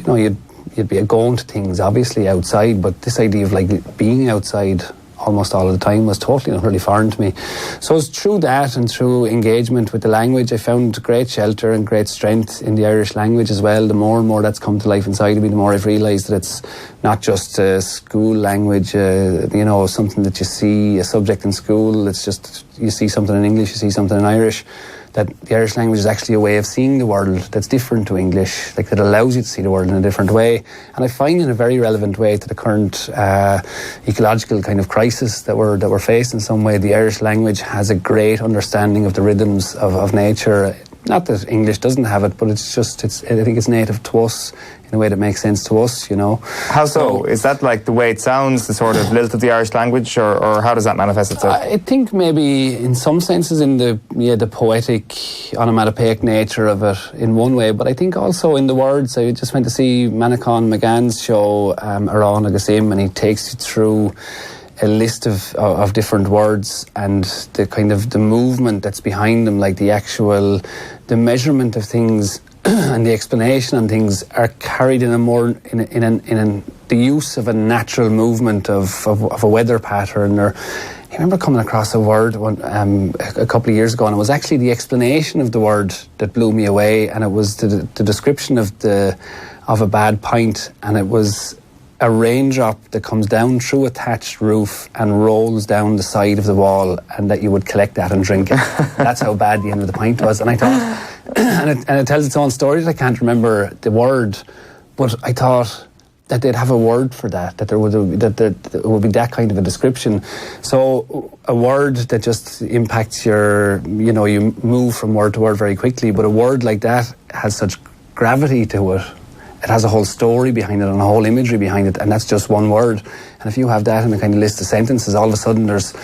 you'd be going to things, obviously, outside. But this idea of being outside almost all of the time was totally not really foreign to me. So it's through that and through engagement with the language, I found great shelter and great strength in the Irish language as well. The more and more that's come to life inside of me, the more I've realised that it's not just a school language, something that you see, a subject in school. It's just, you see something in English, you see something in Irish. That the Irish language is actually a way of seeing the world that's different to English, that allows you to see the world in a different way. And I find in a very relevant way to the current ecological kind of crisis that we're faced in some way. The Irish language has a great understanding of the rhythms of nature. Not that English doesn't have it, but I think it's native to us in a way that makes sense to us, you know. How so? Is that like the way it sounds, the sort of lilt of the Irish language, or how does that manifest itself? I think maybe in some senses in the poetic, onomatopoeic nature of it in one way, but I think also in the words. I just went to see Manacon McGann's show, Aran Agasim, and he takes you through a list of different words and the kind of the movement that's behind them, like the measurement of things and the explanation on things are carried in the use of a natural movement of a weather pattern. Or I remember coming across a word a couple of years ago, and it was actually the explanation of the word that blew me away, and it was the description of a bad pint, and it was a raindrop that comes down through a thatched roof and rolls down the side of the wall, and that you would collect that and drink it. That's how bad the end of the pint was. And I thought, and it tells its own story. I can't remember the word, but I thought that they'd have a word for that, that it would be that kind of a description. So a word that just impacts you move from word to word very quickly, but a word like that has such gravity to it. It has a whole story behind it and a whole imagery behind it, and that's just one word. And if you have that in a kind of list of sentences, all of a sudden there's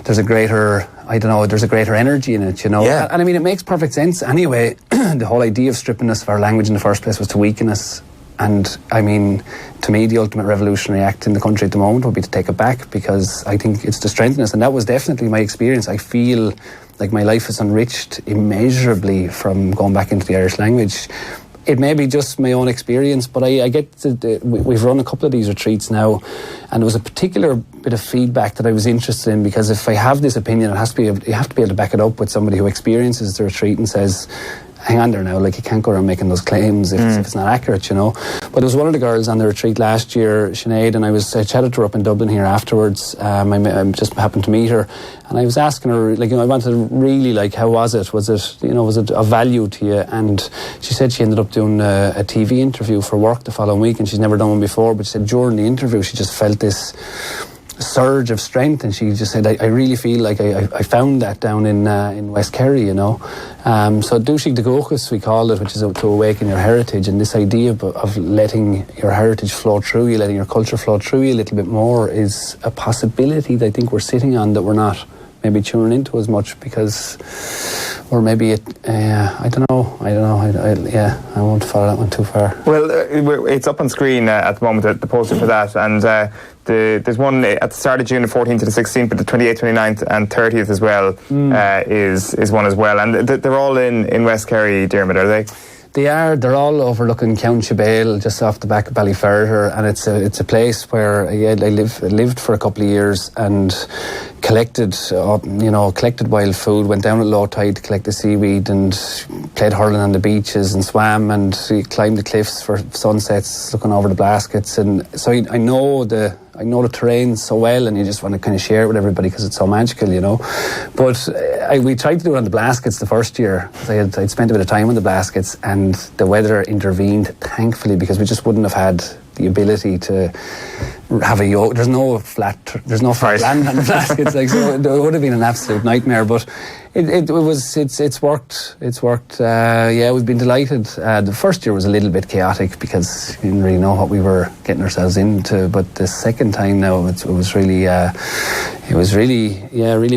a greater energy in it, you know. Yeah. And I mean, it makes perfect sense anyway. The whole idea of stripping us of our language in the first place was to weaken us. And I mean, to me, the ultimate revolutionary act in the country at the moment would be to take it back, because I think it's to strengthen us. And that was definitely my experience. I feel like my life is enriched immeasurably from going back into the Irish language. It may be just my own experience, but I get we've run a couple of these retreats now, and there was a particular bit of feedback that I was interested in, because if I have this opinion, you have to be able to back it up with somebody who experiences the retreat and says, hang on there now, like you can't go around making those claims if it's not accurate, you know. But there was one of the girls on the retreat last year, Sinead, and I chatted to her up in Dublin here afterwards. I just happened to meet her, and I was asking her, like, you know, I wanted to really, like, how was it? Was it of value to you? And she said she ended up doing a TV interview for work the following week, and she's never done one before, but she said during the interview she just felt this surge of strength, and she just said, I really feel like I found that down in West Kerry, you know. So Dúisig de Gochas, we call it, which is to awaken your heritage, and this idea of letting your heritage flow through you, letting your culture flow through you a little bit more, is a possibility that I think we're sitting on, that we're not maybe tuning into as much, because or maybe I don't know. I won't follow that one too far. Well, it's up on screen at the moment, the poster for that, and there's one at the start of June, the 14th to the 16th, but the 28th, 29th and 30th as well is one as well, and they're all in West Kerry, Diarmuid, are they? They're all overlooking County Bale, just off the back of Ballyferrer, and it's a place where I lived for a couple of years and collected wild food, went down at low tide to collect the seaweed, and played hurling on the beaches and swam and climbed the cliffs for sunsets, looking over the Blaskets, and so I know the terrain so well, and you just want to kind of share it with everybody because it's so magical, you know. But we tried to do it on the Blaskets the first year. I'd spent a bit of time on the Blaskets, and the weather intervened, thankfully, because we just wouldn't have had the ability to have a yoke. There's no flat land on the Blaskets, like, so it would have been an absolute nightmare. But it's worked. It's worked. We've been delighted. The first year was a little bit chaotic because we didn't really know what we were getting ourselves into. But the second time now, it was really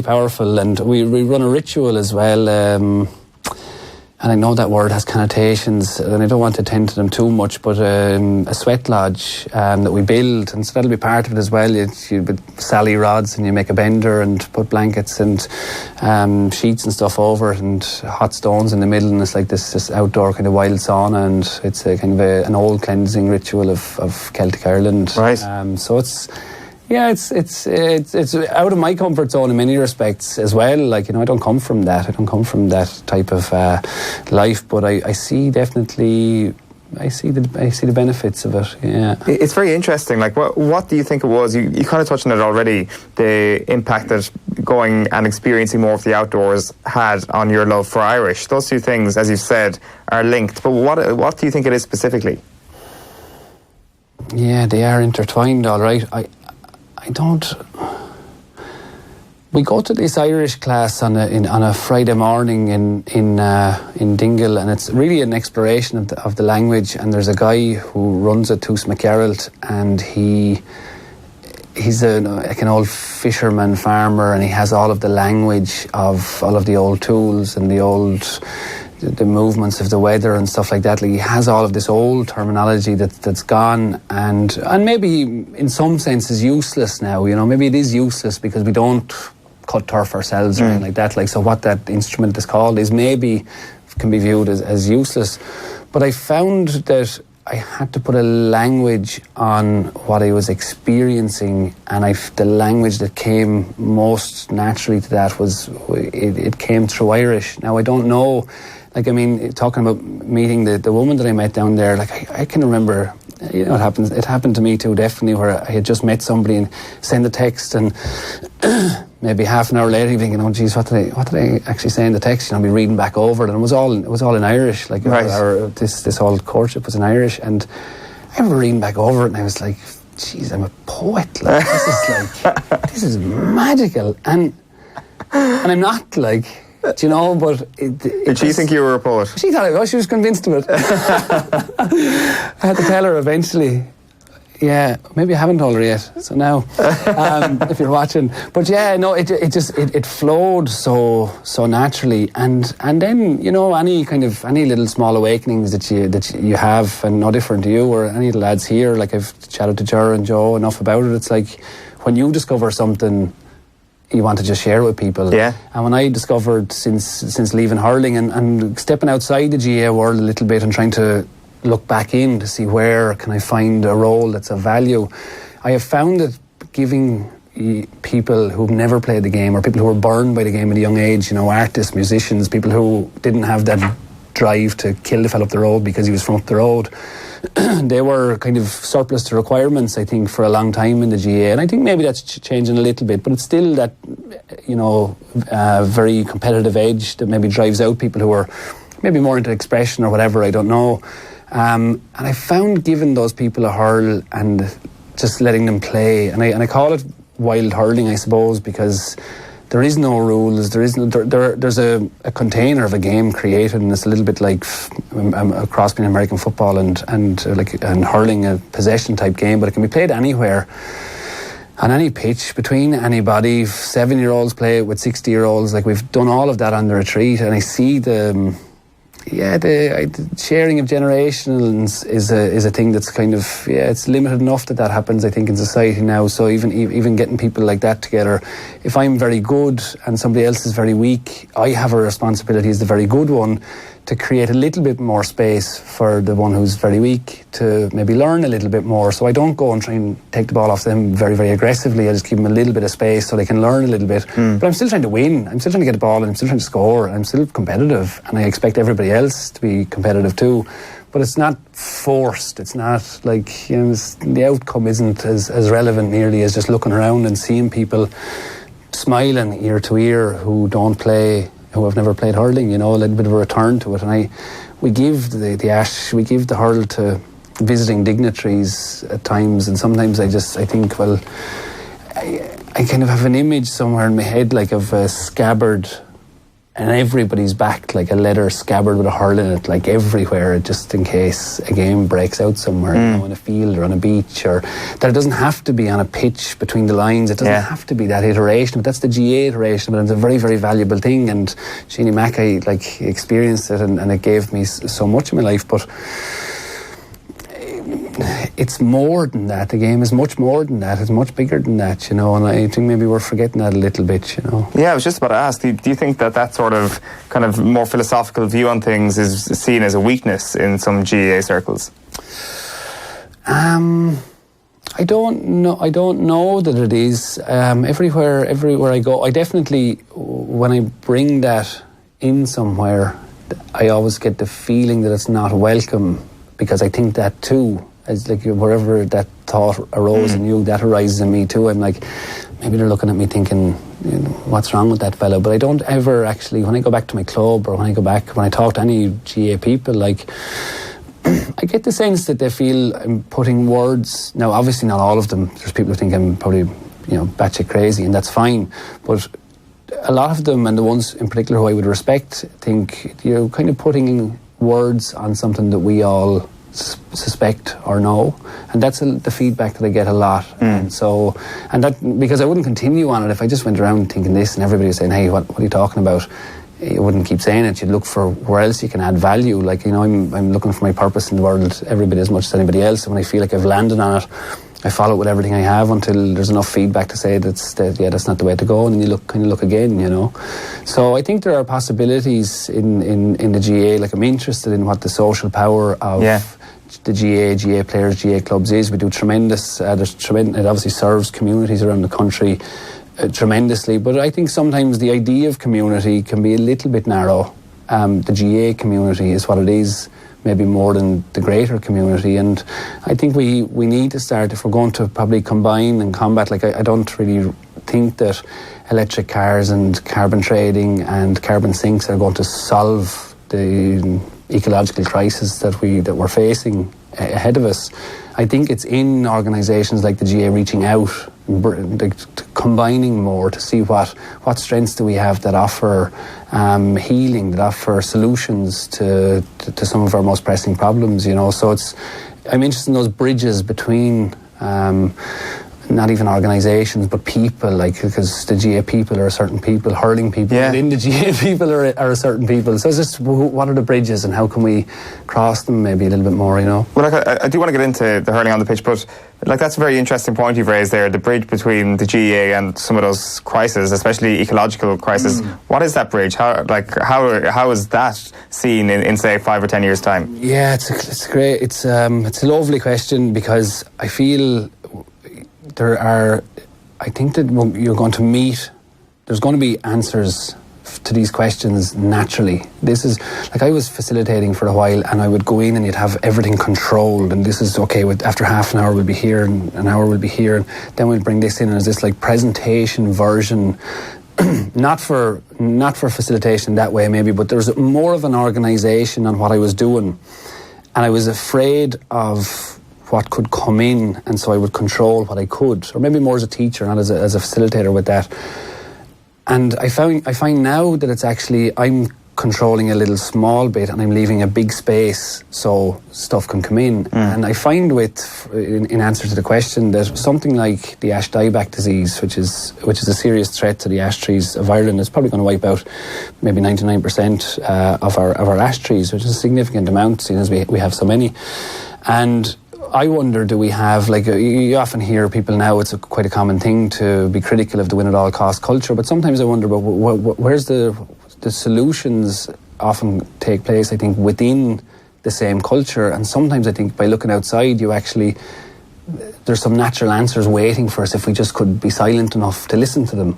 powerful. And we run a ritual as well. And I know that word has connotations, and I don't want to attend to them too much, but a sweat lodge that we build, and so that'll be part of it as well. You put sally rods, and you make a bender and put blankets and sheets and stuff over it, and hot stones in the middle, and it's like this outdoor kind of wild sauna, and it's a kind of an old cleansing ritual of Celtic Ireland. Right. So it's out of my comfort zone in many respects as well. Like, you know, I don't come from that type of life, but I see definitely. I see the benefits of it. Yeah, it's very interesting. Like, what do you think it was? You kind of touched on it already. The impact that going and experiencing more of the outdoors had on your love for Irish. Those two things, as you said, are linked. But what do you think it is specifically? Yeah, they are intertwined. All right. We go to this Irish class on a Friday morning in Dingle, and it's really an exploration of the language. And there's a guy who runs it, Tús McGarrett, and he's like an old fisherman farmer, and he has all of the language of all of the old tools and the movements of the weather and stuff like that. Like, he has all of this old terminology that's gone and maybe in some sense is useless now. Maybe it is useless because we don't cut turf ourselves or anything like that. Like, so what that instrument is called is maybe can be viewed as useless. But I found that I had to put a language on what I was experiencing, and the language that came most naturally to that was it came through Irish. Now, I don't know, like, I mean, talking about meeting the woman that I met down there, like, I can remember, it happened to me too, definitely, where I had just met somebody and sent a text, and maybe half an hour later you're thinking, oh geez, what did I actually say in the text? I'll be reading back over it, and it was all in Irish. Like, right. This whole courtship was in Irish, and I remember reading back over it, and I was like, geez, I'm a poet. Like, this is magical, and I'm not, like, but did she think you were a poet? She thought I was. She was convinced of it. I had to tell her eventually. Yeah, maybe I haven't told her yet. So now, if you're watching, but yeah, no, it flowed so naturally, and then any little small awakenings that you have, and no different to you or any of the lads here. Like, I've chatted to Ger and Joe enough about it. It's like when you discover something, you want to just share it with people. Yeah. And when I discovered since leaving hurling and stepping outside the GAA world a little bit and trying to look back in to see where can I find a role that's of value, I have found that giving people who've never played the game, or people who were burned by the game at a young age, artists, musicians, people who didn't have that drive to kill the fellow up the road because he was from up the road, they were kind of surplus to requirements, I think, for a long time in the GAA, and I think maybe that's changing a little bit, but it's still that very competitive edge that maybe drives out people who are maybe more into expression or whatever, I don't know. And I found giving those people a hurl and just letting them play, and I call it wild hurling, I suppose, because there is no rules. There's a container of a game created, and it's a little bit like a cross between American football and hurling, a possession type game, but it can be played anywhere, on any pitch, between anybody. 7-year-olds play it with 60-year-olds. Like, we've done all of that on the retreat, and I see the sharing of generations is a thing that's kind of, it's limited enough that happens, I think, in society now. So even getting people like that together, if I'm very good and somebody else is very weak, I have a responsibility as the very good one to create a little bit more space for the one who's very weak to maybe learn a little bit more. So I don't go and try and take the ball off them very, very aggressively. I just give them a little bit of space so they can learn a little bit. But I'm still trying to win. I'm still trying to get the ball, and I'm still trying to score, and I'm still competitive, and I expect everybody else to be competitive too. But it's not forced. It's not like, the outcome isn't as relevant nearly as just looking around and seeing people smiling ear to ear who don't play, who have never played hurling, a little bit of a return to it. And we give we give the hurl to visiting dignitaries at times, and sometimes I think, well, I kind of have an image somewhere in my head, like, of a scabbard, and everybody's back, like a leather scabbard with a hurl in it, like everywhere, just in case a game breaks out somewhere, in a field or on a beach, or that it doesn't have to be on a pitch between the lines. It doesn't have to be that iteration, but that's the GAA iteration, but it's a very, very valuable thing. And Sheenie Mac, I experienced it, and it gave me so much in my life. But it's more than that. The game is much more than that. It's much bigger than that, and I think maybe we're forgetting that a little bit, Yeah, I was just about to ask, do you think that sort of kind of more philosophical view on things is seen as a weakness in some GAA circles? I don't know that it is. Everywhere I go, I definitely, when I bring that in somewhere, I always get the feeling that it's not welcome, because I think that too, as like wherever that thought arose in you, that arises in me too. I'm like, maybe they're looking at me thinking, what's wrong with that fellow? But I don't ever actually, when I go back to my club, or when I talk to any GAA people, like, I get the sense that they feel I'm putting words. Now, obviously not all of them. There's people who think I'm probably, batshit crazy, and that's fine. But a lot of them, and the ones in particular who I would respect, think you're kind of putting words on something that we all suspect or know, and that's the feedback that I get a lot. And that, because I wouldn't continue on it if I just went around thinking this and everybody was saying, hey, what are you talking about? You wouldn't keep saying it. You'd look for where else you can add value. Like, I'm looking for my purpose in the world every bit as much as anybody else, and when I feel like I've landed on it, I follow it with everything I have until there's enough feedback to say that's not the way to go, and then you look again, So I think there are possibilities in the GAA. Like, I'm interested in what the social power of the GAA players, GAA clubs is. We do tremendous. It obviously serves communities around the country tremendously, but I think sometimes the idea of community can be a little bit narrow. The GAA community is what it is, maybe more than the greater community, and I think we need to start, if we're going to probably combine and combat, like I don't really think that electric cars and carbon trading and carbon sinks are going to solve the ecological crisis that we're facing ahead of us. I think it's in organisations like the GAA reaching out, combining more to see what strengths do we have that offer healing, that offer solutions to some of our most pressing problems. So I'm interested in those bridges between not even organisations but people, like, because the GAA people are a certain people, hurling people within the GAA people are a certain people. So it's just, what are the bridges and how can we cross them maybe a little bit more, Well, like, I do want to get into the hurling on the pitch, but like, that's a very interesting point you've raised there, the bridge between the GAA and some of those crises, especially ecological crises. What is that bridge? How is that seen in say 5 or 10 years' time? Yeah, it's great. It's a lovely question, because I feel I think that you're going to meet, there's going to be answers to these questions naturally. This is, like, I was facilitating for a while, and I would go in and you'd have everything controlled, and this is, okay, after half an hour we'll be here, and an hour we'll be here, and then we'll bring this in, and there's this like presentation version, not for facilitation that way maybe, but there's more of an organisation on what I was doing, and I was afraid of what could come in, and so I would control what I could, or maybe more as a teacher, not as a facilitator with that. And I find now that it's actually, I'm controlling a little small bit and I'm leaving a big space so stuff can come in. And I find in answer to the question, that something like the ash dieback disease, which is a serious threat to the ash trees of Ireland, is probably going to wipe out maybe 99% of our ash trees, which is a significant amount, seeing as we have so many. And I wonder, do we have, like, you often hear people now, it's quite a common thing to be critical of the win-at-all-cost culture, but sometimes I wonder about where's the solutions often take place, I think, within the same culture, and sometimes I think by looking outside, there's some natural answers waiting for us if we just could be silent enough to listen to them.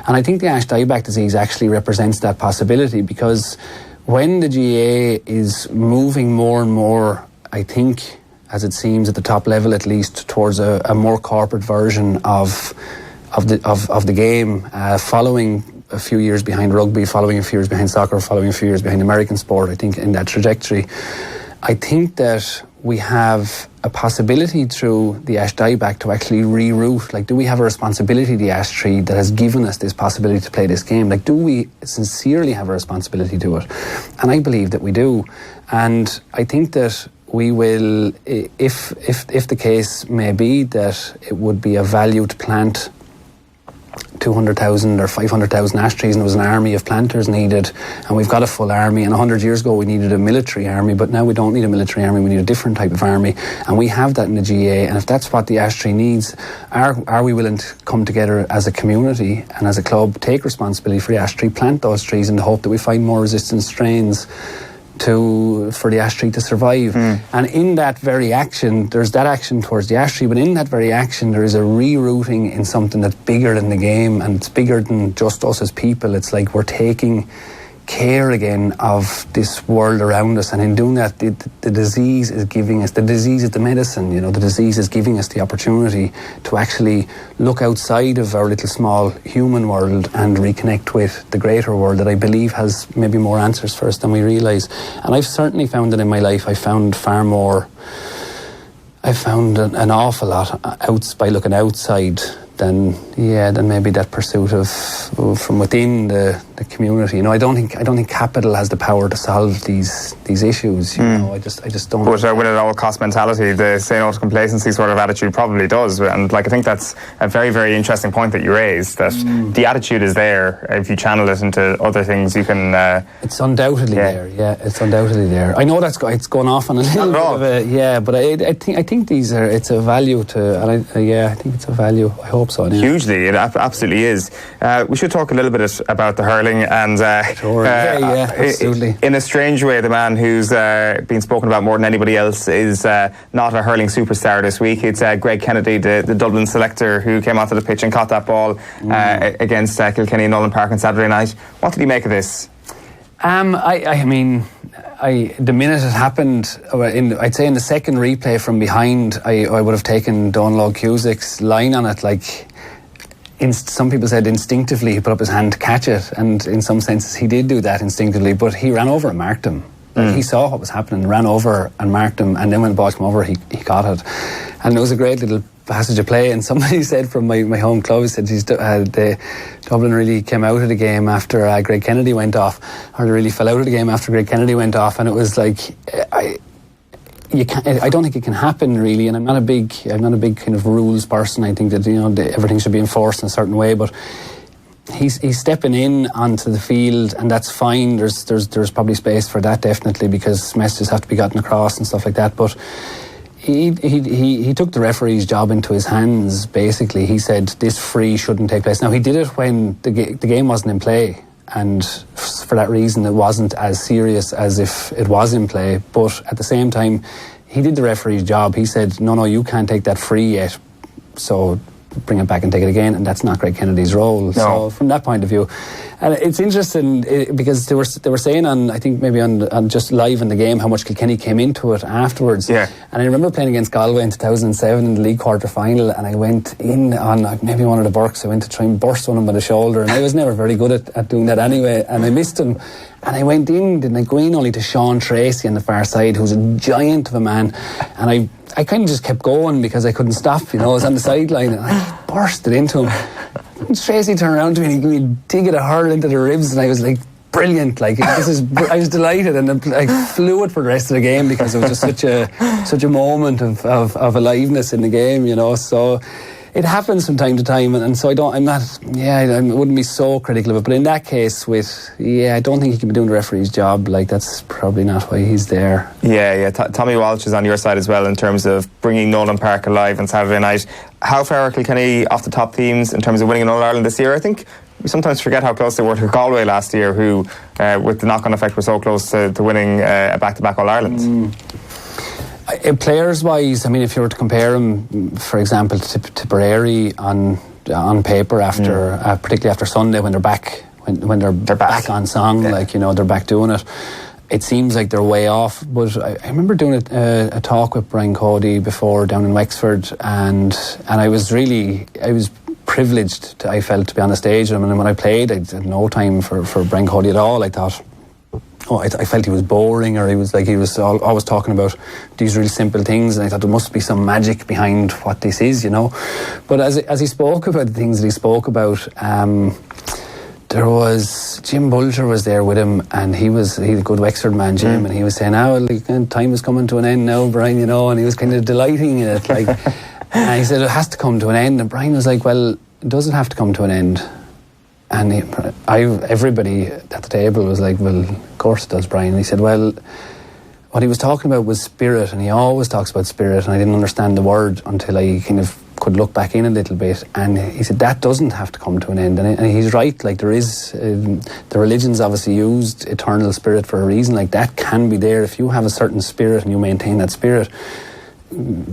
And I think the ash dieback disease actually represents that possibility, because when the GAA is moving more and more, I think, as it seems at the top level at least, towards a more corporate version of the game, following a few years behind rugby, following a few years behind soccer, following a few years behind American sport, I think, in that trajectory. I think that we have a possibility through the ash dieback to actually reroute. Like, do we have a responsibility to the ash tree that has given us this possibility to play this game? Like, do we sincerely have a responsibility to it? And I believe that we do. And I think that we will, if the case may be that it would be a value to plant 200,000 or 500,000 ash trees, and there was an army of planters needed, and we've got a full army, and 100 years ago we needed a military army, but now we don't need a military army, we need a different type of army, and we have that in the GAA. And if that's what the ash tree needs, are we willing to come together as a community and as a club, take responsibility for the ash tree, plant those trees in the hope that we find more resistant strains for the ash tree to survive. And in that very action, there's that action towards the ash tree, but in that very action there is a rerouting in something that's bigger than the game, and it's bigger than just us as people. It's like we're taking care again of this world around us, and in doing that, the disease is giving us, the disease is the medicine, the disease is giving us the opportunity to actually look outside of our little small human world and reconnect with the greater world that I believe has maybe more answers for us than we realise. And I've certainly found that in my life, I found an awful lot by looking outside than maybe that pursuit of from within the community. You know, I don't think capital has the power to solve these issues. You know, I just don't. But with an all cost mentality, the say no to complacency sort of attitude probably does. And like, I think that's a very, very interesting point that you raised, that the attitude is there. If you channel it into other things, you can. It's undoubtedly there. Yeah, it's undoubtedly there. I know it's going off on a little bit of a but I think these are. It's a value to, and I think it's a value. I hope so. Anyway. Hugely, it absolutely is. We should talk a little bit about the hurling and absolutely. In a strange way, the man who's been spoken about more than anybody else is not a hurling superstar this week. It's Greg Kennedy, the Dublin selector, who came onto the pitch and caught that ball against Kilkenny in Nolan Park on Saturday night. What did he make of this? I mean, the minute it happened, I'd say in the second replay from behind, I would have taken Donald Cusack's line on it. Like, some people said instinctively he put up his hand to catch it, and in some senses he did do that instinctively, but he ran over and marked him. Like, he saw what was happening, ran over and marked him, and then when the ball came over, he caught it. And it was a great little passage of play, and somebody said from my home club, said Dublin really came out of the game after Greg Kennedy went off, or they really fell out of the game after Greg Kennedy went off, and it was like, I don't think it can happen really, and I'm not a big kind of rules person. I think that, you know, everything should be enforced in a certain way, but he's stepping in onto the field, and that's fine. There's probably space for that, definitely, because messages have to be gotten across and stuff like that, but he took the referee's job into his hands, basically. He said this free shouldn't take place. Now, he did it when the game wasn't in play, and for that reason it wasn't as serious as if it was in play, but at the same time he did the referee's job. He said, no, you can't take that free yet, so bring it back and take it again, and that's not Greg Kennedy's role. No. So from that point of view, and it's interesting because they were saying I think maybe on just live in the game how much Kilkenny came into it afterwards. Yeah. And I remember playing against Galway in 2007 in the league quarter final, and I went in on maybe one of the burks. I went to try and burst one of them by the shoulder, and I was never very good at doing that anyway, and I missed him. And I went in, didn't I go in only to Sean Tracy on the far side, who's a giant of a man, and I kind of just kept going because I couldn't stop, you know. I was on the sideline and I bursted into him. And Tracy turned around to me and he gave me a dig at a hurl into the ribs, and I was like, brilliant, like I was delighted, and I flew it for the rest of the game because it was just such a moment of aliveness in the game, you know. So it happens from time to time, and so I wouldn't be so critical of it. But in that case, I don't think he can be doing the referee's job. Like, that's probably not why he's there. Yeah. Tommy Walsh is on your side as well in terms of bringing Nolan Park alive on Saturday night. How far are Kilkenny off the top teams in terms of winning in All-Ireland this year? I think we sometimes forget how close they were to Galway last year, who, with the knock-on effect, were so close to winning a back-to-back All-Ireland. Players-wise, I mean, if you were to compare them, for example, to Tipperary on paper, after particularly after Sunday, when they're back, when they're back on song, like, you know, they're back doing it. It seems like they're way off. But I remember doing a talk with Brian Cody before down in Wexford, and I was privileged, I felt, to be on the stage. And when I played, I had no time for Brian Cody at all. I thought, I felt he was boring, or he was always talking about these really simple things, and I thought there must be some magic behind what this is, you know. But as he spoke about the things that he spoke about, there was Jim Bulger was there with him, and he's a good Wexford man, Jim, and he was saying, time is coming to an end now, Brian, you know, and he was kind of delighting in it, like, and he said it has to come to an end, and Brian was like, well, does it have to come to an end? And everybody at the table was like, well, of course it does, Brian. And he said, well, what he was talking about was spirit, and he always talks about spirit, and I didn't understand the word until I kind of could look back in a little bit. And he said, that doesn't have to come to an end. And he's right, like, there is, the religion's obviously used eternal spirit for a reason. Like, that can be there. If you have a certain spirit and you maintain that spirit,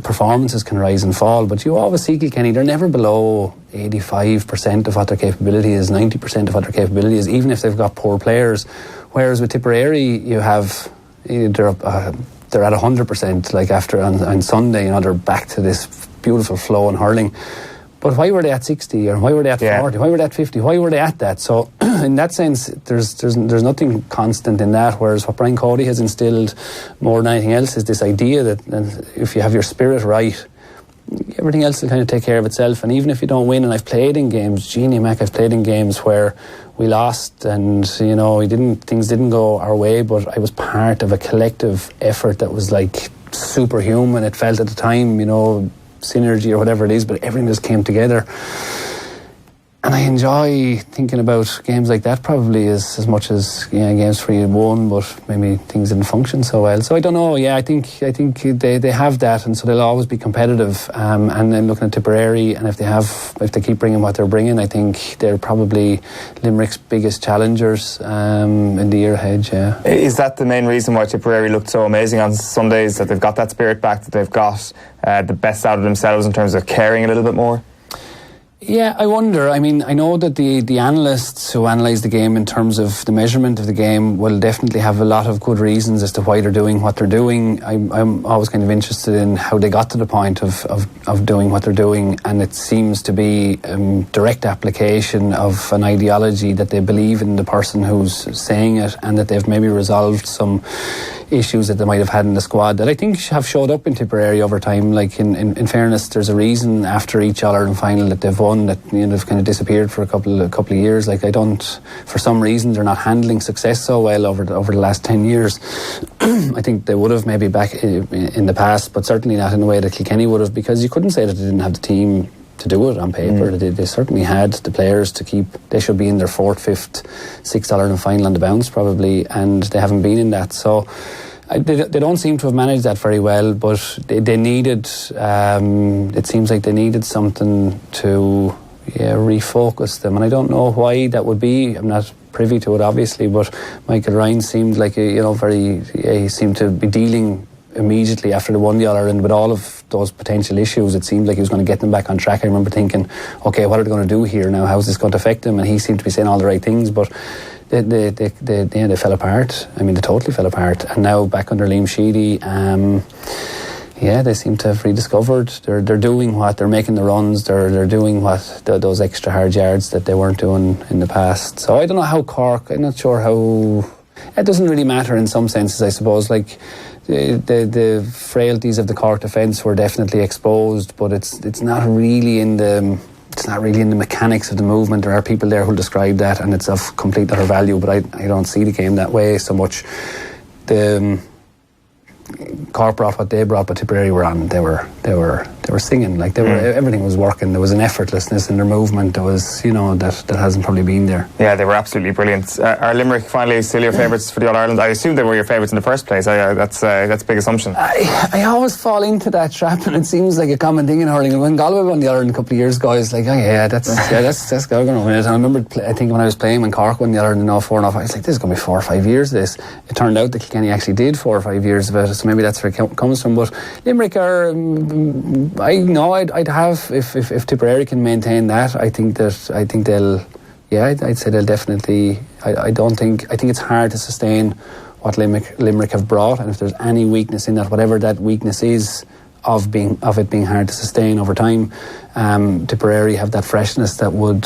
performances can rise and fall, but you always see Kilkenny, they're never below 85% of what their capability is, 90% of what their capability is, even if they've got poor players. Whereas with Tipperary, they're at 100%, like after on Sunday, you know, they're back to this beautiful flow in hurling. But why were they at 60, or why were they at 40, why were they at 50, why were they at that? So in that sense, there's nothing constant in that, whereas what Brian Cody has instilled more than anything else is this idea that if you have your spirit right, everything else will kind of take care of itself. And even if you don't win, and I've played in games, Jeannie Mac, I've played in games where we lost and, things didn't go our way, but I was part of a collective effort that was like superhuman. It felt at the time, synergy or whatever it is, but everything just came together. And I enjoy thinking about games like that probably as much as games where you won, but maybe things didn't function so well. So I don't know. Yeah, I think they have that, and so they'll always be competitive. And then looking at Tipperary, and if they keep bringing what they're bringing, I think they're probably Limerick's biggest challengers in the year ahead. Yeah. Is that the main reason why Tipperary looked so amazing on Sundays? That they've got that spirit back, that they've got the best out of themselves in terms of caring a little bit more? Yeah, I wonder. I mean, I know that the analysts who analyse the game in terms of the measurement of the game will definitely have a lot of good reasons as to why they're doing what they're doing. I'm always kind of interested in how they got to the point of doing what they're doing, and it seems to be direct application of an ideology that they believe in the person who's saying it, and that they've maybe resolved some issues that they might have had in the squad that I think have showed up in Tipperary over time. Like in fairness, there's a reason after each All-Ireland final that they've won that they've kind of disappeared for a couple of years. Like for some reason they're not handling success so well over the last 10 years. I think they would have maybe back in the past, but certainly not in the way that Kilkenny would have, because you couldn't say that they didn't have the team to do it on paper. They certainly had the players to keep. They should be in their 4th, 5th, 6th All-Ireland final on the bounce probably, and they haven't been in that. So they don't seem to have managed that very well, but they needed, it seems like they needed something to refocus them, and I don't know why that would be. I'm not privy to it obviously, but Michael Ryan seemed like he seemed to be dealing immediately after they won the All-Ireland with all of those potential issues. It seemed like he was going to get them back on track. I remember thinking, okay, what are they going to do here now? How's this going to affect them? And he seemed to be saying all the right things, but they fell apart. I mean, they totally fell apart. And now back under Liam Sheedy, they seem to have rediscovered. They're doing what they're making the runs. They're doing what those extra hard yards that they weren't doing in the past. So I don't know how Cork. I'm not sure how. It doesn't really matter in some senses, I suppose. Like the frailties of the Cork defence were definitely exposed, but it's not really in the. It's not really in the mechanics of the movement. There are people there who'll describe that, and it's of complete utter value, but I don't see the game that way so much. The Cork brought what they brought, but Tipperary were on. They were singing, like everything was working. There was an effortlessness in their movement. There was, that hasn't probably been there. Yeah, they were absolutely brilliant. Are Limerick finally still your favourites for the All-Ireland? I assume they were your favourites in the first place. That's a big assumption. I always fall into that trap, and it seems like a common thing in hurling. When Galway won the All-Ireland a couple of years ago, I was like, that's Galway going to win it. And I remember, I think when I was playing when Cork won the All-Ireland in 04 and 05, I was like, this is going to be 4 or 5 years of this. It turned out that Kilkenny actually did 4 or 5 years of it, so maybe that's where it comes from. But Limerick are, I know I'd have, if Tipperary can maintain that, I think they'll, I'd say they'll definitely, I think it's hard to sustain what Limerick have brought, and if there's any weakness in that, whatever that weakness is of it being hard to sustain over time, Tipperary have that freshness that would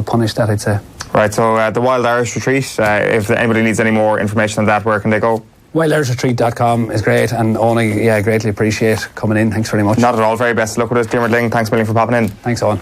punish that, I'd say. Right, so the Wild Irish Retreat, if anybody needs any more information on that, where can they go? WildIrishRetreat.com is great, and Owen, I greatly appreciate coming in. Thanks very much. Not at all. Very best of luck with it. Diarmuid Lyng, thanks a million for popping in. Thanks, Owen.